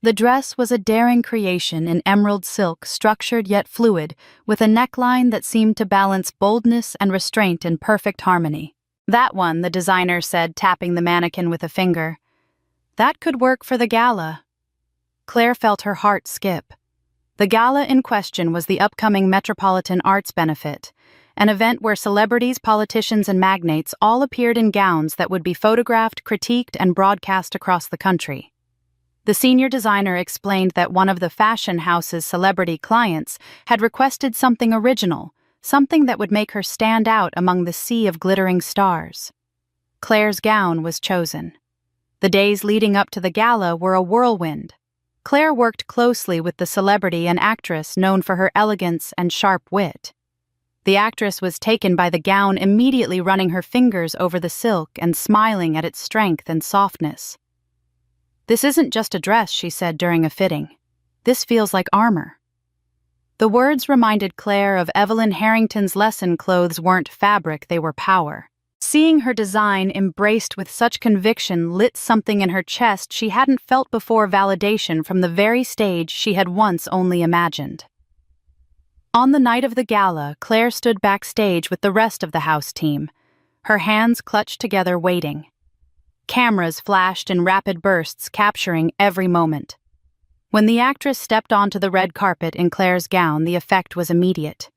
The dress was a daring creation in emerald silk, structured yet fluid, with a neckline that seemed to balance boldness and restraint in perfect harmony. "That one," the designer said, tapping the mannequin with a finger. "That could work for the gala." Claire felt her heart skip. The gala in question was the upcoming Metropolitan Arts Benefit, an event where celebrities, politicians, and magnates all appeared in gowns that would be photographed, critiqued, and broadcast across the country. The senior designer explained that one of the fashion house's celebrity clients had requested something original, something that would make her stand out among the sea of glittering stars. Claire's gown was chosen. The days leading up to the gala were a whirlwind. Claire worked closely with the celebrity and actress known for her elegance and sharp wit. The actress was taken by the gown, immediately running her fingers over the silk and smiling at its strength and softness. "This isn't just a dress," she said during a fitting. "This feels like armor." The words reminded Claire of Evelyn Harrington's lesson: clothes weren't fabric, they were power. Seeing her design embraced with such conviction lit something in her chest she hadn't felt before: validation from the very stage she had once only imagined. On the night of the gala, Claire stood backstage with the rest of the house team, her hands clutched together waiting. Cameras flashed in rapid bursts, capturing every moment. When the actress stepped onto the red carpet in Claire's gown, the effect was immediate.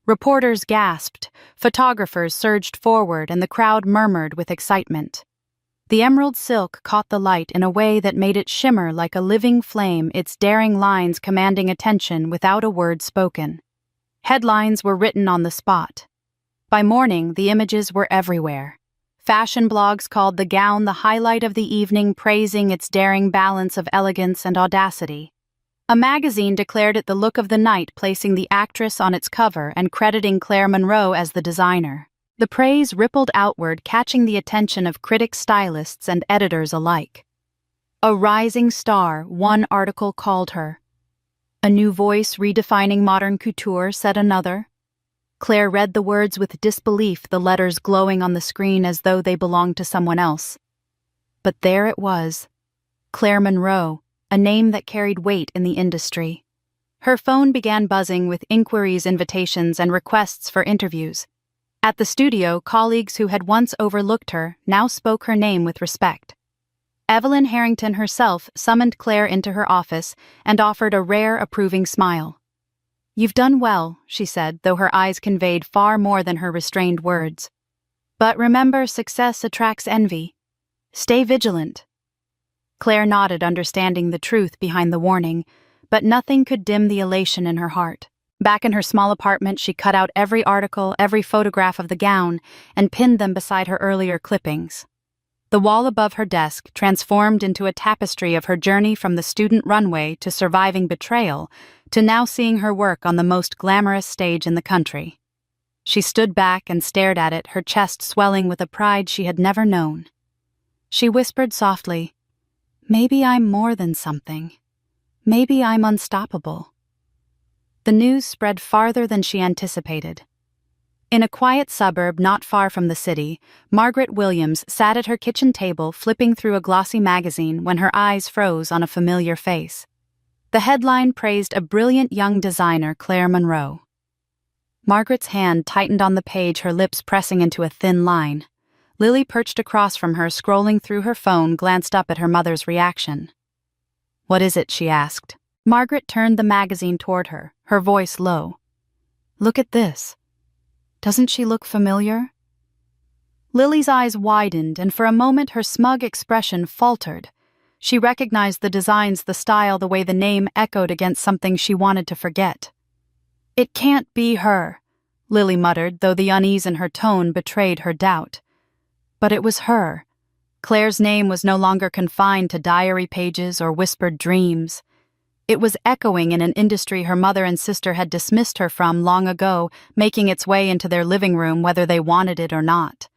Reporters gasped, photographers surged forward, and the crowd murmured with excitement. The emerald silk caught the light in a way that made it shimmer like a living flame, its daring lines commanding attention without a word spoken. Headlines were written on the spot. By morning, the images were everywhere. Fashion blogs called the gown the highlight of the evening, praising its daring balance of elegance and audacity. A magazine declared it the look of the night, placing the actress on its cover and crediting Claire Monroe as the designer. The praise rippled outward, catching the attention of critics, stylists, and editors alike. A rising star, one article called her. A new voice redefining modern couture, said another. Claire read the words with disbelief, the letters glowing on the screen as though they belonged to someone else. But there it was, Claire Monroe, a name that carried weight in the industry. Her phone began buzzing with inquiries, invitations, and requests for interviews. At the studio, colleagues who had once overlooked her now spoke her name with respect. Evelyn Harrington herself summoned Claire into her office and offered a rare, approving smile. "You've done well," she said, though her eyes conveyed far more than her restrained words. "But remember, success attracts envy. Stay vigilant." Claire nodded, understanding the truth behind the warning, but nothing could dim the elation in her heart. Back in her small apartment, she cut out every article, every photograph of the gown, and pinned them beside her earlier clippings. The wall above her desk transformed into a tapestry of her journey from the student runway to surviving betrayal to now seeing her work on the most glamorous stage in the country. She stood back and stared at it, her chest swelling with a pride she had never known. She whispered softly, "Maybe I'm more than something. Maybe I'm unstoppable." The news spread farther than she anticipated. In a quiet suburb not far from the city, Margaret Williams sat at her kitchen table flipping through a glossy magazine when her eyes froze on a familiar face. The headline praised a brilliant young designer, Claire Monroe. Margaret's hand tightened on the page, her lips pressing into a thin line. Lily, perched across from her, scrolling through her phone, glanced up at her mother's reaction. "What is it?" she asked. Margaret turned the magazine toward her, her voice low. "Look at this. Doesn't she look familiar?" Lily's eyes widened, and for a moment her smug expression faltered. She recognized the designs, the style, the way the name echoed against something she wanted to forget. "It can't be her," Lily muttered, though the unease in her tone betrayed her doubt. But it was her. Claire's name was no longer confined to diary pages or whispered dreams. It was echoing in an industry her mother and sister had dismissed her from long ago, making its way into their living room whether they wanted it or not.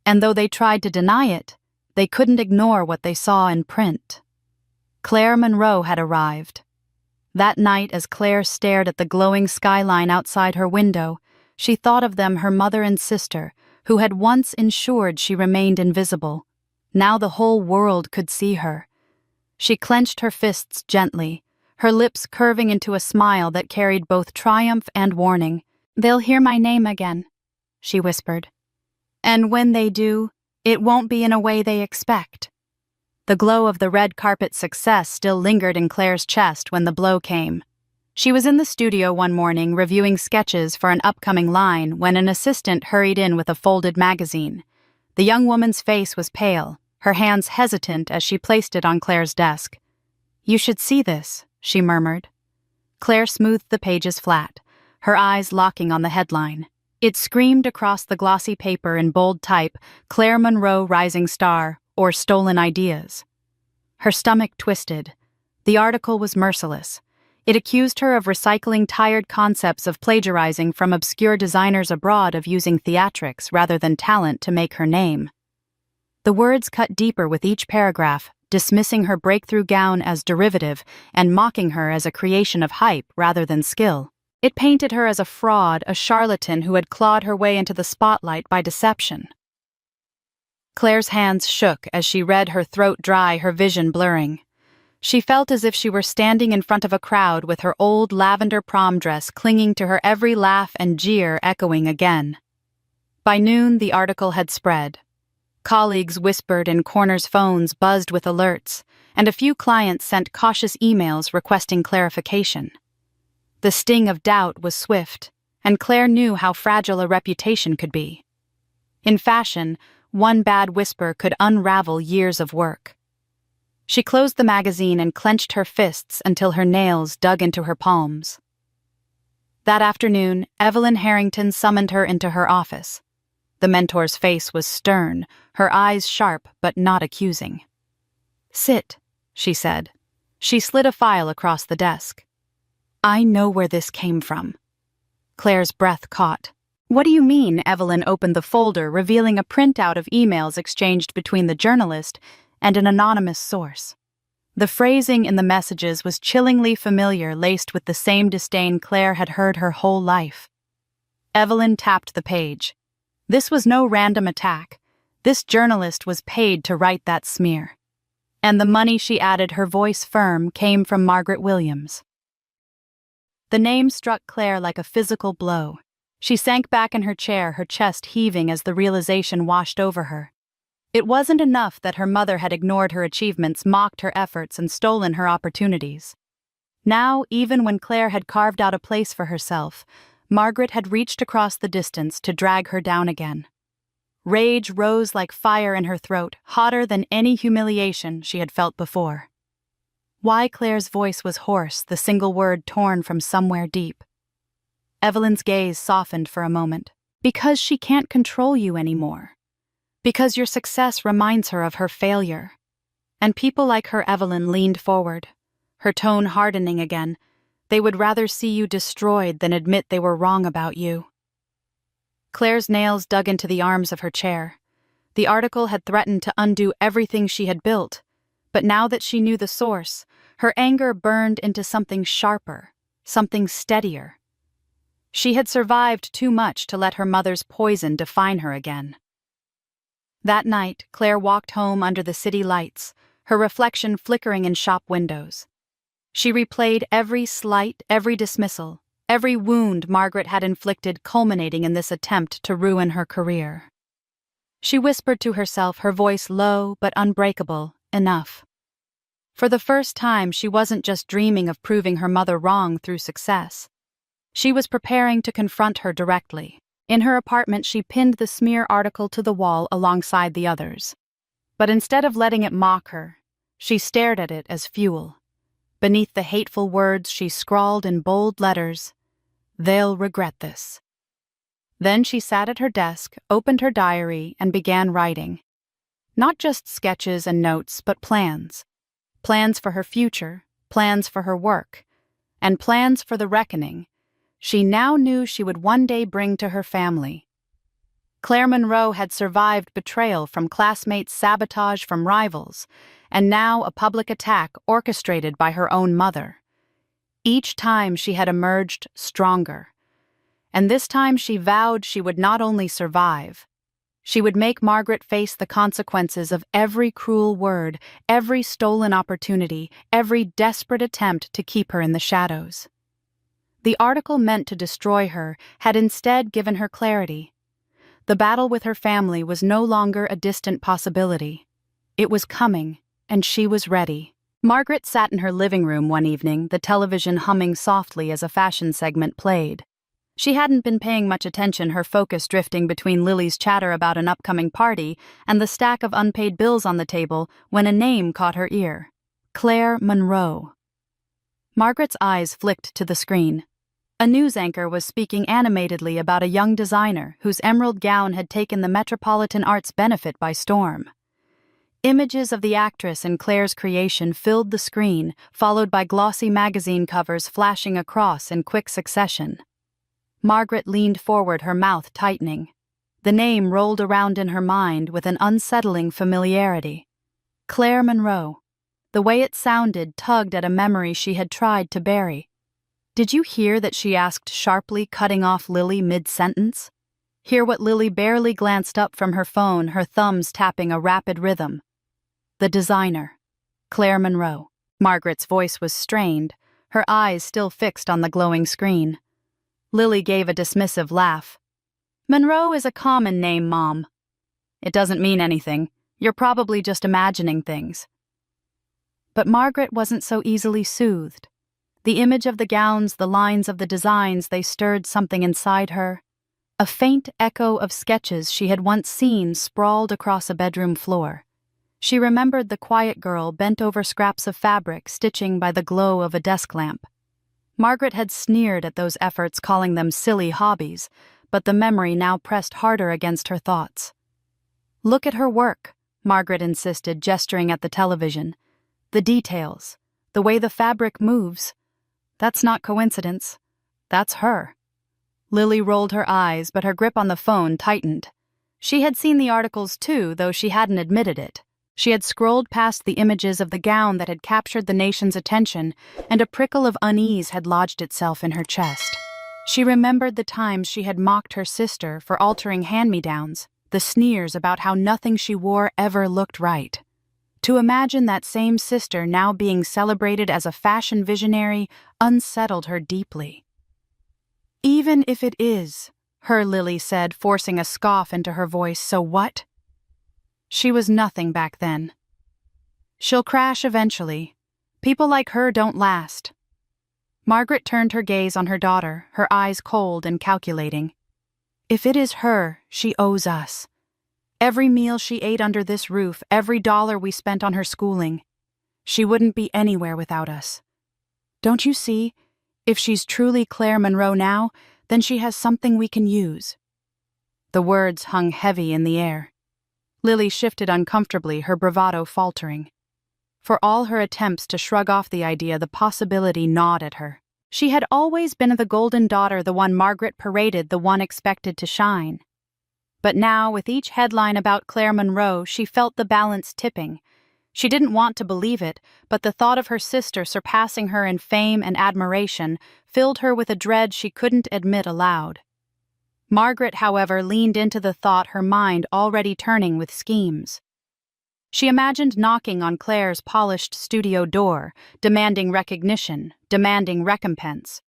And though they tried to deny it, they couldn't ignore what they saw in print. Claire Monroe had arrived. That night, as Claire stared at the glowing skyline outside her window, she thought of them, her mother and sister, who had once ensured she remained invisible. Now the whole world could see her. She clenched her fists gently, her lips curving into a smile that carried both triumph and warning. "They'll hear my name again," she whispered. "And when they do, it won't be in a way they expect." The glow of the red carpet success still lingered in Claire's chest when the blow came. She was in the studio one morning reviewing sketches for an upcoming line when an assistant hurried in with a folded magazine. The young woman's face was pale, her hands hesitant as she placed it on Claire's desk. "You should see this," she murmured. Claire smoothed the pages flat. her eyes locking on the headline. It screamed across the glossy paper in bold type, "Claire Monroe Rising Star," or "Stolen Ideas." Her stomach twisted. The article was merciless. It accused her of recycling tired concepts of plagiarizing from obscure designers abroad, of using theatrics rather than talent to make her name. The words cut deeper with each paragraph, dismissing her breakthrough gown as derivative and mocking her as a creation of hype rather than skill. It painted her as a fraud, a charlatan who had clawed her way into the spotlight by deception. Claire's hands shook as she read, her throat dry, her vision blurring. She felt as if she were standing in front of a crowd with her old lavender prom dress clinging to her, every laugh and jeer echoing again. By noon, the article had spread. Colleagues whispered in corners, phones buzzed with alerts, and a few clients sent cautious emails requesting clarification. The sting of doubt was swift, and Claire knew how fragile a reputation could be. In fashion, one bad whisper could unravel years of work. She closed the magazine and clenched her fists until her nails dug into her palms. That afternoon, Evelyn Harrington summoned her into her office. The mentor's face was stern, her eyes sharp but not accusing. "Sit," she said. She slid a file across the desk. "I know where this came from." Claire's breath caught. "What do you mean?" Evelyn opened the folder, revealing a printout of emails exchanged between the journalist and an anonymous source. The phrasing in the messages was chillingly familiar, laced with the same disdain Claire had heard her whole life. Evelyn tapped the page. This was no random attack. This journalist was paid to write that smear. And the money, she added, her voice firm, came from Margaret Williams. The name struck Claire like a physical blow. She sank back in her chair, her chest heaving as the realization washed over her. It wasn't enough that her mother had ignored her achievements, mocked her efforts, and stolen her opportunities. Now, even when Claire had carved out a place for herself, Margaret had reached across the distance to drag her down again. Rage rose like fire in her throat, hotter than any humiliation she had felt before. Why Claire's voice was hoarse, the single word torn from somewhere deep. Evelyn's gaze softened for a moment. "Because she can't control you anymore. Because your success reminds her of her failure." And people like her, Evelyn, leaned forward, her tone hardening again. "They would rather see you destroyed than admit they were wrong about you." Claire's nails dug into the arms of her chair. The article had threatened to undo everything she had built, but now that she knew the source, her anger burned into something sharper, something steadier. She had survived too much to let her mother's poison define her again. That night, Claire walked home under the city lights, her reflection flickering in shop windows. She replayed every slight, every dismissal, every wound Margaret had inflicted, culminating in this attempt to ruin her career. She whispered to herself, her voice low but unbreakable, "Enough." For the first time, she wasn't just dreaming of proving her mother wrong through success. She was preparing to confront her directly. In her apartment, she pinned the smear article to the wall alongside the others. But instead of letting it mock her, she stared at it as fuel. Beneath the hateful words, she scrawled in bold letters, "They'll regret this." Then she sat at her desk, opened her diary, and began writing. Not just sketches and notes, but plans. Plans for her future, plans for her work, and plans for the reckoning she now knew she would one day bring to her family. Claire Monroe had survived betrayal from classmates, sabotage from rivals, and now a public attack orchestrated by her own mother. Each time she had emerged stronger, and this time she vowed she would not only survive, she would make Margaret face the consequences of every cruel word, every stolen opportunity, every desperate attempt to keep her in the shadows. The article meant to destroy her had instead given her clarity. The battle with her family was no longer a distant possibility. It was coming, and she was ready. Margaret sat in her living room one evening, the television humming softly as a fashion segment played. She hadn't been paying much attention, her focus drifting between Lily's chatter about an upcoming party and the stack of unpaid bills on the table, when a name caught her ear. Claire Monroe. Margaret's eyes flicked to the screen. A news anchor was speaking animatedly about a young designer whose emerald gown had taken the Metropolitan Arts benefit by storm. Images of the actress in Claire's creation filled the screen, followed by glossy magazine covers flashing across in quick succession. Margaret leaned forward, her mouth tightening. The name rolled around in her mind with an unsettling familiarity. Claire Monroe. The way it sounded tugged at a memory she had tried to bury. "Did you hear that?" she asked sharply, cutting off Lily mid-sentence. Hear what? Lily barely glanced up from her phone, her thumbs tapping a rapid rhythm. "The designer. Claire Monroe." Margaret's voice was strained, her eyes still fixed on the glowing screen. Lily gave a dismissive laugh. "Monroe is a common name, Mom. It doesn't mean anything. You're probably just imagining things." But Margaret wasn't so easily soothed. The image of the gowns, the lines of the designs, they stirred something inside her. A faint echo of sketches she had once seen sprawled across a bedroom floor. She remembered the quiet girl bent over scraps of fabric, stitching by the glow of a desk lamp. Margaret had sneered at those efforts, calling them silly hobbies, but the memory now pressed harder against her thoughts. "Look at her work," Margaret insisted, gesturing at the television. "The details, the way the fabric moves. That's not coincidence. That's her." Lily rolled her eyes, but her grip on the phone tightened. She had seen the articles too, though she hadn't admitted it. She had scrolled past the images of the gown that had captured the nation's attention, and a prickle of unease had lodged itself in her chest. She remembered the times she had mocked her sister for altering hand-me-downs, the sneers about how nothing she wore ever looked right. To imagine that same sister now being celebrated as a fashion visionary unsettled her deeply. "Even if it is," Lily said, forcing a scoff into her voice, "so what?" She was nothing back then. "She'll crash eventually. People like her don't last." Margaret turned her gaze on her daughter, her eyes cold and calculating. "If it is her, she owes us. Every meal she ate under this roof, every dollar we spent on her schooling. She wouldn't be anywhere without us. Don't you see? If she's truly Claire Monroe now, then she has something we can use." The words hung heavy in the air. Lily shifted uncomfortably, her bravado faltering. For all her attempts to shrug off the idea, the possibility gnawed at her. She had always been the golden daughter, the one Margaret paraded, the one expected to shine. But now, with each headline about Claire Monroe, she felt the balance tipping. She didn't want to believe it, but the thought of her sister surpassing her in fame and admiration filled her with a dread she couldn't admit aloud. Margaret, however, leaned into the thought, her mind already turning with schemes. She imagined knocking on Claire's polished studio door, demanding recognition, demanding recompense.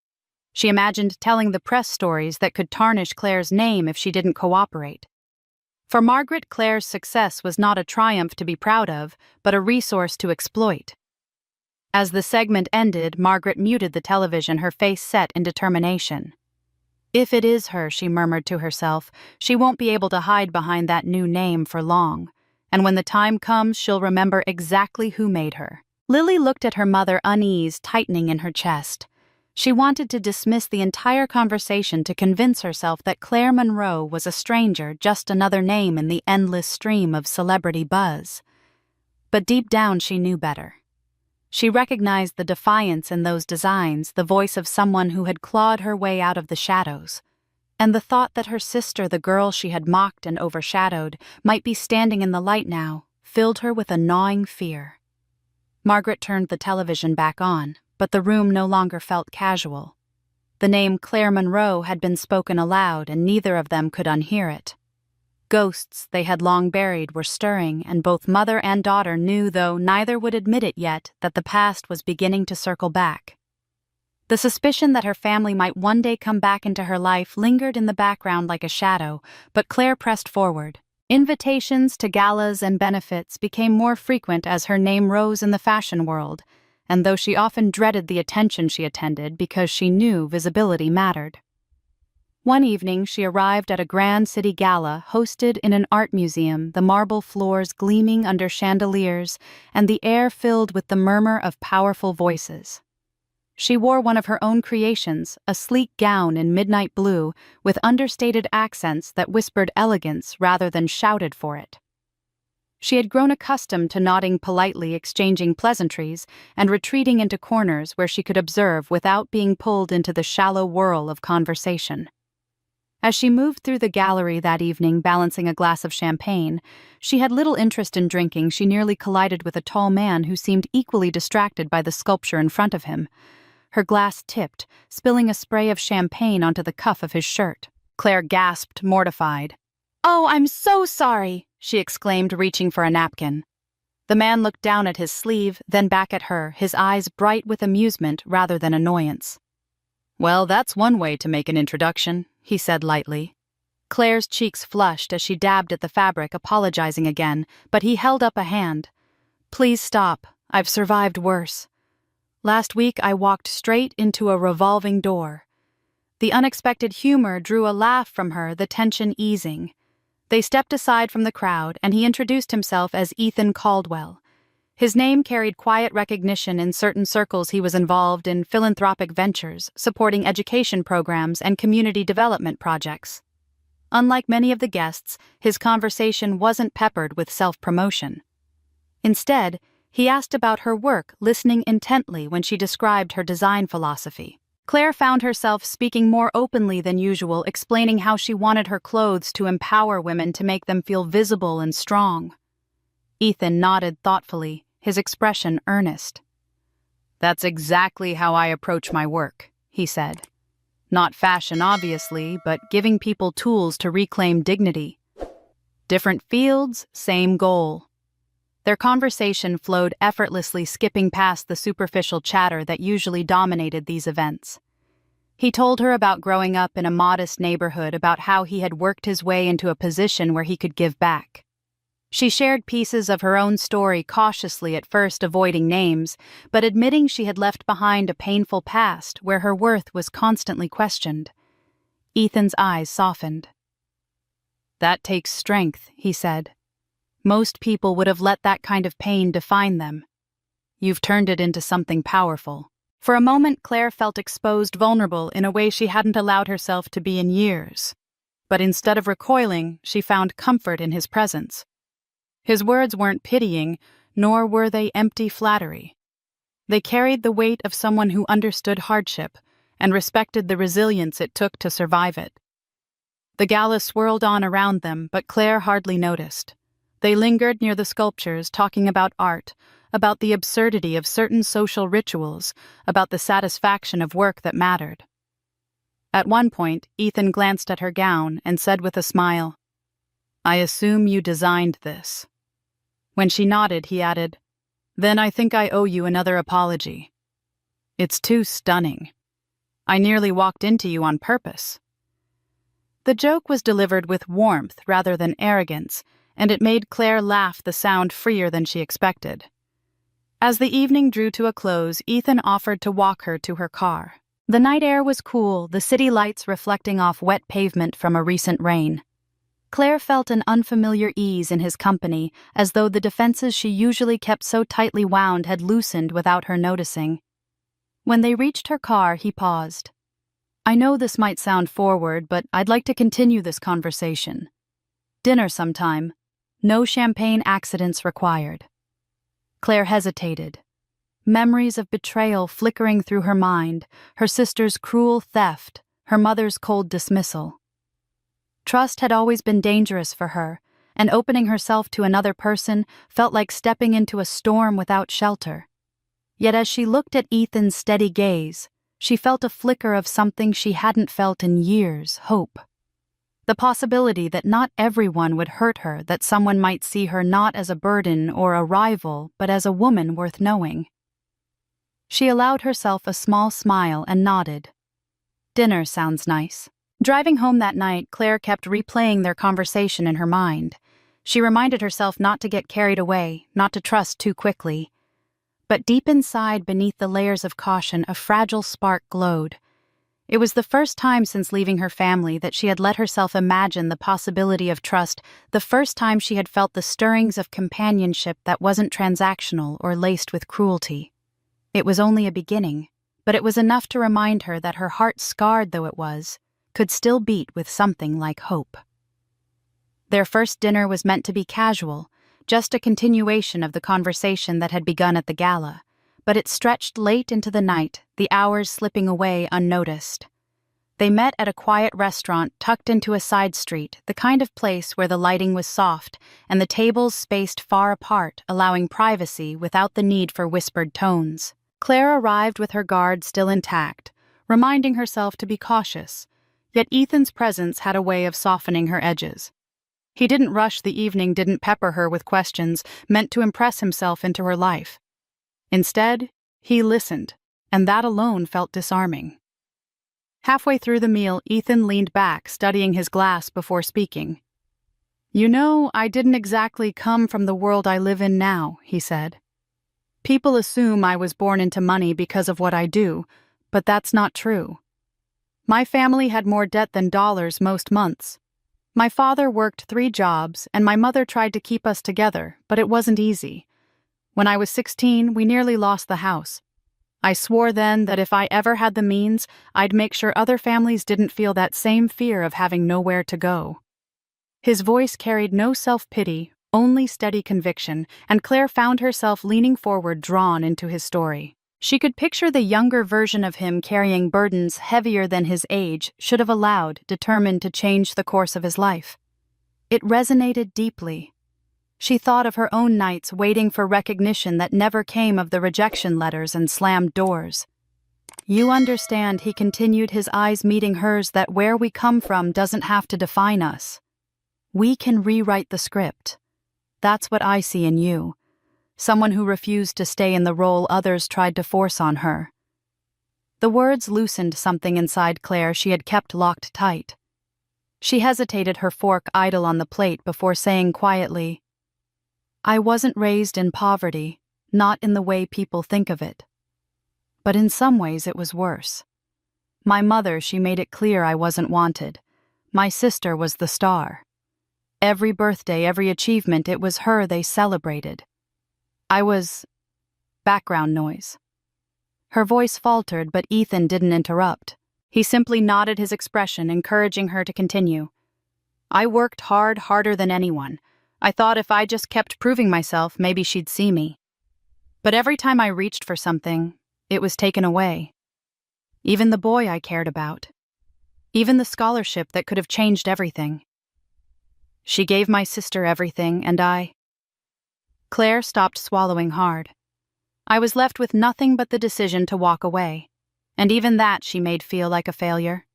She imagined telling the press stories that could tarnish Claire's name if she didn't cooperate. For Margaret, Claire's success was not a triumph to be proud of, but a resource to exploit. As the segment ended, Margaret muted the television, her face set in determination. "If it is her," she murmured to herself, "she won't be able to hide behind that new name for long. And when the time comes, she'll remember exactly who made her." Lily looked at her mother, unease tightening in her chest. She wanted to dismiss the entire conversation, to convince herself that Claire Monroe was a stranger, just another name in the endless stream of celebrity buzz. But deep down she knew better. She recognized the defiance in those designs, the voice of someone who had clawed her way out of the shadows. And the thought that her sister, the girl she had mocked and overshadowed, might be standing in the light now, filled her with a gnawing fear. Margaret turned the television back on, but the room no longer felt casual. The name Claire Monroe had been spoken aloud, and neither of them could unhear it. Ghosts they had long buried were stirring, and both mother and daughter knew, though neither would admit it yet, that the past was beginning to circle back. The suspicion that her family might one day come back into her life lingered in the background like a shadow, but Claire pressed forward. Invitations to galas and benefits became more frequent as her name rose in the fashion world, and though she often dreaded the attention she attended because she knew visibility mattered. One evening she arrived at a grand city gala hosted in an art museum, the marble floors gleaming under chandeliers and the air filled with the murmur of powerful voices. She wore one of her own creations, a sleek gown in midnight blue with understated accents that whispered elegance rather than shouted for it. She had grown accustomed to nodding politely, exchanging pleasantries, and retreating into corners where she could observe without being pulled into the shallow whirl of conversation. As she moved through the gallery that evening balancing a glass of champagne, she had little interest in drinking. She nearly collided with a tall man who seemed equally distracted by the sculpture in front of him. Her glass tipped, spilling a spray of champagne onto the cuff of his shirt. Claire gasped, mortified. "Oh, I'm so sorry," she exclaimed, reaching for a napkin. The man looked down at his sleeve, then back at her, his eyes bright with amusement rather than annoyance. "Well, that's one way to make an introduction," he said lightly. Claire's cheeks flushed as she dabbed at the fabric, apologizing again, but he held up a hand. "Please stop. I've survived worse. Last week I walked straight into a revolving door." The unexpected humor drew a laugh from her, the tension easing. They stepped aside from the crowd, and he introduced himself as Ethan Caldwell. His name carried quiet recognition in certain circles. He was involved in philanthropic ventures, supporting education programs and community development projects. Unlike many of the guests, his conversation wasn't peppered with self-promotion. Instead, he asked about her work, listening intently when she described her design philosophy. Claire found herself speaking more openly than usual, explaining how she wanted her clothes to empower women, to make them feel visible and strong. Ethan nodded thoughtfully, his expression earnest. "That's exactly how I approach my work," he said. "Not fashion, obviously, but giving people tools to reclaim dignity. Different fields, same goal." Their conversation flowed effortlessly, skipping past the superficial chatter that usually dominated these events. He told her about growing up in a modest neighborhood, about how he had worked his way into a position where he could give back. She shared pieces of her own story, cautiously at first, avoiding names, but admitting she had left behind a painful past where her worth was constantly questioned. Ethan's eyes softened. "That takes strength," he said. "Most people would have let that kind of pain define them. You've turned it into something powerful." For a moment, Claire felt exposed, vulnerable, in a way she hadn't allowed herself to be in years. But instead of recoiling, she found comfort in his presence. His words weren't pitying, nor were they empty flattery. They carried the weight of someone who understood hardship and respected the resilience it took to survive it. The gala swirled on around them, but Claire hardly noticed. They lingered near the sculptures, talking about art, about the absurdity of certain social rituals, about the satisfaction of work that mattered. At one point, Ethan glanced at her gown and said with a smile, "I assume you designed this." When she nodded, he added, "Then I think I owe you another apology. It's too stunning. I nearly walked into you on purpose." The joke was delivered with warmth rather than arrogance, and it made Claire laugh, the sound freer than she expected. As the evening drew to a close, Ethan offered to walk her to her car. The night air was cool, the city lights reflecting off wet pavement from a recent rain. Claire felt an unfamiliar ease in his company, as though the defenses she usually kept so tightly wound had loosened without her noticing. When they reached her car, he paused. "I know this might sound forward, but I'd like to continue this conversation. Dinner sometime. No champagne accidents required." Claire hesitated. Memories of betrayal flickering through her mind, her sister's cruel theft, her mother's cold dismissal. Trust had always been dangerous for her, and opening herself to another person felt like stepping into a storm without shelter. Yet as she looked at Ethan's steady gaze, she felt a flicker of something she hadn't felt in years, hope. The possibility that not everyone would hurt her, that someone might see her not as a burden or a rival, but as a woman worth knowing. She allowed herself a small smile and nodded. "Dinner sounds nice." Driving home that night, Claire kept replaying their conversation in her mind. She reminded herself not to get carried away, not to trust too quickly. But deep inside, beneath the layers of caution, a fragile spark glowed. It was the first time since leaving her family that she had let herself imagine the possibility of trust, the first time she had felt the stirrings of companionship that wasn't transactional or laced with cruelty. It was only a beginning, but it was enough to remind her that her heart, scarred though it was, could still beat with something like hope. Their first dinner was meant to be casual, just a continuation of the conversation that had begun at the gala, but it stretched late into the night, the hours slipping away unnoticed. They met at a quiet restaurant tucked into a side street, the kind of place where the lighting was soft and the tables spaced far apart, allowing privacy without the need for whispered tones. Claire arrived with her guard still intact, reminding herself to be cautious, yet Ethan's presence had a way of softening her edges. He didn't rush the evening, didn't pepper her with questions meant to impress himself into her life. Instead, he listened, and that alone felt disarming. Halfway through the meal, Ethan leaned back, studying his glass before speaking. "You know, I didn't exactly come from the world I live in now," he said. "People assume I was born into money because of what I do, but that's not true. My family had more debt than dollars most months. My father worked 3 jobs, and my mother tried to keep us together, but it wasn't easy. When I was 16, we nearly lost the house. I swore then that if I ever had the means, I'd make sure other families didn't feel that same fear of having nowhere to go." His voice carried no self-pity, only steady conviction, and Claire found herself leaning forward, drawn into his story. She could picture the younger version of him carrying burdens heavier than his age should have allowed, determined to change the course of his life. It resonated deeply. She thought of her own nights waiting for recognition that never came, of the rejection letters and slammed doors. "You understand," he continued, his eyes meeting hers, "that where we come from doesn't have to define us. We can rewrite the script. That's what I see in you. Someone who refused to stay in the role others tried to force on her." The words loosened something inside Claire she had kept locked tight. She hesitated, her fork idle on the plate, before saying quietly, "I wasn't raised in poverty, not in the way people think of it. But in some ways it was worse. My mother, she made it clear I wasn't wanted. My sister was the star. Every birthday, every achievement, it was her they celebrated. I was..." Background noise. Her voice faltered, but Ethan didn't interrupt. He simply nodded, his expression encouraging her to continue. "I worked hard, harder than anyone. I thought if I just kept proving myself, maybe she'd see me. But every time I reached for something, it was taken away. Even the boy I cared about. Even the scholarship that could have changed everything. She gave my sister everything, and I..." Claire stopped swallowing hard. "I was left with nothing but the decision to walk away, and even that she made feel like a failure."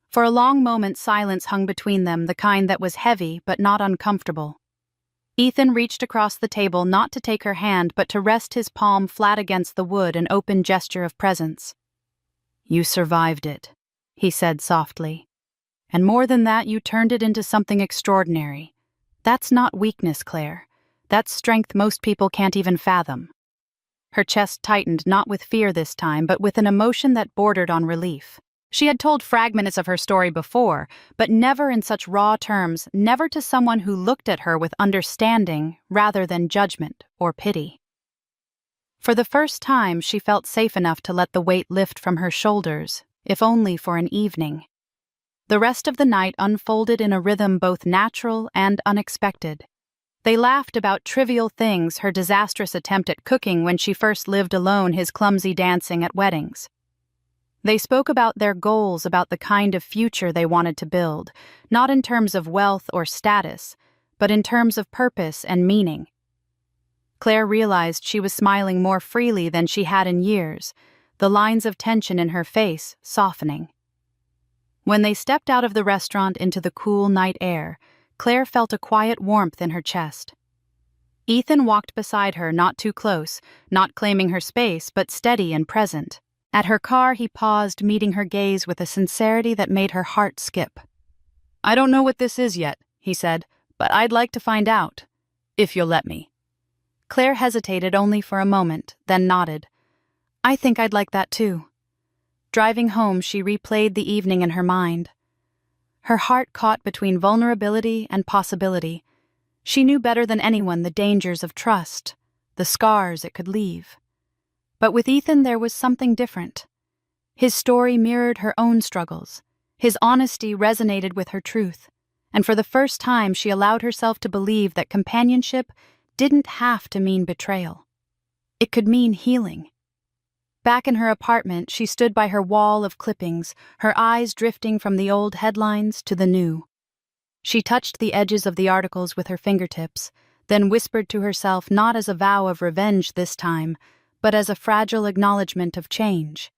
For a long moment silence hung between them, the kind that was heavy but not uncomfortable. Ethan reached across the table, not to take her hand, but to rest his palm flat against the wood, an open gesture of presence. "You survived it," he said softly. "And more than that, you turned it into something extraordinary. That's not weakness, Claire. That's strength most people can't even fathom." Her chest tightened, not with fear this time, but with an emotion that bordered on relief. She had told fragments of her story before, but never in such raw terms, never to someone who looked at her with understanding rather than judgment or pity. For the first time, she felt safe enough to let the weight lift from her shoulders, if only for an evening. The rest of the night unfolded in a rhythm both natural and unexpected. They laughed about trivial things, her disastrous attempt at cooking when she first lived alone, his clumsy dancing at weddings. They spoke about their goals, about the kind of future they wanted to build, not in terms of wealth or status, but in terms of purpose and meaning. Claire realized she was smiling more freely than she had in years, the lines of tension in her face softening. When they stepped out of the restaurant into the cool night air, Claire felt a quiet warmth in her chest. Ethan walked beside her, not too close, not claiming her space, but steady and present. At her car, he paused, meeting her gaze with a sincerity that made her heart skip. "I don't know what this is yet," he said, "but I'd like to find out, if you'll let me." Claire hesitated only for a moment, then nodded. "I think I'd like that too." Driving home, she replayed the evening in her mind. Her heart caught between vulnerability and possibility. She knew better than anyone the dangers of trust, the scars it could leave. But with Ethan there was something different. His story mirrored her own struggles. His honesty resonated with her truth, and for the first time she allowed herself to believe that companionship didn't have to mean betrayal. It could mean healing. Back in her apartment, she stood by her wall of clippings, her eyes drifting from the old headlines to the new. She touched the edges of the articles with her fingertips, then whispered to herself not as a vow of revenge this time, but as a fragile acknowledgement of change.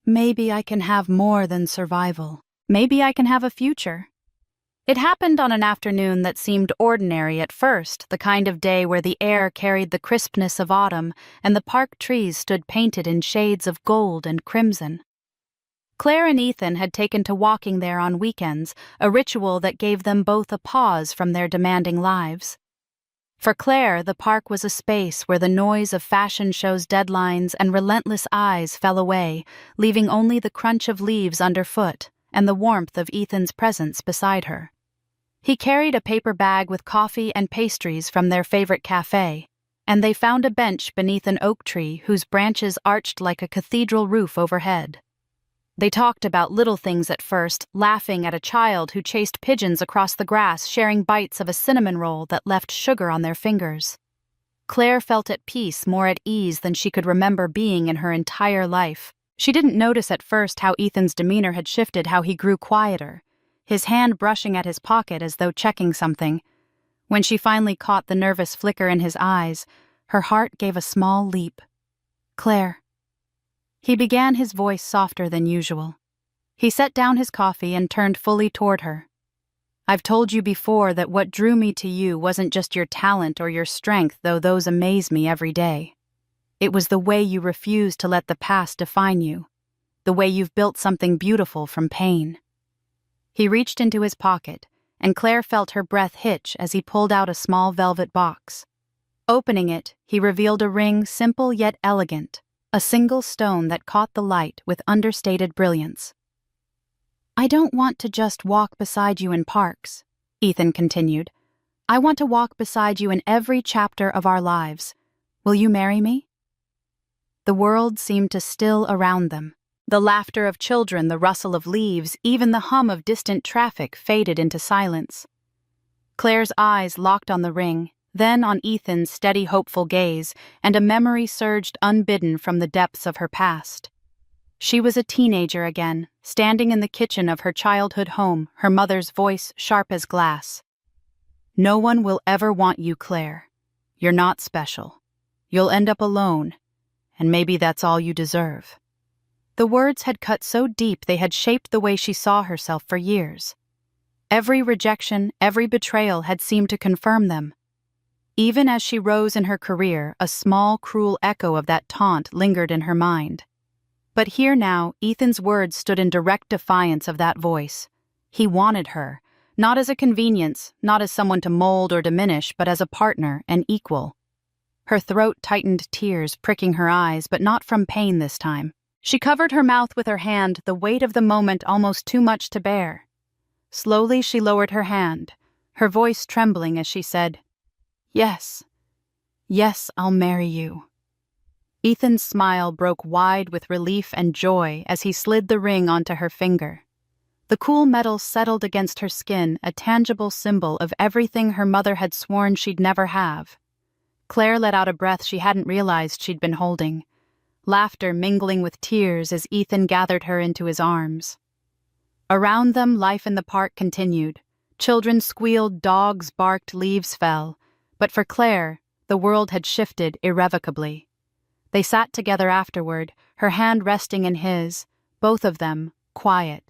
Maybe I can have more than survival. Maybe I can have a future. It happened on an afternoon that seemed ordinary at first, the kind of day where the air carried the crispness of autumn and the park trees stood painted in shades of gold and crimson. Claire and Ethan had taken to walking there on weekends, a ritual that gave them both a pause from their demanding lives. For Claire, the park was a space where the noise of fashion shows' deadlines and relentless eyes fell away, leaving only the crunch of leaves underfoot and the warmth of Ethan's presence beside her. He carried a paper bag with coffee and pastries from their favorite cafe, and they found a bench beneath an oak tree whose branches arched like a cathedral roof overhead. They talked about little things at first, laughing at a child who chased pigeons across the grass, sharing bites of a cinnamon roll that left sugar on their fingers. Claire felt at peace, more at ease than she could remember being in her entire life. She didn't notice at first how Ethan's demeanor had shifted, how he grew quieter, his hand brushing at his pocket as though checking something. When she finally caught the nervous flicker in his eyes, her heart gave a small leap. "Claire." He began, his voice softer than usual. He set down his coffee and turned fully toward her. "I've told you before that what drew me to you wasn't just your talent or your strength, though those amaze me every day. It was the way you refused to let the past define you, the way you've built something beautiful from pain." He reached into his pocket, and Claire felt her breath hitch as he pulled out a small velvet box. Opening it, he revealed a ring simple yet elegant, a single stone that caught the light with understated brilliance. "I don't want to just walk beside you in parks," Ethan continued. "I want to walk beside you in every chapter of our lives. Will you marry me?" The world seemed to still around them. The laughter of children, the rustle of leaves, even the hum of distant traffic faded into silence. Claire's eyes locked on the ring, then on Ethan's steady, hopeful gaze, and a memory surged unbidden from the depths of her past. She was a teenager again, standing in the kitchen of her childhood home, her mother's voice sharp as glass. "No one will ever want you, Claire. You're not special. You'll end up alone, and maybe that's all you deserve." The words had cut so deep they had shaped the way she saw herself for years. Every rejection, every betrayal had seemed to confirm them. Even as she rose in her career, a small, cruel echo of that taunt lingered in her mind. But here now, Ethan's words stood in direct defiance of that voice. He wanted her, not as a convenience, not as someone to mold or diminish, but as a partner, an equal. Her throat tightened, tears pricking her eyes, but not from pain this time. She covered her mouth with her hand, the weight of the moment almost too much to bear. Slowly she lowered her hand, her voice trembling as she said, "Yes, yes, I'll marry you." Ethan's smile broke wide with relief and joy as he slid the ring onto her finger. The cool metal settled against her skin, a tangible symbol of everything her mother had sworn she'd never have. Claire let out a breath she hadn't realized she'd been holding, laughter mingling with tears as Ethan gathered her into his arms. Around them, life in the park continued. Children squealed, dogs barked, leaves fell. But for Claire, the world had shifted irrevocably. They sat together afterward, her hand resting in his, both of them, quiet,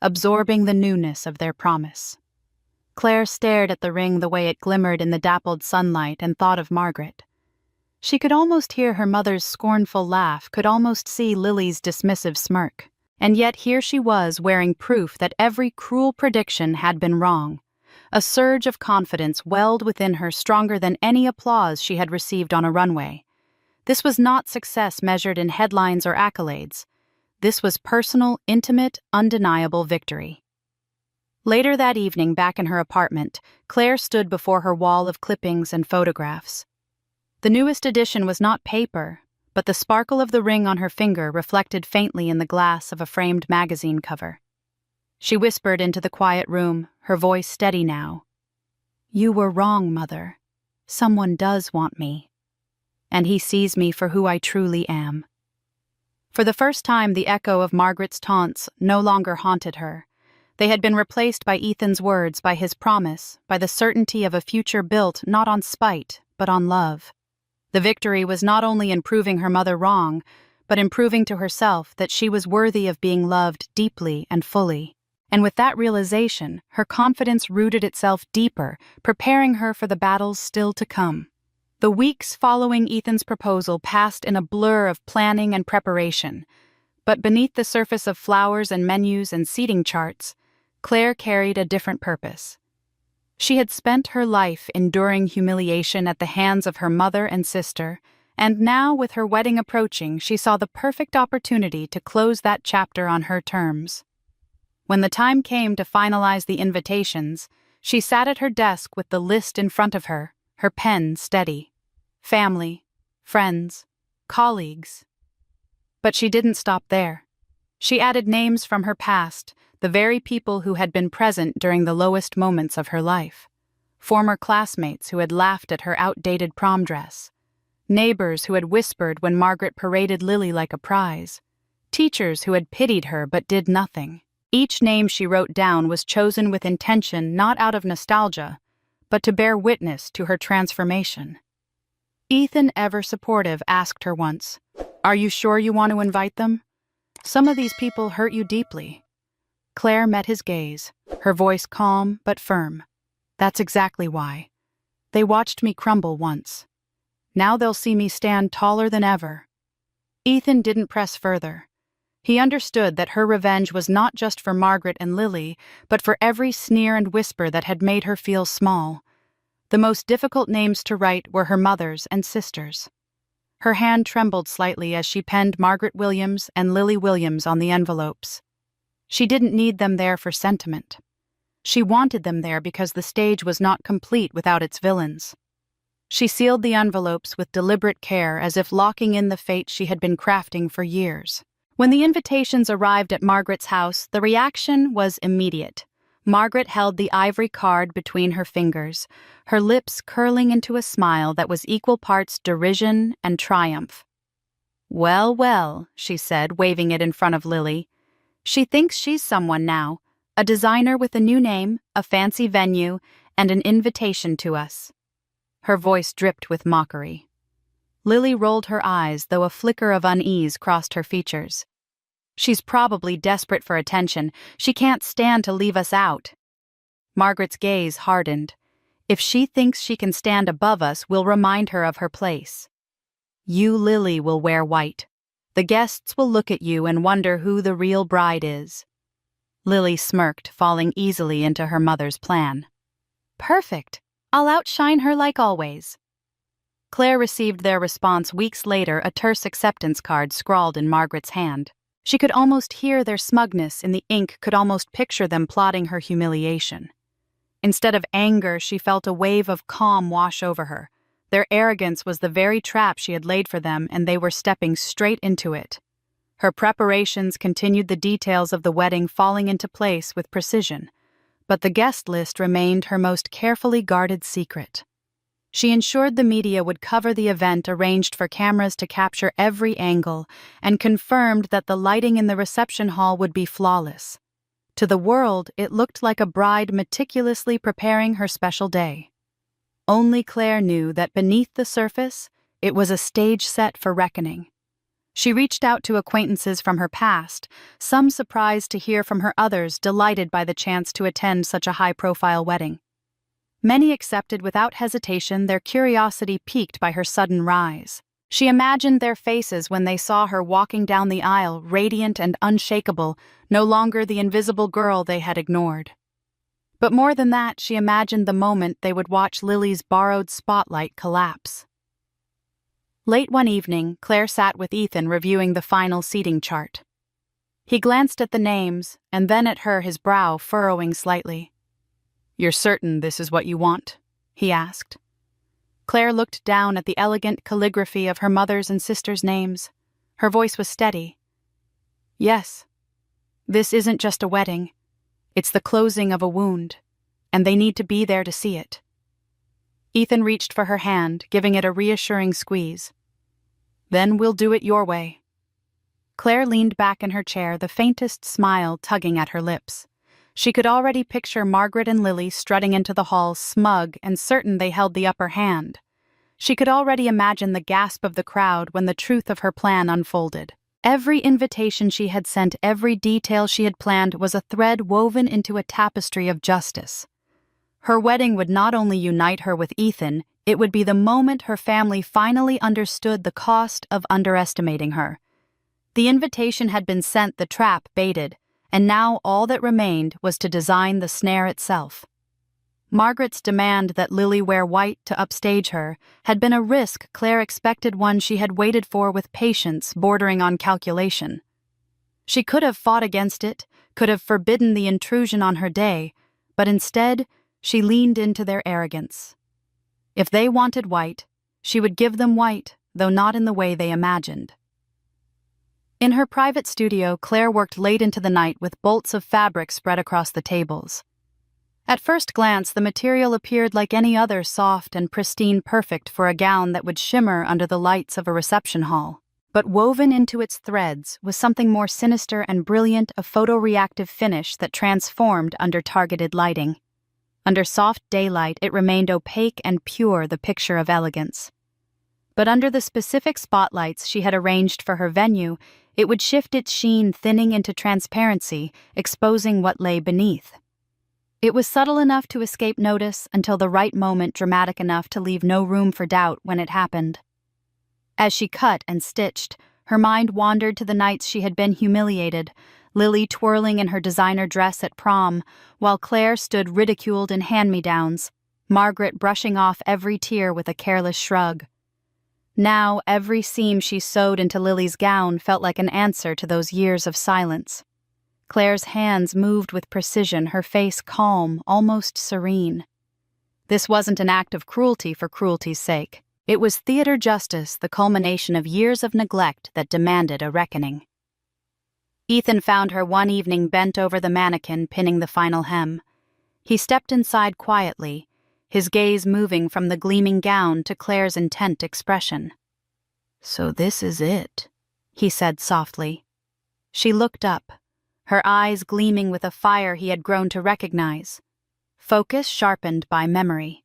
absorbing the newness of their promise. Claire stared at the ring the way it glimmered in the dappled sunlight and thought of Margaret. She could almost hear her mother's scornful laugh, could almost see Lily's dismissive smirk. And yet here she was, wearing proof that every cruel prediction had been wrong. A surge of confidence welled within her, stronger than any applause she had received on a runway. This was not success measured in headlines or accolades. This was personal, intimate, undeniable victory. Later that evening, back in her apartment, Claire stood before her wall of clippings and photographs. The newest edition was not paper, but the sparkle of the ring on her finger reflected faintly in the glass of a framed magazine cover. She whispered into the quiet room, her voice steady now. "You were wrong, Mother. Someone does want me. And he sees me for who I truly am." For the first time, the echo of Margaret's taunts no longer haunted her. They had been replaced by Ethan's words, by his promise, by the certainty of a future built not on spite, but on love. The victory was not only in proving her mother wrong, but in proving to herself that she was worthy of being loved deeply and fully. And with that realization, her confidence rooted itself deeper, preparing her for the battles still to come. The weeks following Ethan's proposal passed in a blur of planning and preparation, but beneath the surface of flowers and menus and seating charts, Claire carried a different purpose. She had spent her life enduring humiliation at the hands of her mother and sister, and now, with her wedding approaching, she saw the perfect opportunity to close that chapter on her terms. When the time came to finalize the invitations, she sat at her desk with the list in front of her, her pen steady. Family, friends, colleagues. But she didn't stop there. She added names from her past, the very people who had been present during the lowest moments of her life. Former classmates who had laughed at her outdated prom dress. Neighbors who had whispered when Margaret paraded Lily like a prize. Teachers who had pitied her but did nothing. Each name she wrote down was chosen with intention, not out of nostalgia, but to bear witness to her transformation. Ethan, ever supportive, asked her once, "Are you sure you want to invite them? Some of these people hurt you deeply." Claire met his gaze, her voice calm but firm. "That's exactly why. They watched me crumble once. Now they'll see me stand taller than ever." Ethan didn't press further. He understood that her revenge was not just for Margaret and Lily, but for every sneer and whisper that had made her feel small. The most difficult names to write were her mother's and sister's. Her hand trembled slightly as she penned Margaret Williams and Lily Williams on the envelopes. She didn't need them there for sentiment. She wanted them there because the stage was not complete without its villains. She sealed the envelopes with deliberate care, as if locking in the fate she had been crafting for years. When the invitations arrived at Margaret's house, the reaction was immediate. Margaret held the ivory card between her fingers, her lips curling into a smile that was equal parts derision and triumph. "Well, well," she said, waving it in front of Lily. "She thinks she's someone now, a designer with a new name, a fancy venue, and an invitation to us." Her voice dripped with mockery. Lily rolled her eyes, though a flicker of unease crossed her features. "She's probably desperate for attention. She can't stand to leave us out." Margaret's gaze hardened. "If she thinks she can stand above us, we'll remind her of her place. You, Lily, will wear white. The guests will look at you and wonder who the real bride is." Lily smirked, falling easily into her mother's plan. "Perfect. I'll outshine her like always." Claire received their response weeks later, a terse acceptance card scrawled in Margaret's hand. She could almost hear their smugness in the ink, could almost picture them plotting her humiliation. Instead of anger, she felt a wave of calm wash over her. Their arrogance was the very trap she had laid for them, and they were stepping straight into it. Her preparations continued, the details of the wedding falling into place with precision, but the guest list remained her most carefully guarded secret. She ensured the media would cover the event, arranged for cameras to capture every angle, and confirmed that the lighting in the reception hall would be flawless. To the world, it looked like a bride meticulously preparing her special day. Only Claire knew that beneath the surface, it was a stage set for reckoning. She reached out to acquaintances from her past, some surprised to hear from her, others delighted by the chance to attend such a high-profile wedding. Many accepted without hesitation, their curiosity piqued by her sudden rise. She imagined their faces when they saw her walking down the aisle, radiant and unshakable, no longer the invisible girl they had ignored. But more than that, she imagined the moment they would watch Lily's borrowed spotlight collapse. Late one evening, Claire sat with Ethan reviewing the final seating chart. He glanced at the names, and then at her, his brow furrowing slightly. "You're certain this is what you want?" he asked. Claire looked down at the elegant calligraphy of her mother's and sister's names. Her voice was steady. Yes, this isn't just a wedding. It's the closing of a wound, and they need to be there to see it. Ethan reached for her hand, giving it a reassuring squeeze. Then we'll do it your way. Claire leaned back in her chair, the faintest smile tugging at her lips. She could already picture Margaret and Lily strutting into the hall, smug and certain they held the upper hand. She could already imagine the gasp of the crowd when the truth of her plan unfolded. Every invitation she had sent, every detail she had planned was a thread woven into a tapestry of justice. Her wedding would not only unite her with Ethan, it would be the moment her family finally understood the cost of underestimating her. The invitation had been sent, the trap baited, and now all that remained was to design the snare itself. Margaret's demand that Lily wear white to upstage her had been a risk Claire expected, one she had waited for with patience bordering on calculation. She could have fought against it, could have forbidden the intrusion on her day, but instead she leaned into their arrogance. If they wanted white, she would give them white, though not in the way they imagined. In her private studio, Claire worked late into the night with bolts of fabric spread across the tables. At first glance, the material appeared like any other, soft and pristine, perfect for a gown that would shimmer under the lights of a reception hall. But woven into its threads was something more sinister and brilliant, a photoreactive finish that transformed under targeted lighting. Under soft daylight, it remained opaque and pure, the picture of elegance. But under the specific spotlights she had arranged for her venue, it would shift its sheen, thinning into transparency, exposing what lay beneath. It was subtle enough to escape notice until the right moment, dramatic enough to leave no room for doubt when it happened. As she cut and stitched, her mind wandered to the nights she had been humiliated, Lily twirling in her designer dress at prom, while Claire stood ridiculed in hand-me-downs, Margaret brushing off every tear with a careless shrug. Now, every seam she sewed into Lily's gown felt like an answer to those years of silence. Claire's hands moved with precision, her face calm, almost serene. This wasn't an act of cruelty for cruelty's sake. It was theater justice, the culmination of years of neglect that demanded a reckoning. Ethan found her one evening bent over the mannequin, pinning the final hem. He stepped inside quietly, his gaze moving from the gleaming gown to Claire's intent expression. "So this is it," he said softly. She looked up, her eyes gleaming with a fire he had grown to recognize, focus sharpened by memory.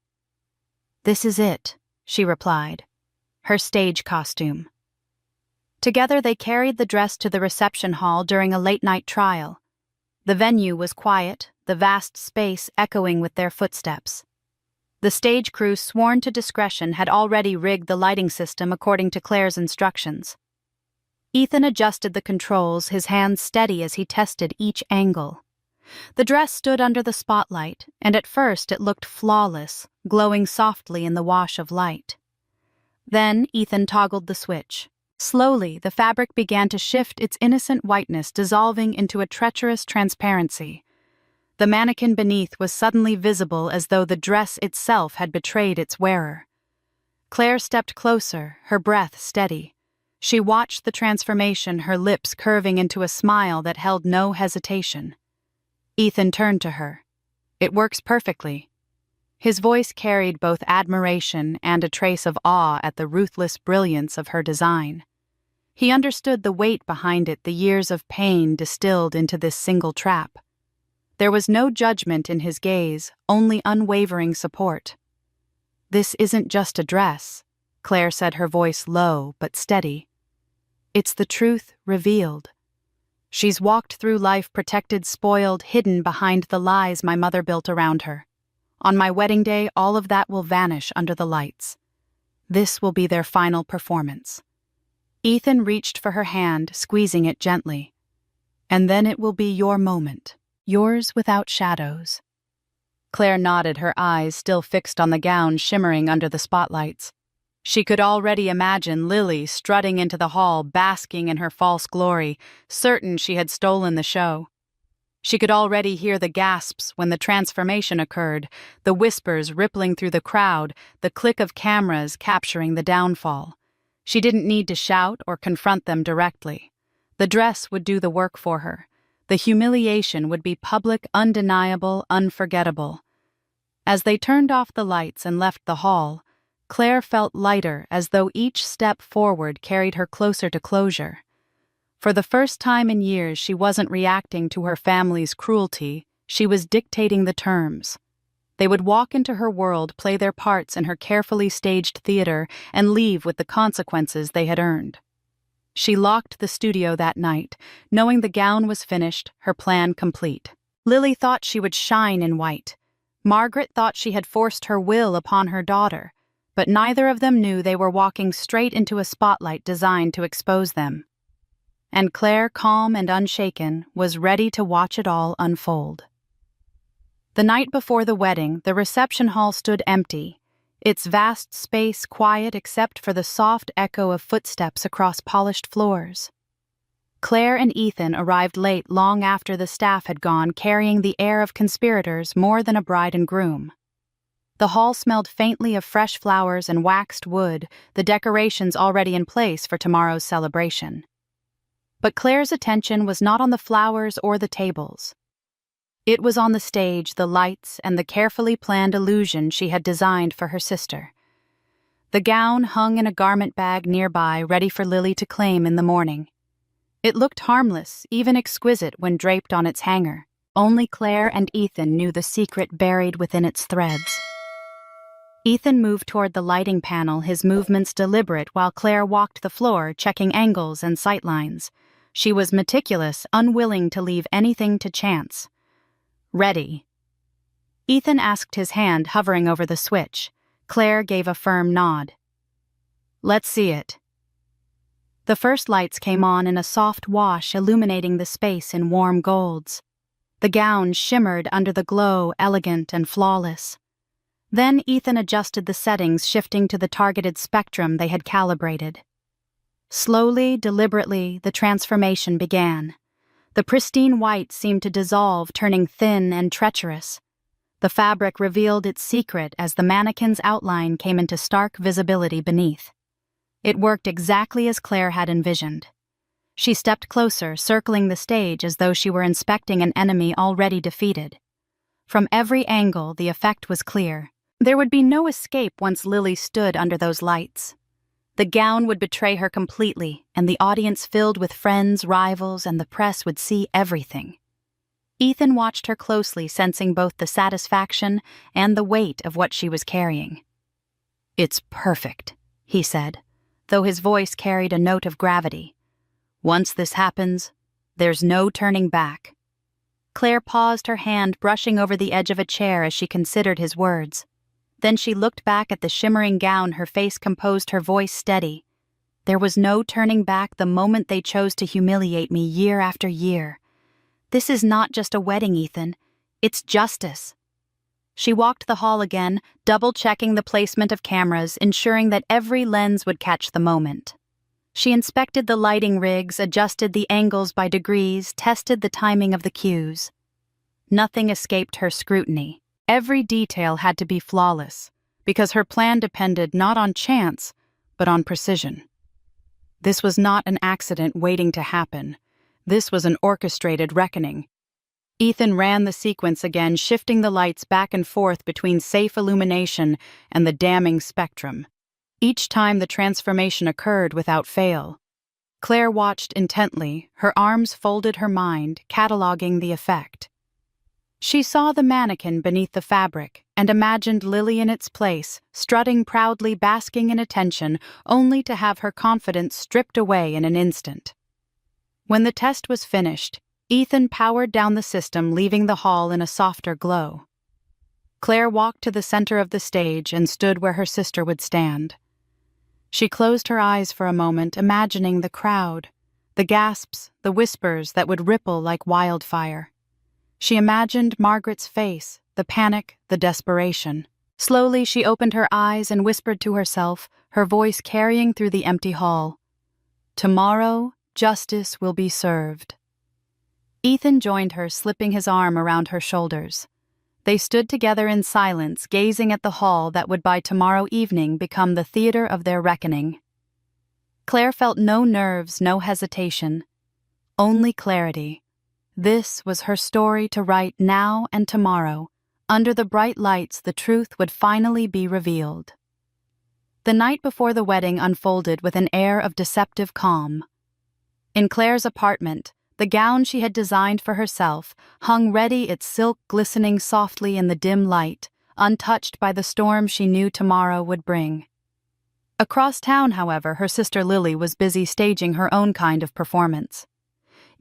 "This is it," she replied, her stage costume. Together they carried the dress to the reception hall during a late-night trial. The venue was quiet, the vast space echoing with their footsteps. The stage crew, sworn to discretion, had already rigged the lighting system according to Claire's instructions. Ethan adjusted the controls, his hands steady as he tested each angle. The dress stood under the spotlight, and at first it looked flawless, glowing softly in the wash of light. Then Ethan toggled the switch. Slowly, the fabric began to shift, its innocent whiteness dissolving into a treacherous transparency. The mannequin beneath was suddenly visible, as though the dress itself had betrayed its wearer. Claire stepped closer, her breath steady. She watched the transformation, her lips curving into a smile that held no hesitation. Ethan turned to her. "It works perfectly." His voice carried both admiration and a trace of awe at the ruthless brilliance of her design. He understood the weight behind it, the years of pain distilled into this single trap. There was no judgment in his gaze, only unwavering support. "This isn't just a dress," Claire said, her voice low but steady. "It's the truth revealed. She's walked through life protected, spoiled, hidden behind the lies my mother built around her. On my wedding day, all of that will vanish under the lights. This will be their final performance." Ethan reached for her hand, squeezing it gently. "And then it will be your moment, yours without shadows." Claire nodded, her eyes still fixed on the gown shimmering under the spotlights. She could already imagine Lily strutting into the hall, basking in her false glory, certain she had stolen the show. She could already hear the gasps when the transformation occurred, the whispers rippling through the crowd, the click of cameras capturing the downfall. She didn't need to shout or confront them directly. The dress would do the work for her. The humiliation would be public, undeniable, unforgettable. As they turned off the lights and left the hall, Claire felt lighter, as though each step forward carried her closer to closure. For the first time in years, she wasn't reacting to her family's cruelty, she was dictating the terms. They would walk into her world, play their parts in her carefully staged theater, and leave with the consequences they had earned. She locked the studio that night, knowing the gown was finished, her plan complete. Lily thought she would shine in white. Margaret thought she had forced her will upon her daughter, but neither of them knew they were walking straight into a spotlight designed to expose them. And Claire, calm and unshaken, was ready to watch it all unfold. The night before the wedding, the reception hall stood empty, its vast space quiet except for the soft echo of footsteps across polished floors. Claire and Ethan arrived late, long after the staff had gone, carrying the air of conspirators more than a bride and groom. The hall smelled faintly of fresh flowers and waxed wood, the decorations already in place for tomorrow's celebration. But Claire's attention was not on the flowers or the tables. It was on the stage, the lights, and the carefully planned illusion she had designed for her sister. The gown hung in a garment bag nearby, ready for Lily to claim in the morning. It looked harmless, even exquisite when draped on its hanger. Only Claire and Ethan knew the secret buried within its threads. Ethan moved toward the lighting panel, his movements deliberate, while Claire walked the floor, checking angles and sightlines. She was meticulous, unwilling to leave anything to chance. "Ready." Ethan asked, his hand hovering over the switch. Claire gave a firm nod. "Let's see it." The first lights came on in a soft wash, illuminating the space in warm golds. The gown shimmered under the glow, elegant and flawless. Then Ethan adjusted the settings, shifting to the targeted spectrum they had calibrated. Slowly, deliberately, the transformation began. The pristine white seemed to dissolve, turning thin and treacherous. The fabric revealed its secret as the mannequin's outline came into stark visibility beneath. It worked exactly as Claire had envisioned. She stepped closer, circling the stage as though she were inspecting an enemy already defeated. From every angle, the effect was clear. There would be no escape once Lily stood under those lights. The gown would betray her completely, and the audience filled with friends, rivals, and the press would see everything. Ethan watched her closely, sensing both the satisfaction and the weight of what she was carrying. "It's perfect," he said, though his voice carried a note of gravity. "Once this happens, there's no turning back." Claire paused, her hand brushing over the edge of a chair as she considered his words. Then she looked back at the shimmering gown, her face composed, her voice steady. "There was no turning back the moment they chose to humiliate me year after year. This is not just a wedding, Ethan. It's justice." She walked the hall again, double-checking the placement of cameras, ensuring that every lens would catch the moment. She inspected the lighting rigs, adjusted the angles by degrees, tested the timing of the cues. Nothing escaped her scrutiny. Every detail had to be flawless, because her plan depended not on chance, but on precision. This was not an accident waiting to happen. This was an orchestrated reckoning. Ethan ran the sequence again, shifting the lights back and forth between safe illumination and the damning spectrum. Each time the transformation occurred without fail. Claire watched intently, her arms folded, her mind cataloging the effect. She saw the mannequin beneath the fabric and imagined Lily in its place, strutting proudly, basking in attention, only to have her confidence stripped away in an instant. When the test was finished, Ethan powered down the system, leaving the hall in a softer glow. Claire walked to the center of the stage and stood where her sister would stand. She closed her eyes for a moment, imagining the crowd, the gasps, the whispers that would ripple like wildfire. She imagined Margaret's face, the panic, the desperation. Slowly she opened her eyes and whispered to herself, her voice carrying through the empty hall. "Tomorrow, justice will be served." Ethan joined her, slipping his arm around her shoulders. They stood together in silence, gazing at the hall that would by tomorrow evening become the theater of their reckoning. Claire felt no nerves, no hesitation. Only clarity. This was her story to write now and tomorrow. Under the bright lights, the truth would finally be revealed. The night before the wedding unfolded with an air of deceptive calm. In Claire's apartment, the gown she had designed for herself hung ready, its silk glistening softly in the dim light, untouched by the storm she knew tomorrow would bring. Across town, however, her sister Lily was busy staging her own kind of performance.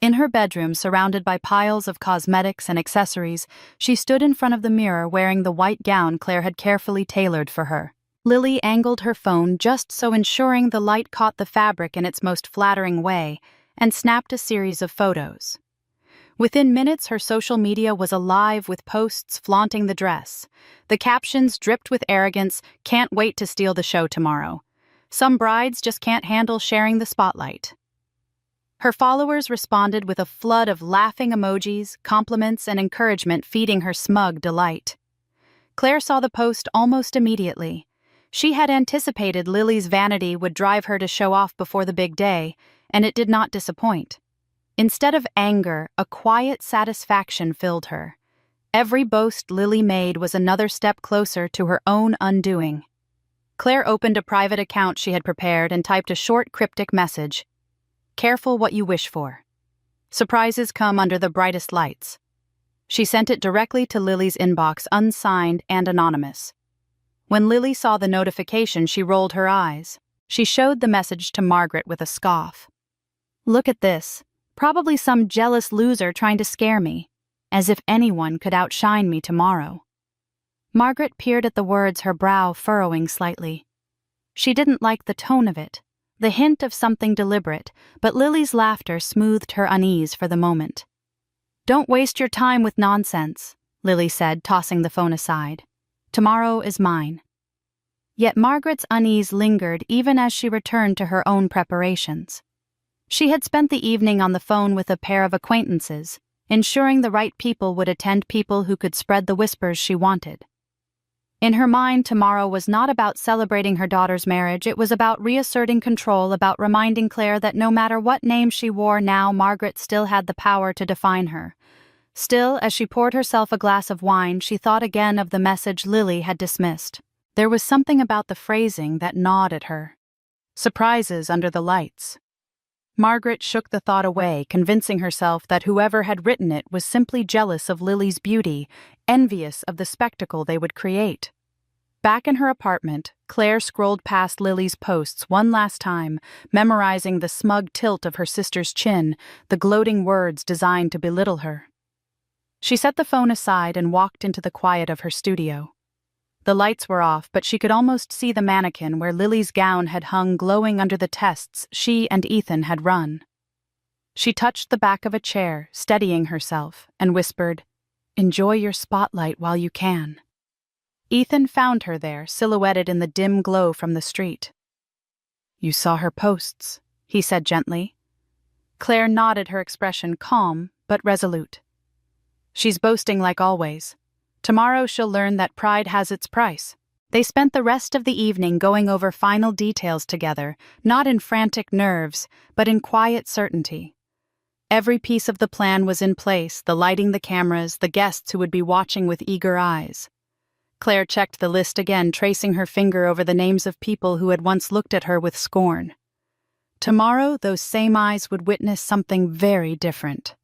In her bedroom, surrounded by piles of cosmetics and accessories, she stood in front of the mirror wearing the white gown Claire had carefully tailored for her. Lily angled her phone just so ensuring the light caught the fabric in its most flattering way, and snapped a series of photos. Within minutes, her social media was alive with posts flaunting the dress. The captions dripped with arrogance, "Can't wait to steal the show tomorrow. Some brides just can't handle sharing the spotlight." Her followers responded with a flood of laughing emojis, compliments, and encouragement, feeding her smug delight. Claire saw the post almost immediately. She had anticipated Lily's vanity would drive her to show off before the big day, and it did not disappoint. Instead of anger, a quiet satisfaction filled her. Every boast Lily made was another step closer to her own undoing. Claire opened a private account she had prepared and typed a short, cryptic message. "Careful what you wish for. Surprises come under the brightest lights." She sent it directly to Lily's inbox, unsigned and anonymous. When Lily saw the notification, she rolled her eyes. She showed the message to Margaret with a scoff. "Look at this. Probably some jealous loser trying to scare me. As if anyone could outshine me tomorrow." Margaret peered at the words, her brow furrowing slightly. She didn't like the tone of it, the hint of something deliberate, but Lily's laughter smoothed her unease for the moment. "Don't waste your time with nonsense," Lily said, tossing the phone aside. "Tomorrow is mine." Yet Margaret's unease lingered even as she returned to her own preparations. She had spent the evening on the phone with a pair of acquaintances, ensuring the right people would attend, people who could spread the whispers she wanted. In her mind, tomorrow was not about celebrating her daughter's marriage, it was about reasserting control, about reminding Claire that no matter what name she wore now, Margaret still had the power to define her. Still, as she poured herself a glass of wine, she thought again of the message Lily had dismissed. There was something about the phrasing that gnawed at her. Surprises under the lights. Margaret shook the thought away, convincing herself that whoever had written it was simply jealous of Lily's beauty, envious of the spectacle they would create. Back in her apartment, Claire scrolled past Lily's posts one last time, memorizing the smug tilt of her sister's chin, the gloating words designed to belittle her. She set the phone aside and walked into the quiet of her studio. The lights were off, but she could almost see the mannequin where Lily's gown had hung glowing under the tests she and Ethan had run. She touched the back of a chair, steadying herself, and whispered, "Enjoy your spotlight while you can." Ethan found her there, silhouetted in the dim glow from the street. "You saw her posts," he said gently. Claire nodded, her expression calm but resolute. "She's boasting like always. Tomorrow she'll learn that pride has its price." They spent the rest of the evening going over final details together, not in frantic nerves, but in quiet certainty. Every piece of the plan was in place, the lighting, the cameras, the guests who would be watching with eager eyes. Claire checked the list again, tracing her finger over the names of people who had once looked at her with scorn. Tomorrow, those same eyes would witness something very different.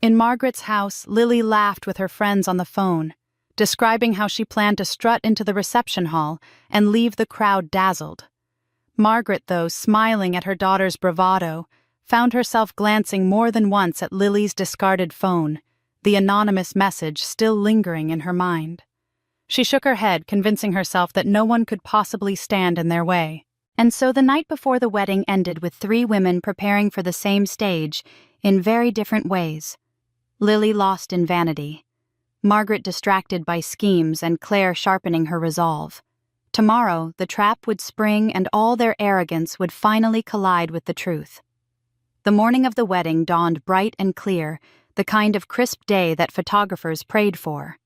In Margaret's house, Lily laughed with her friends on the phone, describing how she planned to strut into the reception hall and leave the crowd dazzled. Margaret, though, smiling at her daughter's bravado, found herself glancing more than once at Lily's discarded phone, the anonymous message still lingering in her mind. She shook her head, convincing herself that no one could possibly stand in their way. And so the night before the wedding ended with 3 women preparing for the same stage in very different ways. Lily lost in vanity, Margaret distracted by schemes, and Claire sharpening her resolve. Tomorrow, the trap would spring and all their arrogance would finally collide with the truth. The morning of the wedding dawned bright and clear, the kind of crisp day that photographers prayed for.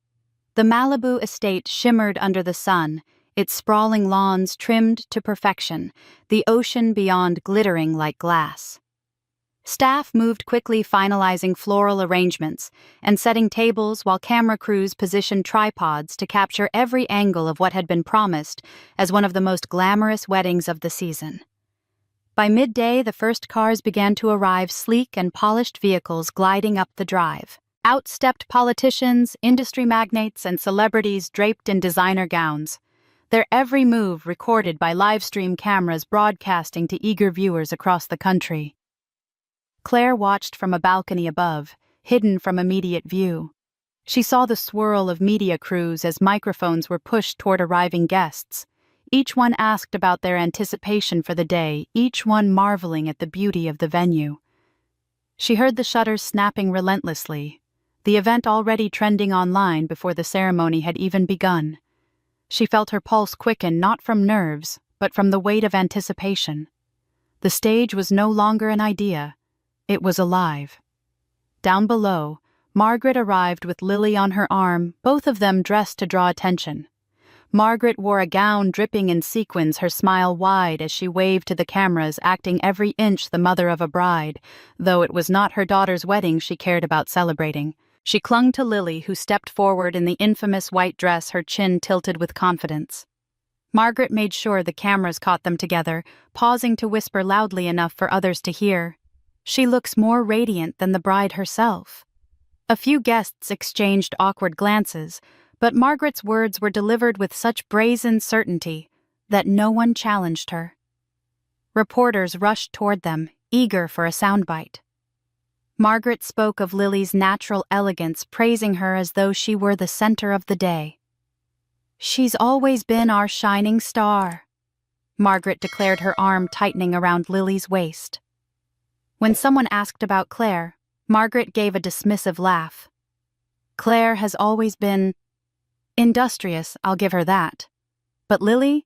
The Malibu estate shimmered under the sun, its sprawling lawns trimmed to perfection, the ocean beyond glittering like glass. Staff moved quickly finalizing floral arrangements and setting tables while camera crews positioned tripods to capture every angle of what had been promised as one of the most glamorous weddings of the season. By midday, the first cars began to arrive, sleek and polished vehicles gliding up the drive. Out stepped politicians, industry magnates, and celebrities draped in designer gowns, their every move recorded by live-stream cameras broadcasting to eager viewers across the country. Claire watched from a balcony above, hidden from immediate view. She saw the swirl of media crews as microphones were pushed toward arriving guests. Each one asked about their anticipation for the day, each one marveling at the beauty of the venue. She heard the shutters snapping relentlessly, the event already trending online before the ceremony had even begun. She felt her pulse quicken not from nerves, but from the weight of anticipation. The stage was no longer an idea. It was alive. Down below, Margaret arrived with Lily on her arm, both of them dressed to draw attention. Margaret wore a gown dripping in sequins, her smile wide as she waved to the cameras, acting every inch the mother of a bride, though it was not her daughter's wedding she cared about celebrating. She clung to Lily, who stepped forward in the infamous white dress, her chin tilted with confidence. Margaret made sure the cameras caught them together, pausing to whisper loudly enough for others to hear. "She looks more radiant than the bride herself." A few guests exchanged awkward glances, but Margaret's words were delivered with such brazen certainty that no one challenged her. Reporters rushed toward them, eager for a soundbite. Margaret spoke of Lily's natural elegance, praising her as though she were the center of the day. "She's always been our shining star," Margaret declared, her arm tightening around Lily's waist. When someone asked about Claire, Margaret gave a dismissive laugh. "Claire has always been industrious, I'll give her that. But Lily?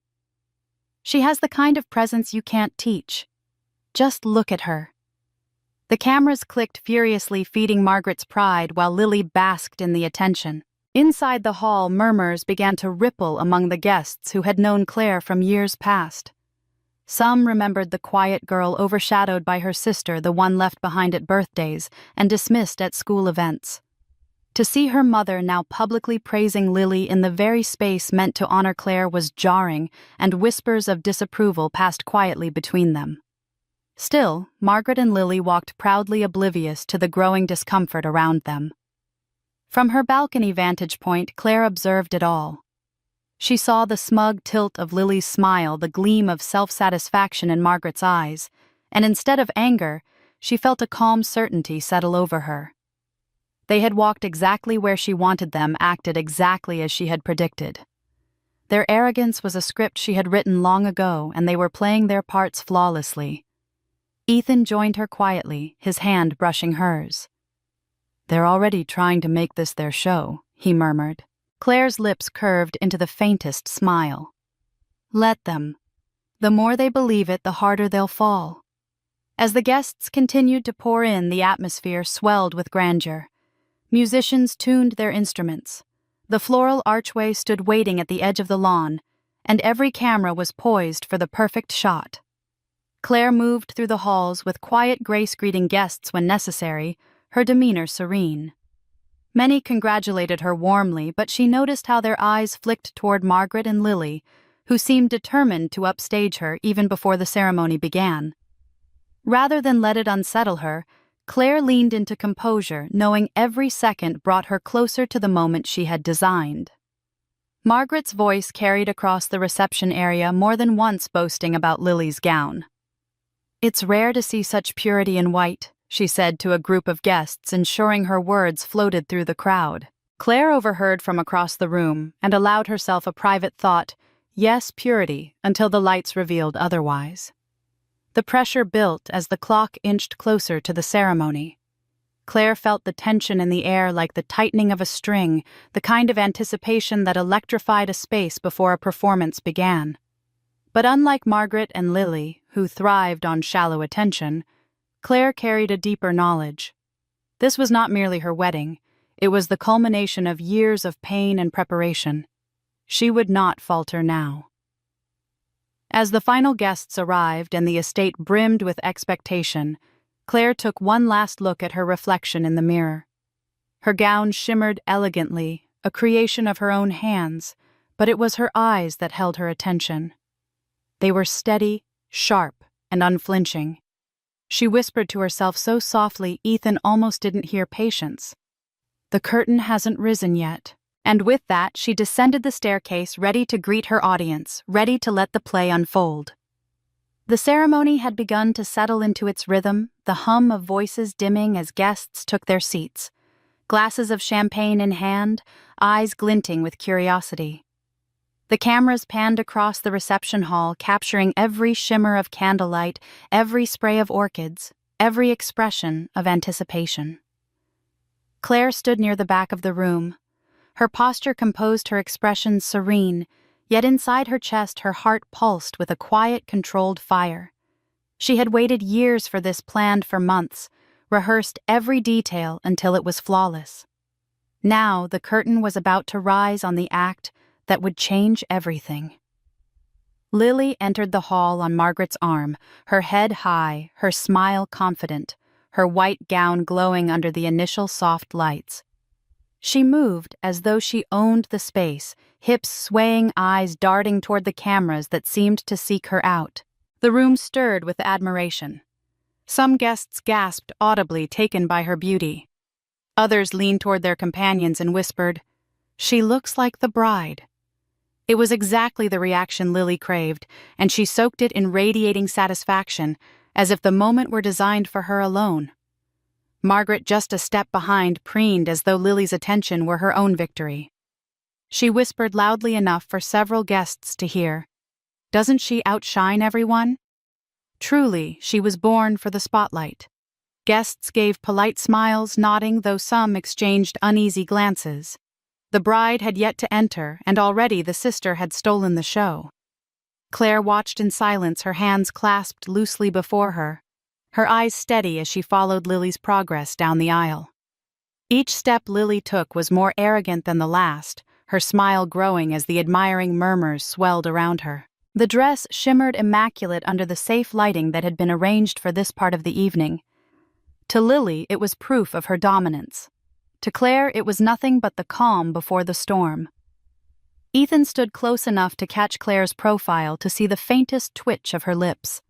She has the kind of presence you can't teach. Just look at her." The cameras clicked furiously, feeding Margaret's pride while Lily basked in the attention. Inside the hall, murmurs began to ripple among the guests who had known Claire from years past. Some remembered the quiet girl overshadowed by her sister, the one left behind at birthdays and dismissed at school events. To see her mother now publicly praising Lily in the very space meant to honor Claire was jarring, and whispers of disapproval passed quietly between them. Still, Margaret and Lily walked proudly oblivious to the growing discomfort around them. From her balcony vantage point, Claire observed it all. She saw the smug tilt of Lily's smile, the gleam of self-satisfaction in Margaret's eyes, and instead of anger, she felt a calm certainty settle over her. They had walked exactly where she wanted them, acted exactly as she had predicted. Their arrogance was a script she had written long ago, and they were playing their parts flawlessly. Ethan joined her quietly, his hand brushing hers. "They're already trying to make this their show," he murmured. Claire's lips curved into the faintest smile. "Let them. The more they believe it, the harder they'll fall." As the guests continued to pour in, the atmosphere swelled with grandeur. Musicians tuned their instruments. The floral archway stood waiting at the edge of the lawn, and every camera was poised for the perfect shot. Claire moved through the halls with quiet grace, greeting guests when necessary, her demeanor serene. Many congratulated her warmly, but she noticed how their eyes flicked toward Margaret and Lily, who seemed determined to upstage her even before the ceremony began. Rather than let it unsettle her, Claire leaned into composure, knowing every second brought her closer to the moment she had designed. Margaret's voice carried across the reception area, more than once boasting about Lily's gown. "It's rare to see such purity in white," she said to a group of guests, ensuring her words floated through the crowd. Claire overheard from across the room and allowed herself a private thought, yes, purity, until the lights revealed otherwise. The pressure built as the clock inched closer to the ceremony. Claire felt the tension in the air like the tightening of a string, the kind of anticipation that electrified a space before a performance began. But unlike Margaret and Lily, who thrived on shallow attention, Claire carried a deeper knowledge. This was not merely her wedding, it was the culmination of years of pain and preparation. She would not falter now. As the final guests arrived and the estate brimmed with expectation, Claire took one last look at her reflection in the mirror. Her gown shimmered elegantly, a creation of her own hands, but it was her eyes that held her attention. They were steady, sharp, and unflinching. She whispered to herself so softly Ethan almost didn't hear Patience. The curtain hasn't risen yet. And with that, she descended the staircase, ready to greet her audience, ready to let the play unfold. The ceremony had begun to settle into its rhythm, the hum of voices dimming as guests took their seats, glasses of champagne in hand, eyes glinting with curiosity. The cameras panned across the reception hall, capturing every shimmer of candlelight, every spray of orchids, every expression of anticipation. Claire stood near the back of the room. Her posture composed, her expression serene, yet inside her chest her heart pulsed with a quiet, controlled fire. She had waited years for this, planned for months, rehearsed every detail until it was flawless. Now the curtain was about to rise on the act that would change everything. Lily entered the hall on Margaret's arm, her head high, her smile confident, her white gown glowing under the initial soft lights. She moved as though she owned the space, hips swaying, eyes darting toward the cameras that seemed to seek her out. The room stirred with admiration. Some guests gasped audibly, taken by her beauty. Others leaned toward their companions and whispered, "She looks like the bride." It was exactly the reaction Lily craved, and she soaked it in radiating satisfaction, as if the moment were designed for her alone. Margaret, just a step behind, preened as though Lily's attention were her own victory. She whispered loudly enough for several guests to hear, "Doesn't she outshine everyone?" Truly, she was born for the spotlight. Guests gave polite smiles, nodding, though some exchanged uneasy glances. The bride had yet to enter, and already the sister had stolen the show. Claire watched in silence, her hands clasped loosely before her, her eyes steady as she followed Lily's progress down the aisle. Each step Lily took was more arrogant than the last, her smile growing as the admiring murmurs swelled around her. The dress shimmered immaculate under the safe lighting that had been arranged for this part of the evening. To Lily, it was proof of her dominance. To Claire, it was nothing but the calm before the storm. Ethan stood close enough to catch Claire's profile, to see the faintest twitch of her lips.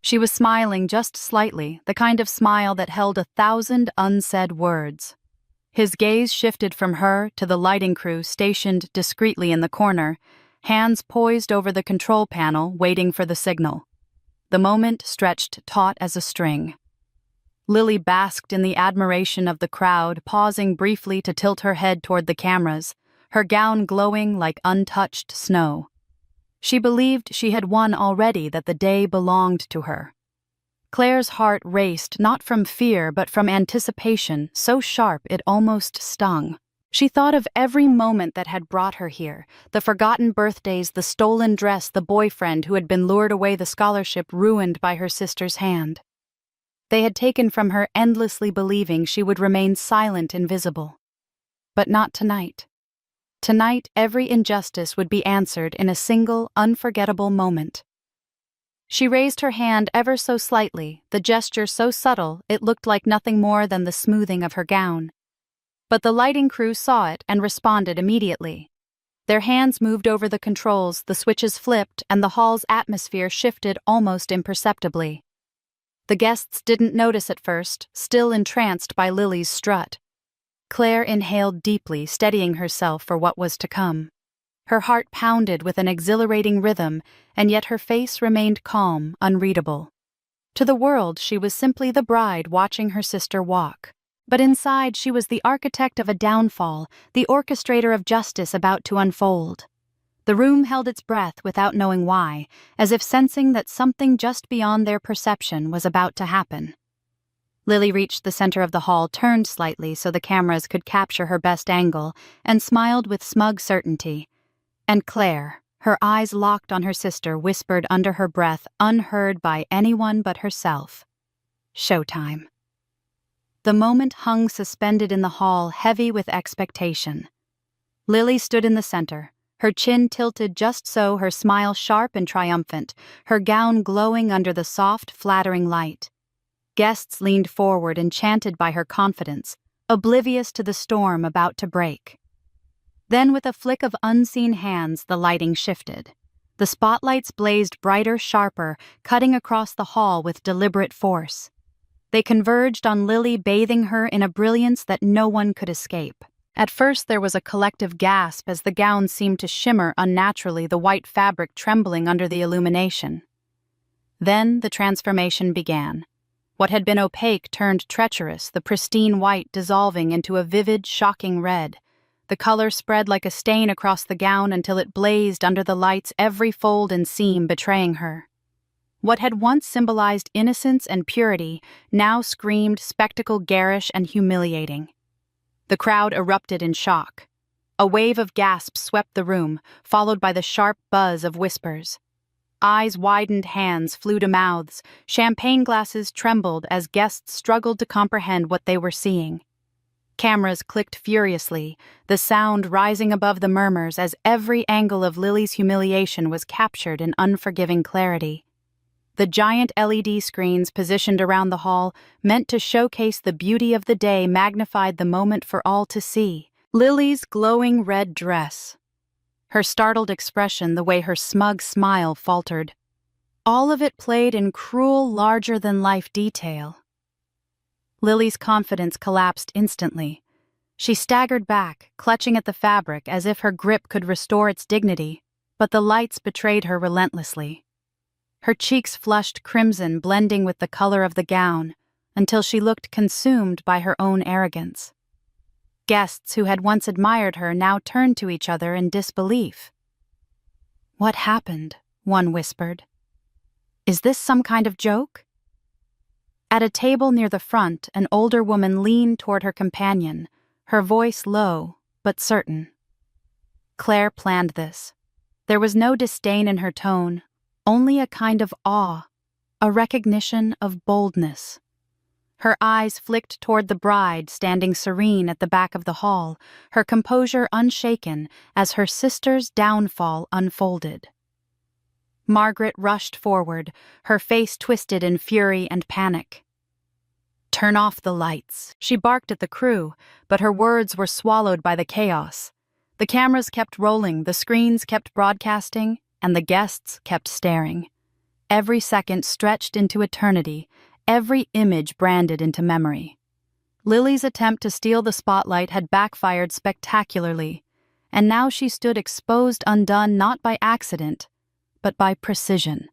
She was smiling just slightly, the kind of smile that held 1,000 unsaid words. His gaze shifted from her to the lighting crew stationed discreetly in the corner, hands poised over the control panel, waiting for the signal. The moment stretched taut as a string. Lily basked in the admiration of the crowd, pausing briefly to tilt her head toward the cameras, her gown glowing like untouched snow. She believed she had won already, that the day belonged to her. Claire's heart raced, not from fear but from anticipation, so sharp it almost stung. She thought of every moment that had brought her here, the forgotten birthdays, the stolen dress, the boyfriend who had been lured away, the scholarship ruined by her sister's hand. They had taken from her, endlessly believing she would remain silent, invisible. But not tonight. Tonight, every injustice would be answered in a single, unforgettable moment. She raised her hand ever so slightly, the gesture so subtle it looked like nothing more than the smoothing of her gown. But the lighting crew saw it and responded immediately. Their hands moved over the controls, the switches flipped, and the hall's atmosphere shifted almost imperceptibly. The guests didn't notice at first, still entranced by Lily's strut. Claire inhaled deeply, steadying herself for what was to come. Her heart pounded with an exhilarating rhythm, and yet her face remained calm, unreadable. To the world, she was simply the bride watching her sister walk. But inside, she was the architect of a downfall, the orchestrator of justice about to unfold. The room held its breath without knowing why, as if sensing that something just beyond their perception was about to happen. Lily reached the center of the hall, turned slightly so the cameras could capture her best angle, and smiled with smug certainty. And Claire, her eyes locked on her sister, whispered under her breath, unheard by anyone but herself, "Showtime." The moment hung suspended in the hall, heavy with expectation. Lily stood in the center, her chin tilted just so, her smile sharp and triumphant, her gown glowing under the soft, flattering light. Guests leaned forward, enchanted by her confidence, oblivious to the storm about to break. Then, with a flick of unseen hands, the lighting shifted. The spotlights blazed brighter, sharper, cutting across the hall with deliberate force. They converged on Lily, bathing her in a brilliance that no one could escape. At first there was a collective gasp as the gown seemed to shimmer unnaturally, the white fabric trembling under the illumination. Then the transformation began. What had been opaque turned treacherous, the pristine white dissolving into a vivid, shocking red. The color spread like a stain across the gown until it blazed under the lights, every fold and seam betraying her. What had once symbolized innocence and purity now screamed spectacle, garish and humiliating. The crowd erupted in shock. A wave of gasps swept the room, followed by the sharp buzz of whispers. Eyes widened, hands flew to mouths, champagne glasses trembled as guests struggled to comprehend what they were seeing. Cameras clicked furiously, the sound rising above the murmurs as every angle of Lily's humiliation was captured in unforgiving clarity. The giant LED screens positioned around the hall, meant to showcase the beauty of the day, magnified the moment for all to see. Lily's glowing red dress. Her startled expression, the way her smug smile faltered. All of it played in cruel, larger-than-life detail. Lily's confidence collapsed instantly. She staggered back, clutching at the fabric as if her grip could restore its dignity, but the lights betrayed her relentlessly. Her cheeks flushed crimson, blending with the color of the gown, until she looked consumed by her own arrogance. Guests who had once admired her now turned to each other in disbelief. "What happened?" one whispered. "Is this some kind of joke?" At a table near the front, an older woman leaned toward her companion, her voice low but certain. Claire planned this. There was no disdain in her tone, only a kind of awe, a recognition of boldness. Her eyes flicked toward the bride standing serene at the back of the hall, her composure unshaken as her sister's downfall unfolded. Margaret rushed forward, her face twisted in fury and panic. "Turn off the lights," she barked at the crew, but her words were swallowed by the chaos. The cameras kept rolling, the screens kept broadcasting, and the guests kept staring. Every second stretched into eternity, every image branded into memory. Lily's attempt to steal the spotlight had backfired spectacularly, and now she stood exposed, undone not by accident, but by precision.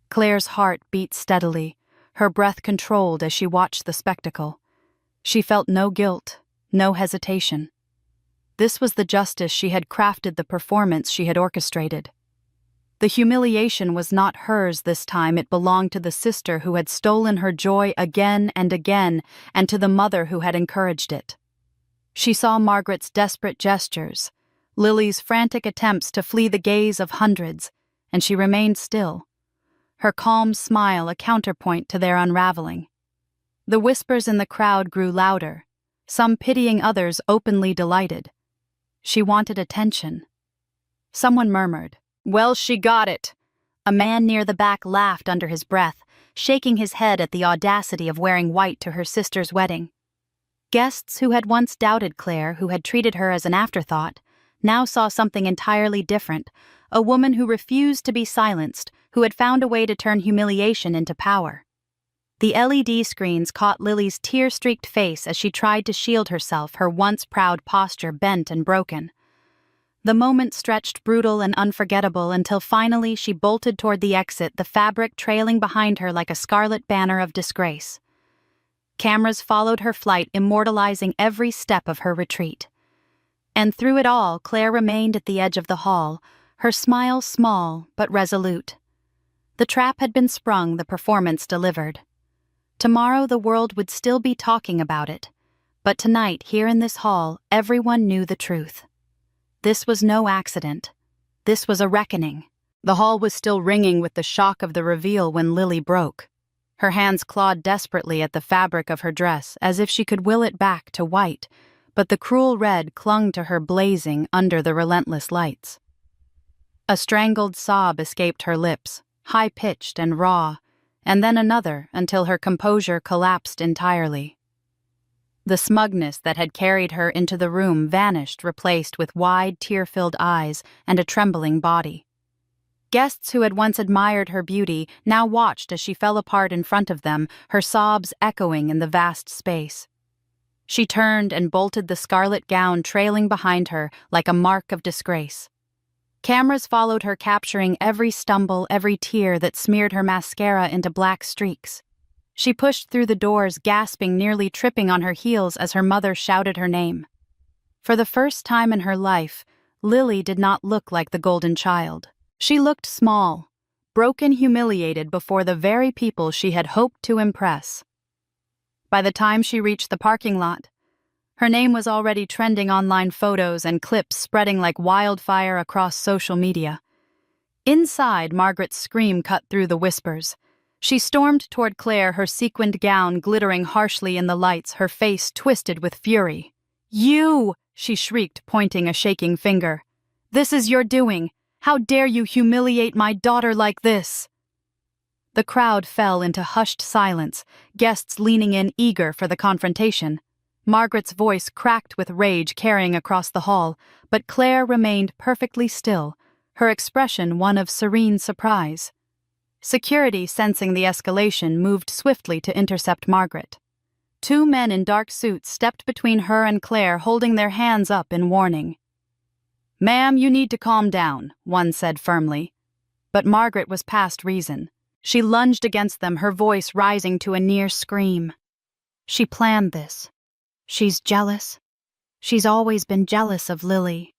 Claire's heart beat steadily, her breath controlled as she watched the spectacle. She felt no guilt, no hesitation. This was the justice she had crafted, the performance she had orchestrated. The humiliation was not hers this time, it belonged to the sister who had stolen her joy again and again, and to the mother who had encouraged it. She saw Margaret's desperate gestures, Lily's frantic attempts to flee the gaze of hundreds, and she remained still, her calm smile a counterpoint to their unraveling. The whispers in the crowd grew louder, some pitying, others openly delighted. She wanted attention. Someone murmured, "Well, she got it." A man near the back laughed under his breath, shaking his head at the audacity of wearing white to her sister's wedding. Guests who had once doubted Claire, who had treated her as an afterthought, now saw something entirely different, a woman who refused to be silenced, who had found a way to turn humiliation into power. The LED screens caught Lily's tear-streaked face as she tried to shield herself, her once proud posture bent and broken. The moment stretched brutal and unforgettable until finally she bolted toward the exit, the fabric trailing behind her like a scarlet banner of disgrace. Cameras followed her flight, immortalizing every step of her retreat. And through it all, Claire remained at the edge of the hall, her smile small but resolute. The trap had been sprung, the performance delivered. Tomorrow the world would still be talking about it, but tonight, here in this hall, everyone knew the truth. This was no accident. This was a reckoning. The hall was still ringing with the shock of the reveal when Lily broke. Her hands clawed desperately at the fabric of her dress as if she could will it back to white, but the cruel red clung to her blazing under the relentless lights. A strangled sob escaped her lips, high-pitched and raw, and then another until her composure collapsed entirely. The smugness that had carried her into the room vanished, replaced with wide, tear-filled eyes and a trembling body. Guests who had once admired her beauty now watched as she fell apart in front of them, her sobs echoing in the vast space. She turned and bolted the scarlet gown trailing behind her like a mark of disgrace. Cameras followed her, capturing every stumble, every tear that smeared her mascara into black streaks. She pushed through the doors, gasping, nearly tripping on her heels as her mother shouted her name. For the first time in her life, Lily did not look like the golden child. She looked small, broken, humiliated before the very people she had hoped to impress. By the time she reached the parking lot, her name was already trending online, photos and clips spreading like wildfire across social media. Inside, Margaret's scream cut through the whispers. She stormed toward Claire, her sequined gown glittering harshly in the lights, her face twisted with fury. "You!" she shrieked, pointing a shaking finger. "This is your doing! How dare you humiliate my daughter like this?" The crowd fell into hushed silence, guests leaning in eager for the confrontation. Margaret's voice cracked with rage carrying across the hall, but Claire remained perfectly still, her expression one of serene surprise. Security, sensing the escalation, moved swiftly to intercept Margaret. Two men in dark suits stepped between her and Claire, holding their hands up in warning. "Ma'am, you need to calm down," one said firmly. But Margaret was past reason. She lunged against them, her voice rising to a near scream. "She planned this. She's jealous. She's always been jealous of Lily."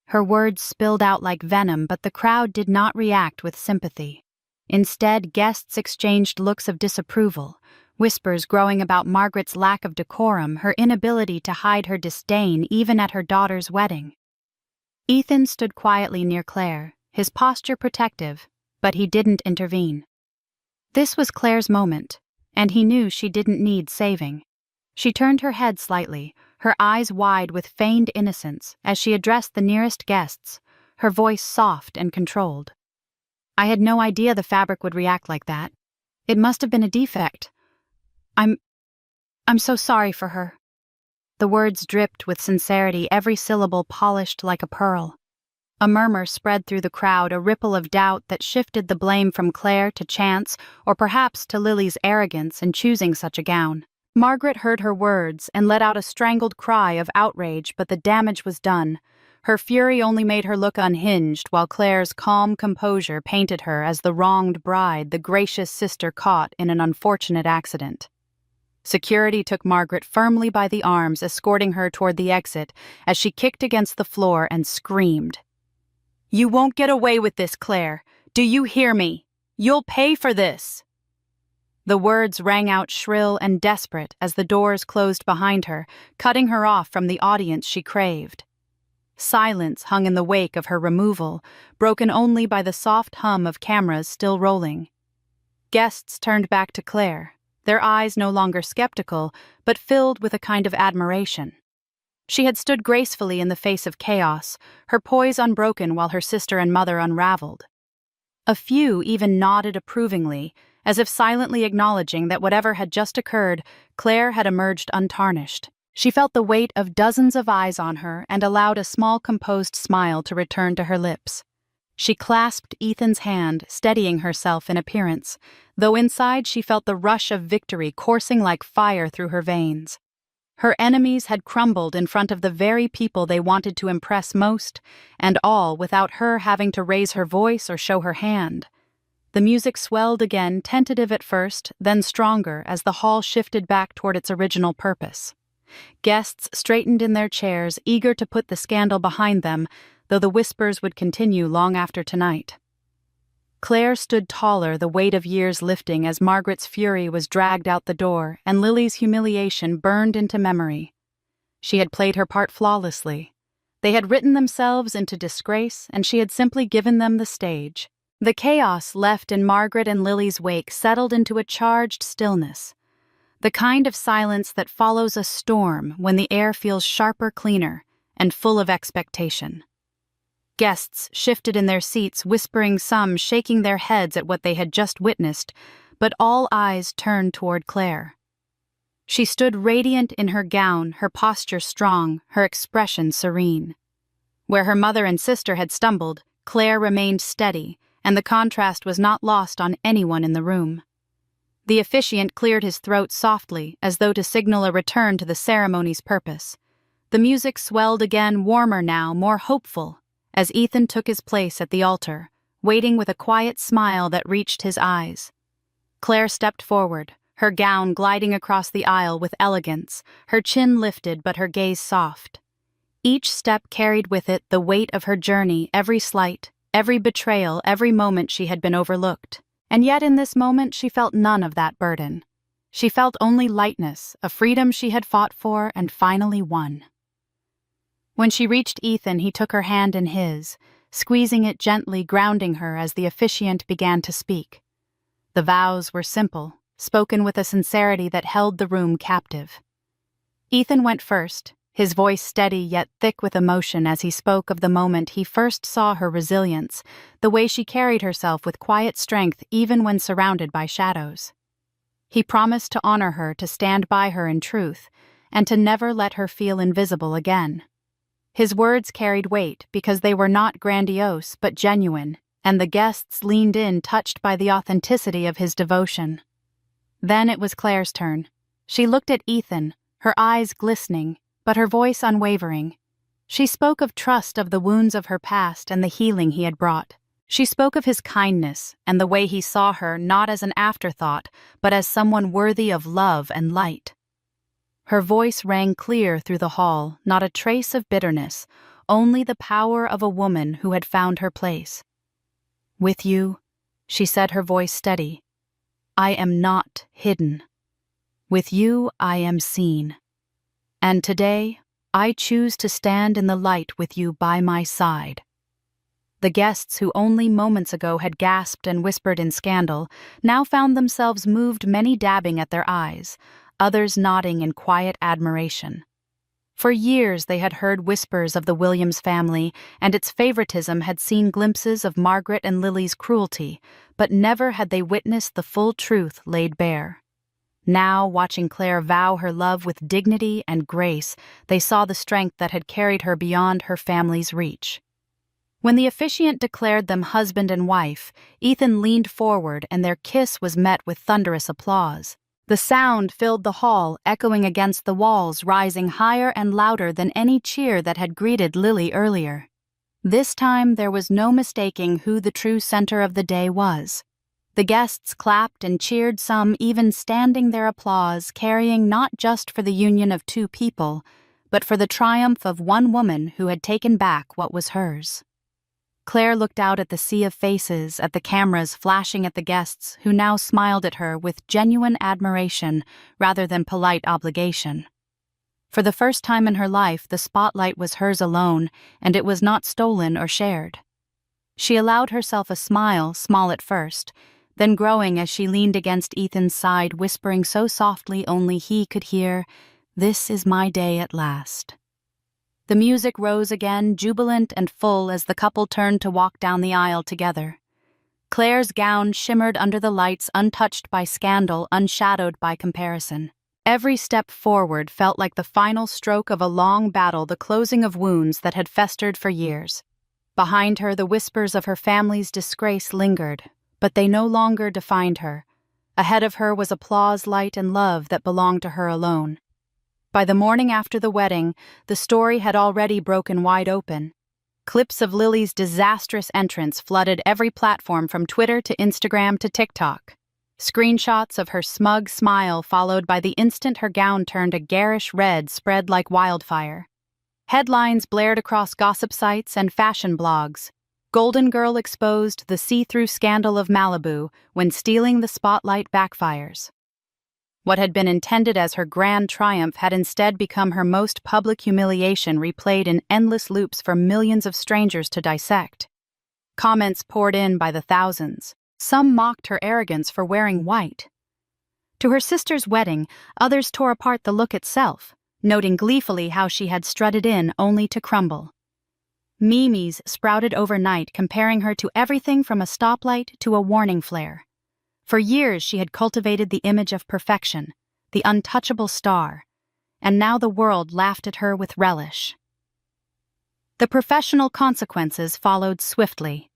Her words spilled out like venom, but the crowd did not react with sympathy. Instead, guests exchanged looks of disapproval, whispers growing about Margaret's lack of decorum, her inability to hide her disdain even at her daughter's wedding. Ethan stood quietly near Claire, his posture protective, but he didn't intervene. This was Claire's moment, and he knew she didn't need saving. She turned her head slightly, her eyes wide with feigned innocence, as she addressed the nearest guests, her voice soft and controlled. "I had no idea the fabric would react like that. It must have been a defect. I'm so sorry for her." The words dripped with sincerity, every syllable polished like a pearl. A murmur spread through the crowd, a ripple of doubt that shifted the blame from Claire to chance, or perhaps to Lily's arrogance in choosing such a gown. Margaret heard her words and let out a strangled cry of outrage, but the damage was done. Her fury only made her look unhinged, while Claire's calm composure painted her as the wronged bride the gracious sister caught in an unfortunate accident. Security took Margaret firmly by the arms, escorting her toward the exit as she kicked against the floor and screamed. "You won't get away with this, Claire. Do you hear me? You'll pay for this." The words rang out shrill and desperate as the doors closed behind her, cutting her off from the audience she craved. Silence hung in the wake of her removal, broken only by the soft hum of cameras still rolling. Guests turned back to Claire, their eyes no longer skeptical, but filled with a kind of admiration. She had stood gracefully in the face of chaos, her poise unbroken while her sister and mother unraveled. A few even nodded approvingly, as if silently acknowledging that whatever had just occurred, Claire had emerged untarnished. She felt the weight of dozens of eyes on her and allowed a small composed smile to return to her lips. She clasped Ethan's hand, steadying herself in appearance, though inside she felt the rush of victory coursing like fire through her veins. Her enemies had crumbled in front of the very people they wanted to impress most, and all without her having to raise her voice or show her hand. The music swelled again, tentative at first, then stronger as the hall shifted back toward its original purpose. Guests straightened in their chairs, eager to put the scandal behind them, though the whispers would continue long after tonight. Claire stood taller, the weight of years lifting as Margaret's fury was dragged out the door and Lily's humiliation burned into memory. She had played her part flawlessly. They had written themselves into disgrace, and she had simply given them the stage. The chaos left in Margaret and Lily's wake settled into a charged stillness, the kind of silence that follows a storm when the air feels sharper, cleaner, and full of expectation. Guests shifted in their seats, whispering, some shaking their heads at what they had just witnessed, but all eyes turned toward Claire. She stood radiant in her gown, her posture strong, her expression serene. Where her mother and sister had stumbled, Claire remained steady, and the contrast was not lost on anyone in the room. The officiant cleared his throat softly, as though to signal a return to the ceremony's purpose. The music swelled again, warmer now, more hopeful, as Ethan took his place at the altar, waiting with a quiet smile that reached his eyes. Claire stepped forward, her gown gliding across the aisle with elegance, her chin lifted but her gaze soft. Each step carried with it the weight of her journey, every slight, every betrayal, every moment she had been overlooked. And yet in this moment she felt none of that burden. She felt only lightness, a freedom she had fought for and finally won. When she reached Ethan, he took her hand in his, squeezing it gently, grounding her as the officiant began to speak. The vows were simple, spoken with a sincerity that held the room captive. Ethan went first, his voice steady yet thick with emotion as he spoke of the moment he first saw her resilience, the way she carried herself with quiet strength even when surrounded by shadows. He promised to honor her, to stand by her in truth, and to never let her feel invisible again. His words carried weight because they were not grandiose but genuine, and the guests leaned in, touched by the authenticity of his devotion. Then it was Claire's turn. She looked at Ethan, her eyes glistening, but her voice unwavering. She spoke of trust, of the wounds of her past and the healing he had brought. She spoke of his kindness and the way he saw her not as an afterthought, but as someone worthy of love and light. Her voice rang clear through the hall, not a trace of bitterness, only the power of a woman who had found her place. "With you," she said, her voice steady, "I am not hidden. With you I am seen. And today, I choose to stand in the light with you by my side." The guests who only moments ago had gasped and whispered in scandal now found themselves moved, many dabbing at their eyes, others nodding in quiet admiration. For years they had heard whispers of the Williams family, and its favoritism had seen glimpses of Margaret and Lily's cruelty, but never had they witnessed the full truth laid bare. Now, watching Claire vow her love with dignity and grace, they saw the strength that had carried her beyond her family's reach. When the officiant declared them husband and wife, Ethan leaned forward and their kiss was met with thunderous applause. The sound filled the hall, echoing against the walls, rising higher and louder than any cheer that had greeted Lily earlier. This time there was no mistaking who the true center of the day was. The guests clapped and cheered, some even standing their applause, carrying not just for the union of two people, but for the triumph of one woman who had taken back what was hers. Claire looked out at the sea of faces, at the cameras flashing at the guests, who now smiled at her with genuine admiration rather than polite obligation. For the first time in her life, the spotlight was hers alone, and it was not stolen or shared. She allowed herself a smile, small at first, then growing as she leaned against Ethan's side, whispering so softly only he could hear, "This is my day at last." The music rose again, jubilant and full, as the couple turned to walk down the aisle together. Claire's gown shimmered under the lights, untouched by scandal, unshadowed by comparison. Every step forward felt like the final stroke of a long battle, the closing of wounds that had festered for years. Behind her, the whispers of her family's disgrace lingered, but they no longer defined her. Ahead of her was applause, light, and love that belonged to her alone. By the morning after the wedding, the story had already broken wide open. Clips of Lily's disastrous entrance flooded every platform from Twitter to Instagram to TikTok. Screenshots of her smug smile, followed by the instant her gown turned a garish red, spread like wildfire. Headlines blared across gossip sites and fashion blogs. Golden Girl exposed the see-through scandal of Malibu when stealing the spotlight backfires. What had been intended as her grand triumph had instead become her most public humiliation, replayed in endless loops for millions of strangers to dissect. Comments poured in by the thousands. Some mocked her arrogance for wearing white. To her sister's wedding, others tore apart the look itself, noting gleefully how she had strutted in only to crumble. Memes sprouted overnight, comparing her to everything from a stoplight to a warning flare. For years she had cultivated the image of perfection, the untouchable star, and now the world laughed at her with relish. The professional consequences followed swiftly.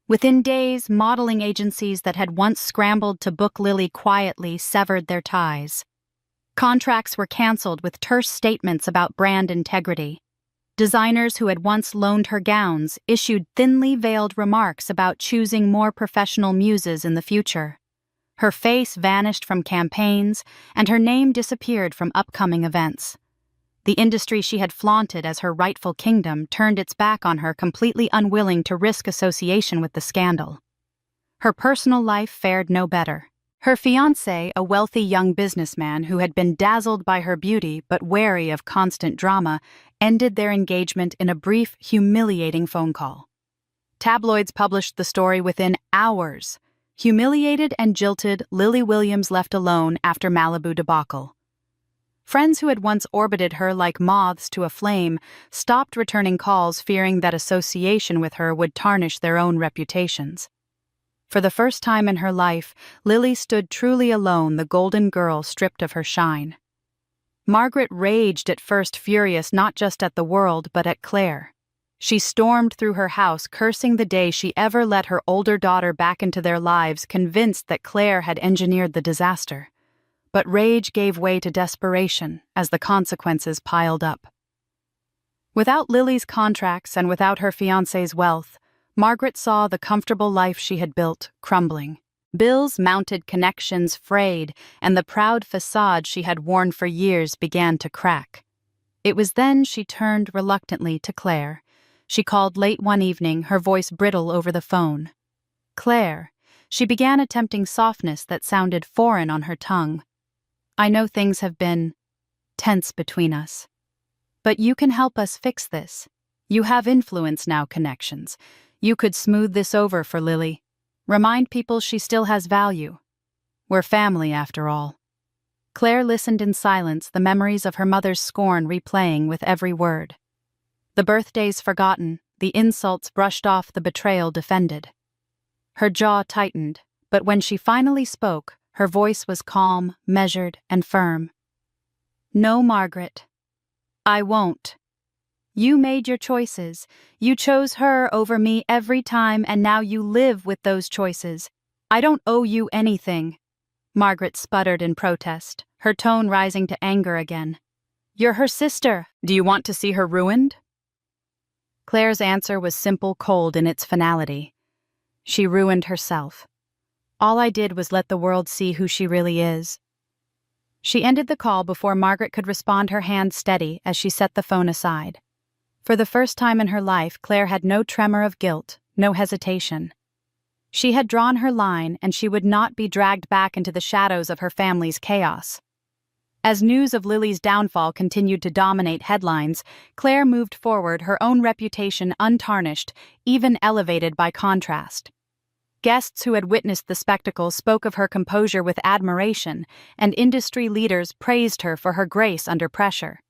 Within days, modeling agencies that had once scrambled to book Lily quietly severed their ties. Contracts were canceled with terse statements about brand integrity. Designers who had once loaned her gowns issued thinly veiled remarks about choosing more professional muses in the future. Her face vanished from campaigns, and her name disappeared from upcoming events. The industry she had flaunted as her rightful kingdom turned its back on her, completely unwilling to risk association with the scandal. Her personal life fared no better. Her fiancé, a wealthy young businessman who had been dazzled by her beauty but wary of constant drama, ended their engagement in a brief, humiliating phone call. Tabloids published the story within hours. Humiliated and jilted, Lily Williams left alone after Malibu debacle. Friends who had once orbited her like moths to a flame stopped returning calls, fearing that association with her would tarnish their own reputations. For the first time in her life, Lily stood truly alone, the golden girl stripped of her shine. Margaret raged at first, furious not just at the world but at Claire. She stormed through her house, cursing the day she ever let her older daughter back into their lives, convinced that Claire had engineered the disaster. But rage gave way to desperation as the consequences piled up. Without Lily's contracts and without her fiancé's wealth, Margaret saw the comfortable life she had built crumbling. Bills mounted, connections frayed, and the proud facade she had worn for years began to crack. It was then she turned reluctantly to Claire. She called late one evening, her voice brittle over the phone. "Claire," she began, attempting softness that sounded foreign on her tongue. "I know things have been tense between us. But you can help us fix this. You have influence now, connections. You could smooth this over for Lily. Remind people she still has value. We're family, after all." Claire listened in silence, the memories of her mother's scorn replaying with every word. The birthdays forgotten, the insults brushed off, the betrayal defended. Her jaw tightened, but when she finally spoke, her voice was calm, measured, and firm. "No, Margaret. I won't. You made your choices. You chose her over me every time, and now you live with those choices. I don't owe you anything." Margaret sputtered in protest, her tone rising to anger again. "You're her sister. Do you want to see her ruined?" Claire's answer was simple, cold in its finality. She ruined herself. All I did was let the world see who she really is. She ended the call before Margaret could respond, her hand steady as she set the phone aside. For the first time in her life, Claire had no tremor of guilt, no hesitation. She had drawn her line, and she would not be dragged back into the shadows of her family's chaos. As news of Lily's downfall continued to dominate headlines, Claire moved forward, her own reputation untarnished, even elevated by contrast. Guests who had witnessed the spectacle spoke of her composure with admiration, and industry leaders praised her for her grace under pressure.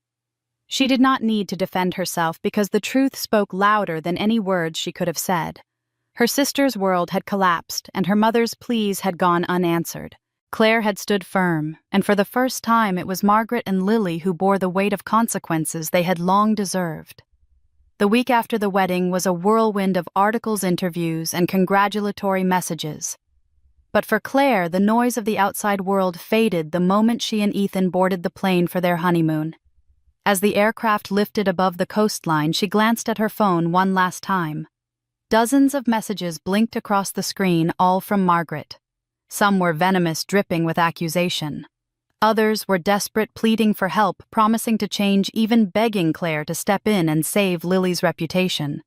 She did not need to defend herself because the truth spoke louder than any words she could have said. Her sister's world had collapsed, and her mother's pleas had gone unanswered. Claire had stood firm, and for the first time it was Margaret and Lily who bore the weight of consequences they had long deserved. The week after the wedding was a whirlwind of articles, interviews, and congratulatory messages. But for Claire, the noise of the outside world faded the moment she and Ethan boarded the plane for their honeymoon. As the aircraft lifted above the coastline, she glanced at her phone one last time. Dozens of messages blinked across the screen, all from Margaret. Some were venomous, dripping with accusation. Others were desperate, pleading for help, promising to change, even begging Claire to step in and save Lily's reputation.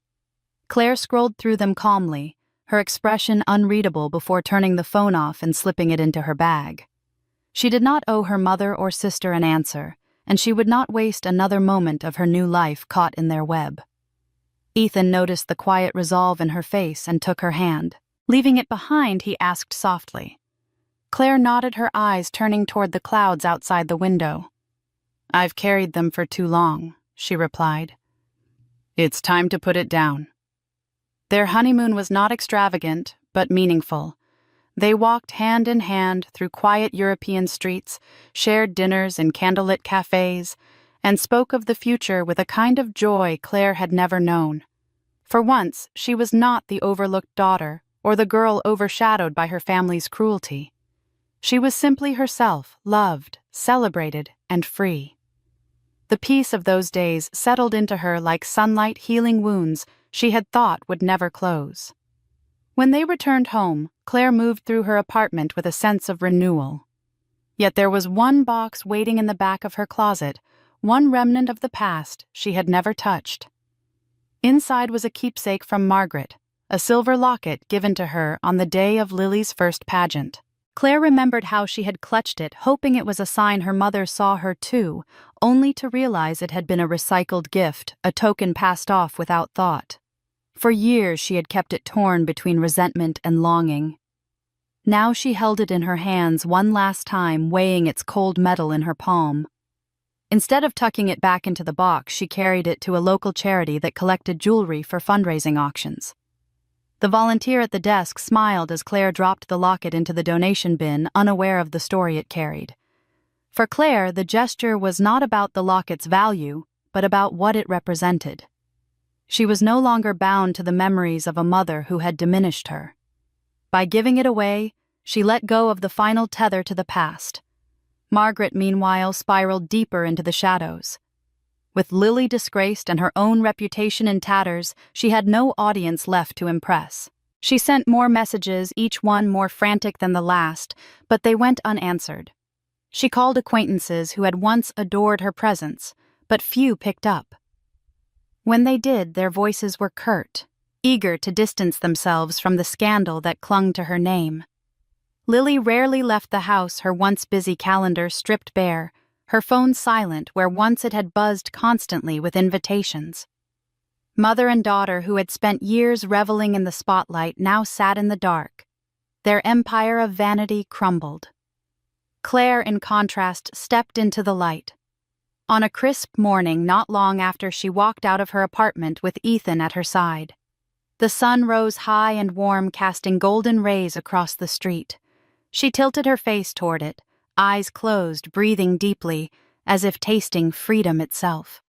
Claire scrolled through them calmly, her expression unreadable, before turning the phone off and slipping it into her bag. She did not owe her mother or sister an answer, and she would not waste another moment of her new life caught in their web. Ethan noticed the quiet resolve in her face and took her hand. Leaving it behind, he asked softly. Claire nodded, her eyes turning toward the clouds outside the window. "I've carried them for too long," she replied. "It's time to put it down." Their honeymoon was not extravagant, but meaningful. They walked hand in hand through quiet European streets, shared dinners in candlelit cafes, and spoke of the future with a kind of joy Claire had never known. For once, she was not the overlooked daughter or the girl overshadowed by her family's cruelty. She was simply herself, loved, celebrated, and free. The peace of those days settled into her like sunlight healing wounds she had thought would never close. When they returned home, Claire moved through her apartment with a sense of renewal. Yet there was one box waiting in the back of her closet, one remnant of the past she had never touched. Inside was a keepsake from Margaret, a silver locket given to her on the day of Lily's first pageant. Claire remembered how she had clutched it, hoping it was a sign her mother saw her too, only to realize it had been a recycled gift, a token passed off without thought. For years she had kept it torn between resentment and longing. Now she held it in her hands one last time, weighing its cold metal in her palm. Instead of tucking it back into the box, she carried it to a local charity that collected jewelry for fundraising auctions. The volunteer at the desk smiled as Claire dropped the locket into the donation bin, unaware of the story it carried. For Claire, the gesture was not about the locket's value, but about what it represented. She was no longer bound to the memories of a mother who had diminished her. By giving it away, she let go of the final tether to the past. Margaret, meanwhile, spiraled deeper into the shadows. With Lily disgraced and her own reputation in tatters, she had no audience left to impress. She sent more messages, each one more frantic than the last, but they went unanswered. She called acquaintances who had once adored her presence, but few picked up. When they did, their voices were curt, eager to distance themselves from the scandal that clung to her name. Lily rarely left the house, her once busy calendar stripped bare, her phone silent where once it had buzzed constantly with invitations. Mother and daughter, who had spent years reveling in the spotlight, now sat in the dark. Their empire of vanity crumbled. Claire, in contrast, stepped into the light. On a crisp morning not long after she walked out of her apartment with Ethan at her side. The sun rose high and warm, casting golden rays across the street. She tilted her face toward it, eyes closed, breathing deeply, as if tasting freedom itself.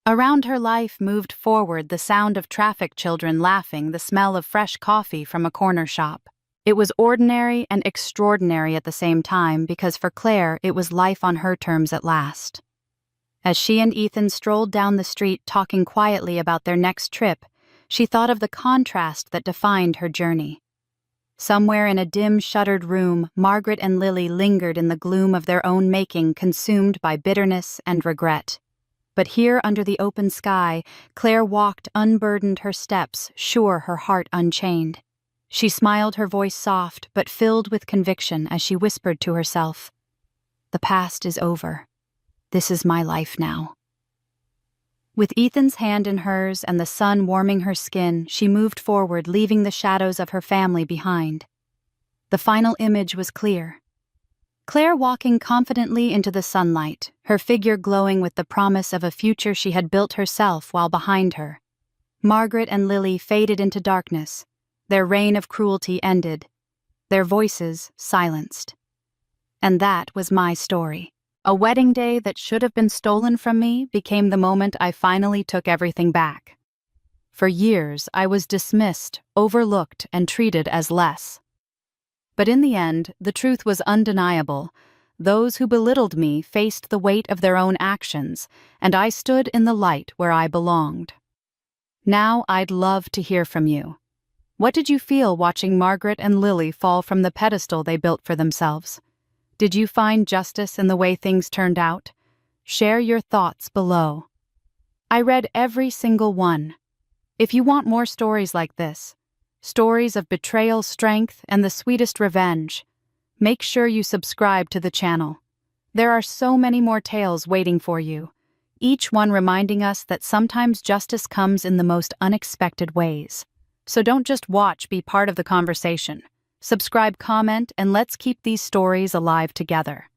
Around her life moved forward the sound of traffic children laughing, the smell of fresh coffee from a corner shop. It was ordinary and extraordinary at the same time because for Claire it was life on her terms at last. As she and Ethan strolled down the street talking quietly about their next trip, she thought of the contrast that defined her journey. Somewhere in a dim, shuttered room, Margaret and Lily lingered in the gloom of their own making, consumed by bitterness and regret. But here under the open sky, Claire walked, unburdened her steps, sure, her heart unchained. She smiled, her voice soft, but filled with conviction as she whispered to herself, "The past is over. This is my life now." With Ethan's hand in hers and the sun warming her skin, she moved forward, leaving the shadows of her family behind. The final image was clear. Claire walking confidently into the sunlight, her figure glowing with the promise of a future she had built herself while behind her. Margaret and Lily faded into darkness. Their reign of cruelty ended. Their voices silenced. And that was my story. A wedding day that should have been stolen from me became the moment I finally took everything back. For years, I was dismissed, overlooked, and treated as less. But in the end, the truth was undeniable. Those who belittled me faced the weight of their own actions, and I stood in the light where I belonged. Now I'd love to hear from you. What did you feel watching Margaret and Lily fall from the pedestal they built for themselves? Did you find justice in the way things turned out? Share your thoughts below. I read every single one. If you want more stories like this, stories of betrayal, strength, and the sweetest revenge, make sure you subscribe to the channel. There are so many more tales waiting for you. each one reminding us that sometimes justice comes in the most unexpected ways. So don't just watch, be part of the conversation. Subscribe, comment, and let's keep these stories alive together.